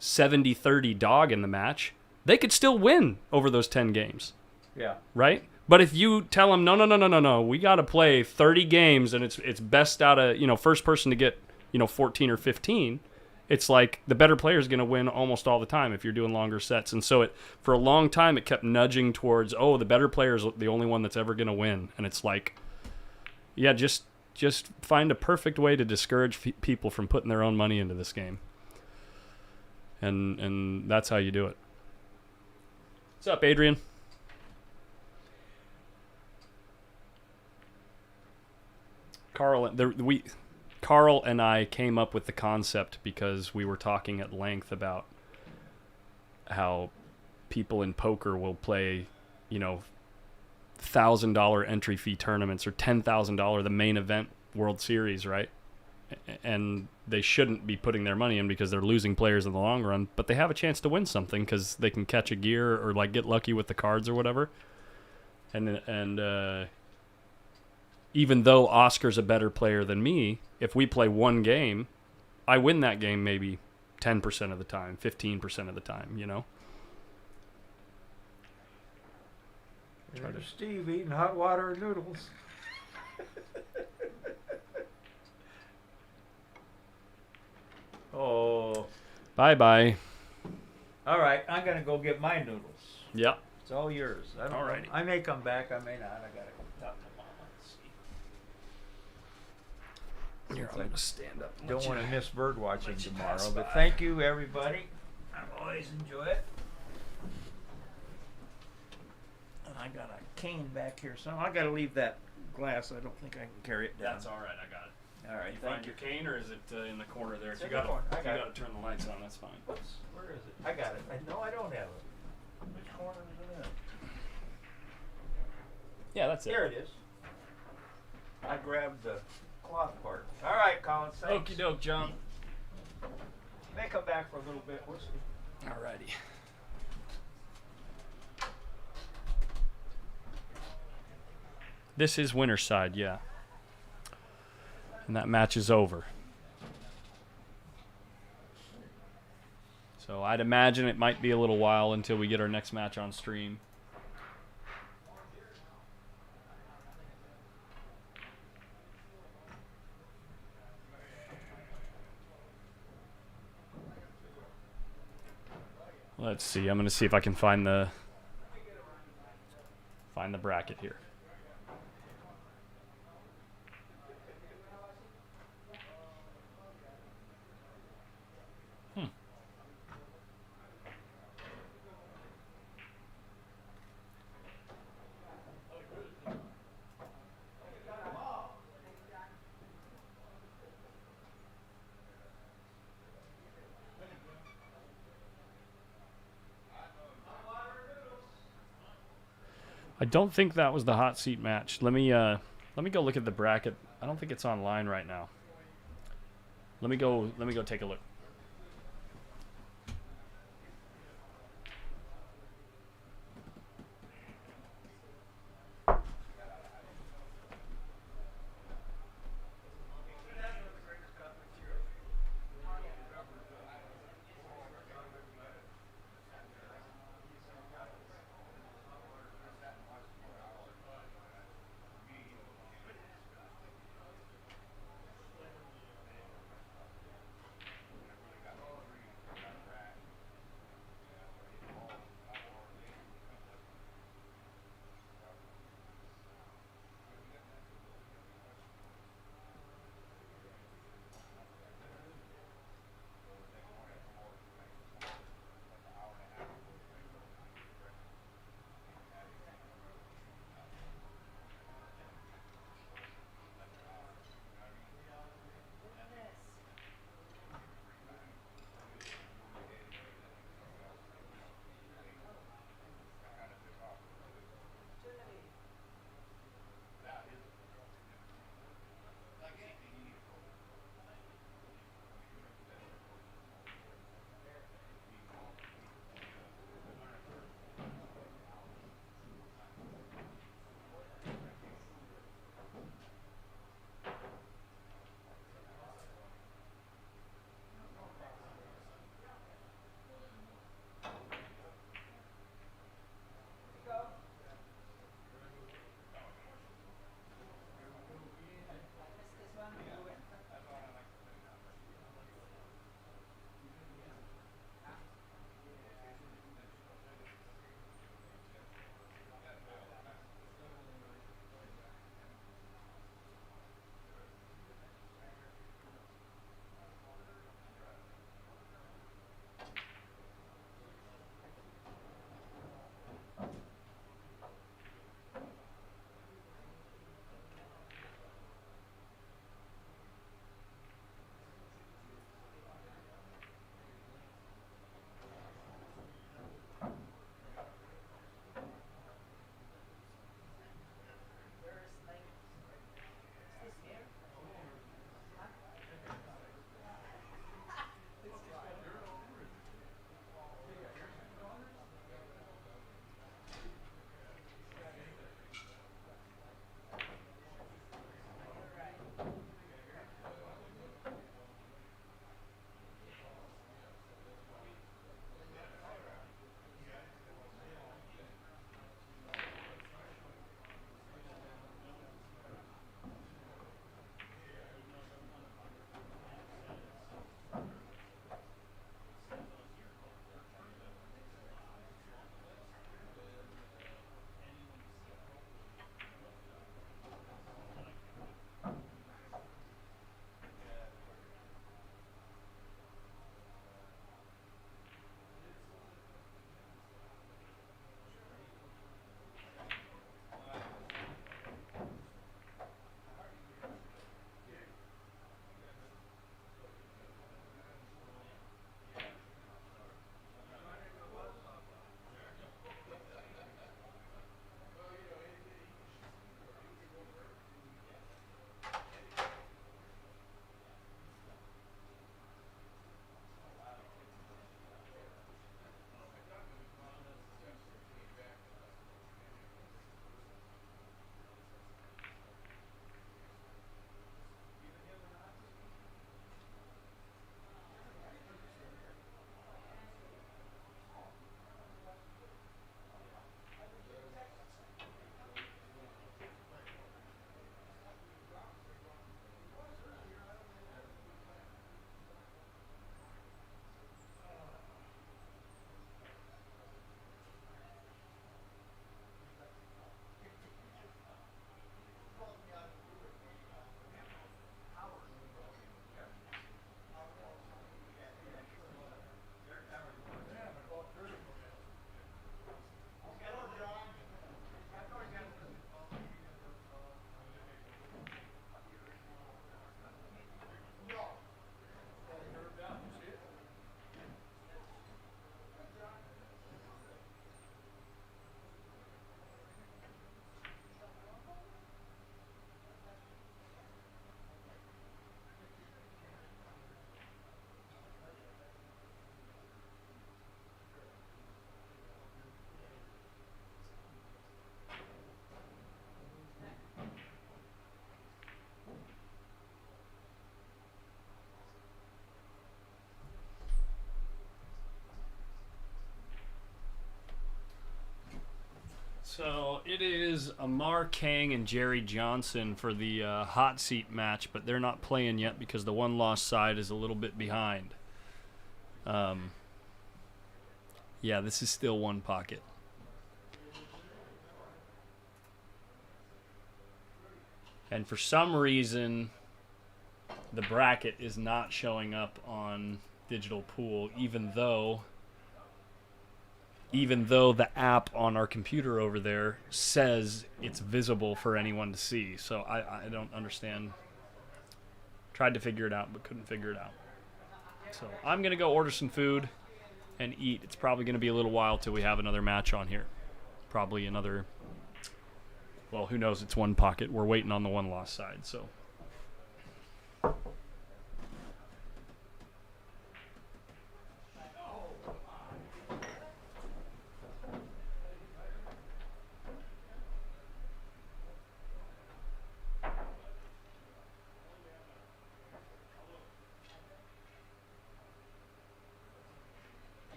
70-30 dog in the match, they could still win over those 10 games. Yeah. Right? But if you tell them, no, we got to play 30 games and it's best out of, you know, first person to get, you know, 14 or 15, it's like the better player is going to win almost all the time if you're doing longer sets. And so for a long time, it kept nudging towards, the better player is the only one that's ever going to win. And it's like, yeah, just find a perfect way to discourage people from putting their own money into this game. And that's how you do it. What's up, Adrian? Carl and I came up with the concept because we were talking at length about how people in poker will play, you know, $1,000 entry fee tournaments or $10,000 the main event World Series, right? And they shouldn't be putting their money in because they're losing players in the long run, but they have a chance to win something because they can catch a gear or like get lucky with the cards or whatever. And even though Oscar's a better player than me, if we play one game, I win that game maybe 10% of the time, 15% of the time, you know? There's Steve eating hot water and noodles. Oh. Bye-bye. All right, I'm going to go get my noodles. Yep. It's all yours. I don't know. Alrighty. I may come back, I may not. I got to go talk to Mama and see. Here, I'm going to stand up. and Don't let want to you- miss bird watching let you tomorrow, pass but by. thank you, everybody. I always enjoy it. And I got a cane back here, so I got to leave that glass. I don't think I can carry it down. That's all right. I got it. All right, You thank find you. your cane, or is it in the corner there? It's If in you the got corner. I to got got to turn the lights on. That's fine. Whoops, where is it? I got it. No, I don't have it. Which corner is it in? Yeah, that's it. Here it is. I grabbed the cloth part. All right, Colin, thanks. Okie doke, John. May come back for a little bit. We'll see. Alrighty. This is winner's side, yeah. And that match is over. So I'd imagine it might be a little while until we get our next match on stream. Let's see. I'm going to see if I can find the find the bracket here. I don't think that was the hot seat match. Let me go look at the bracket. I don't think it's online right now. Let me go take a look. It is Amar Kang and Jerry Johnson for the hot seat match, but they're not playing yet because the one loss side is a little bit behind. Yeah, this is still one pocket. And for some reason, the bracket is not showing up on Digital Pool, even though the app on our computer over there says it's visible for anyone to see. So I don't understand. Tried to figure it out, but couldn't figure it out. So I'm going to go order some food and eat. It's probably going to be a little while till we have another match on here. Probably another, well, who knows? It's one pocket. We're waiting on the one loss side, so.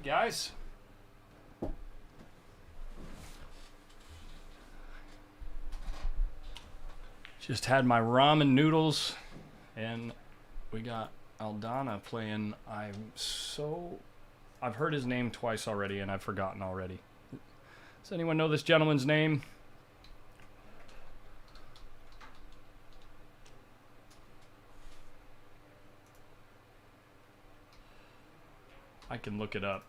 guys. Just had my ramen noodles, and we got Aldana playing. I've heard his name twice already, and I've forgotten already. Does anyone know this gentleman's name? I can look it up.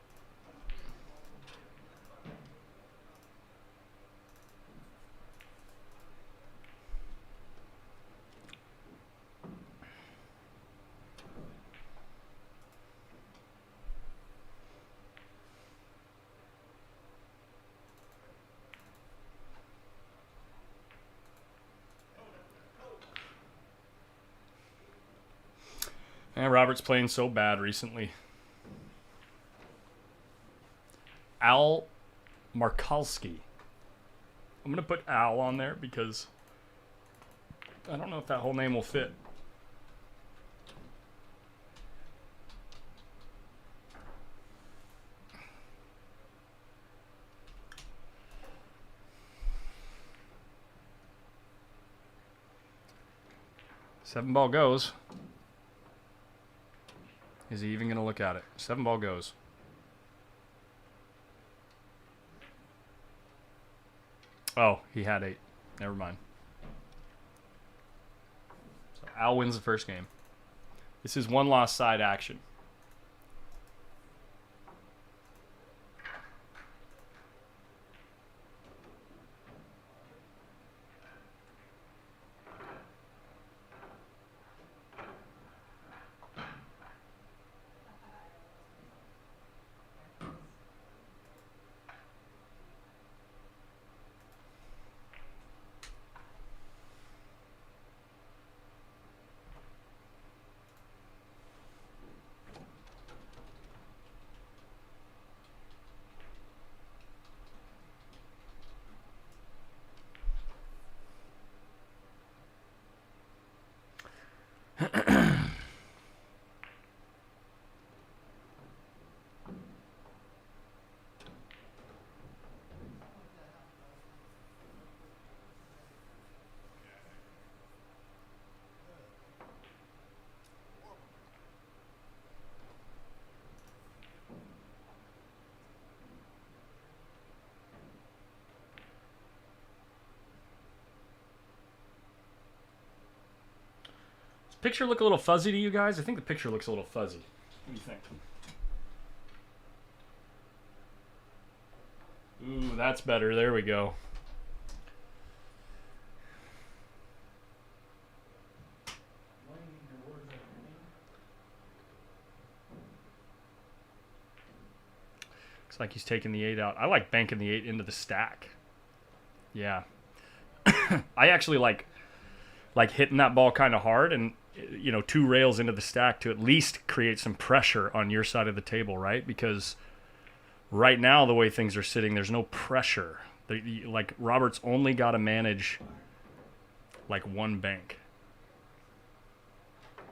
And Robert's playing so bad recently. Al Markalski. I'm going to put Al on there because I don't know if that whole name will fit. Seven ball goes. Is he even going to look at it? Seven ball goes. Oh, he had 8. Never mind. So Al wins the first game. This is one lost side action. Picture look a little fuzzy to you guys? I think the picture looks a little fuzzy. What do you think? Ooh, that's better. There we go. Looks like he's taking the 8 out. I like banking the 8 into the stack. Yeah. I actually like hitting that ball kind of hard and, you know, 2 rails into the stack to at least create some pressure on your side of the table, right? Because right now, the way things are sitting, there's no pressure. Like, Robert's only got to manage, like, 1 bank.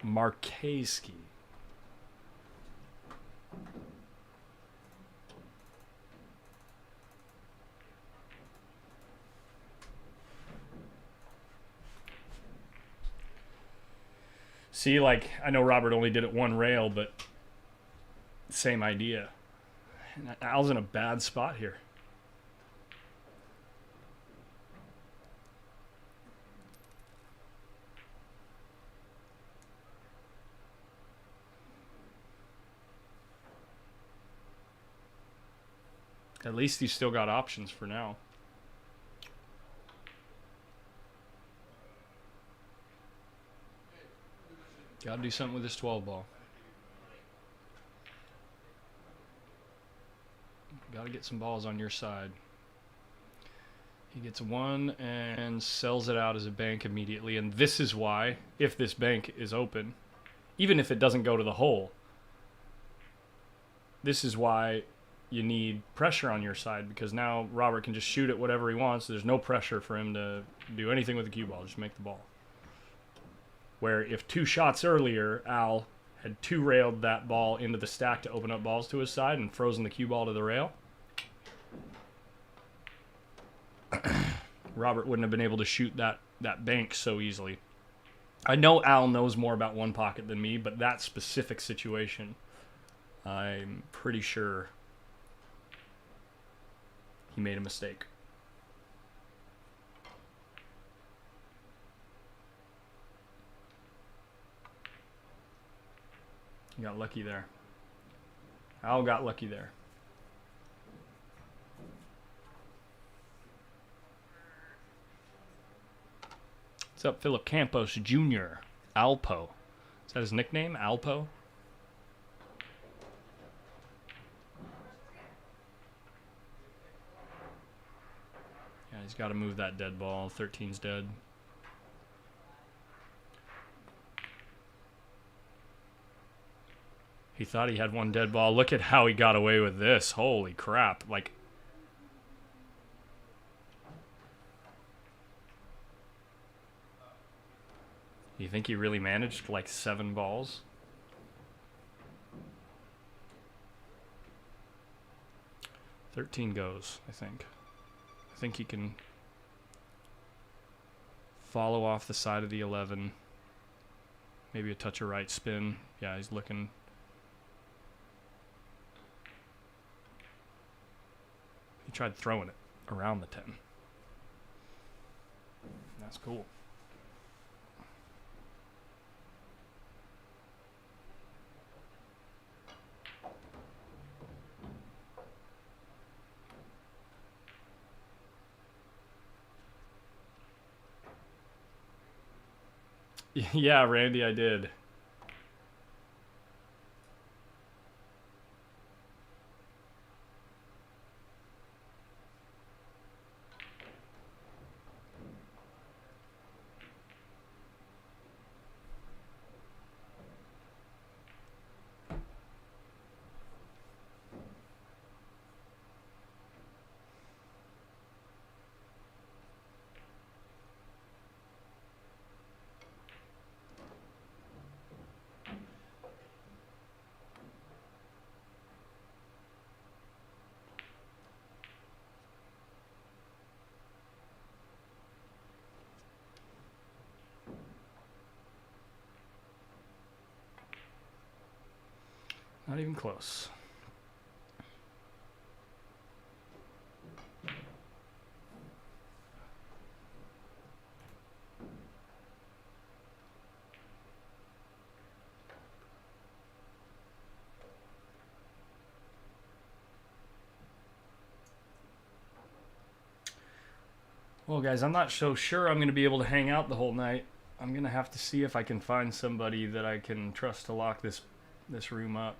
Markayski. See, like, I know Robert only did it 1 rail, but same idea. And Al's in a bad spot here. At least he's still got options for now. Got to do something with this 12 ball. Got to get some balls on your side. He gets 1 and sells it out as a bank immediately. And this is why, if this bank is open, even if it doesn't go to the hole, this is why you need pressure on your side, because now Robert can just shoot it whatever he wants. There's no pressure for him to do anything with the cue ball. Just make the ball. Where if 2 shots earlier, Al had two-railed that ball into the stack to open up balls to his side and frozen the cue ball to the rail. Robert wouldn't have been able to shoot that bank so easily. I know Al knows more about one pocket than me, but that specific situation, I'm pretty sure he made a mistake. You got lucky there. Al got lucky there. What's up, Philip Campos Jr.? Alpo. Is that his nickname? Alpo? Yeah, he's got to move that dead ball. 13's dead. He thought he had one dead ball. Look at how he got away with this. Holy crap. Like, you think he really managed like 7 balls? $13 goes, I think. I think he can follow off the side of the 11. Maybe a touch of right spin. Yeah, he's looking. He tried throwing it around the 10. That's cool. Yeah, Randy, I did. Not even close. Well, guys, I'm not so sure I'm going to be able to hang out the whole night. I'm going to have to see if I can find somebody that I can trust to lock this room up.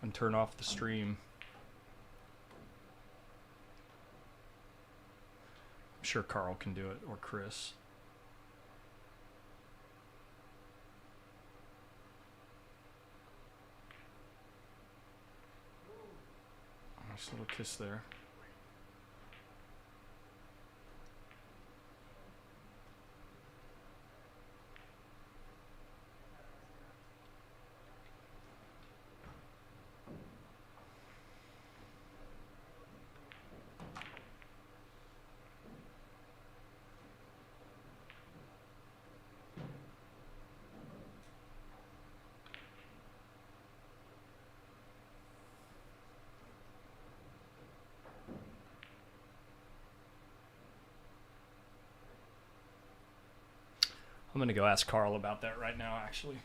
And turn off the stream. I'm sure Carl can do it, or Chris. Nice little kiss there. I'm going to go ask Carl about that right now, actually.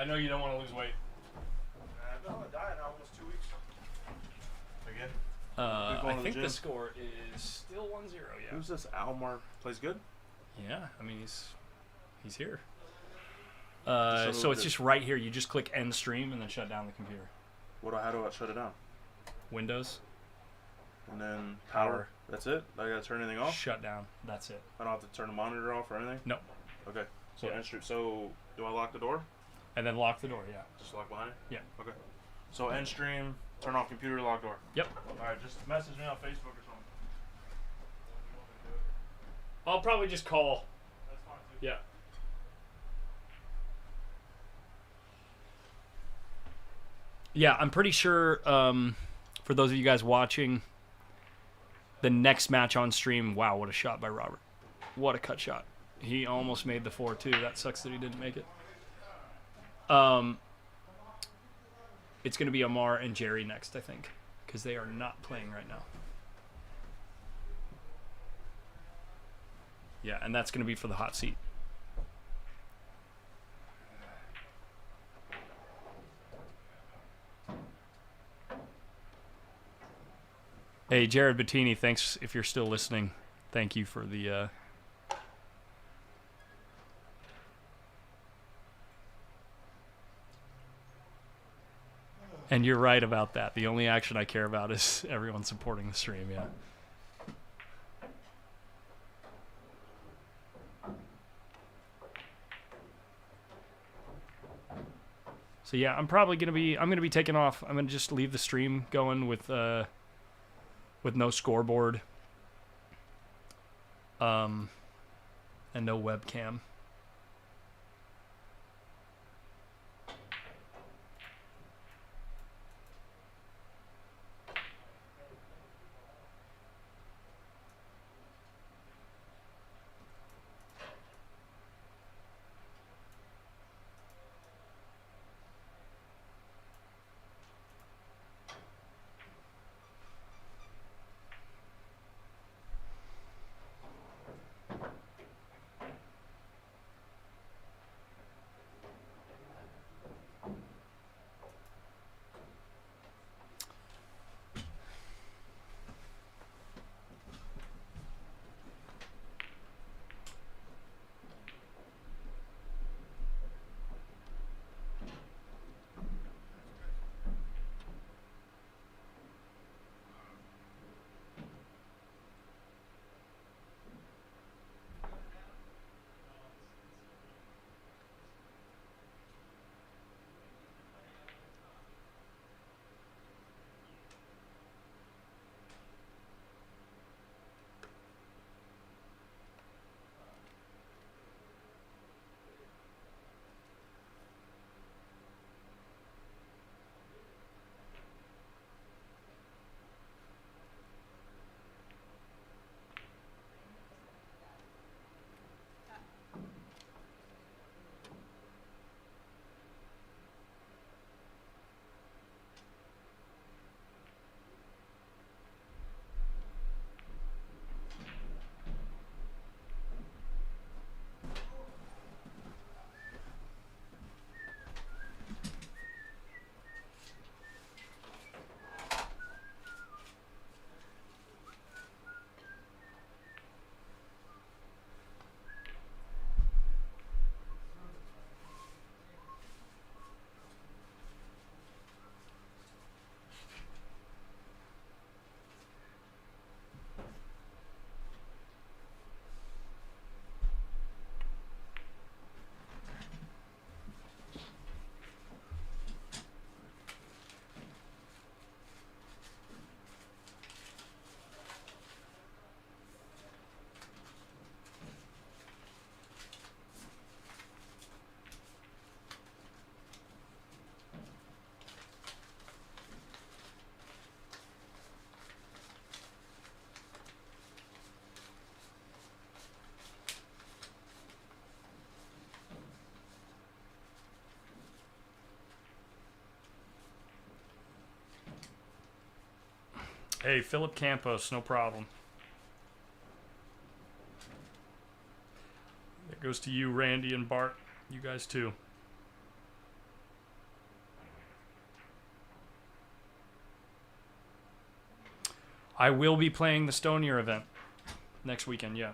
I know you don't want to lose weight. I've been on a diet now almost 2 weeks. Again? I going to the think the gym? score is still 1-0. Yeah. Who's this? Almar plays good? Yeah. I mean, he's here. So So it's just right here. You just click end stream and then shut down the computer. How do I shut it down? Windows. And then Power. power. That's it? I gotta turn anything off? Shut down. That's it. I don't have to turn the monitor off or anything? No. Okay. So Yeah. so do I lock the door? And then lock the door. Yeah. Just lock behind it? Yeah. Okay. So end stream, turn off computer, lock door. Yep. Alright, just message me on Facebook or something. I'll probably just call. That's fine too. Yeah. Yeah, I'm pretty sure, for those of you guys watching, the next match on stream, wow, what a shot by Robert. What a cut shot. He almost made the 4-2. That sucks that he didn't make it. It's going to be Amar and Jerry next, I think, because they are not playing right now. Yeah, and that's going to be for the hot seat. Hey, Jared Bettini, thanks if you're still listening. Thank you for the... And you're right about that. The only action I care about is everyone supporting the stream, yeah. So yeah, I'm gonna be taking off. I'm gonna just leave the stream going with no scoreboard. And no webcam. Hey, Philip Campos, no problem. That goes to you, Randy and Bart. You guys too. I will be playing the Stonier event next weekend. Yeah.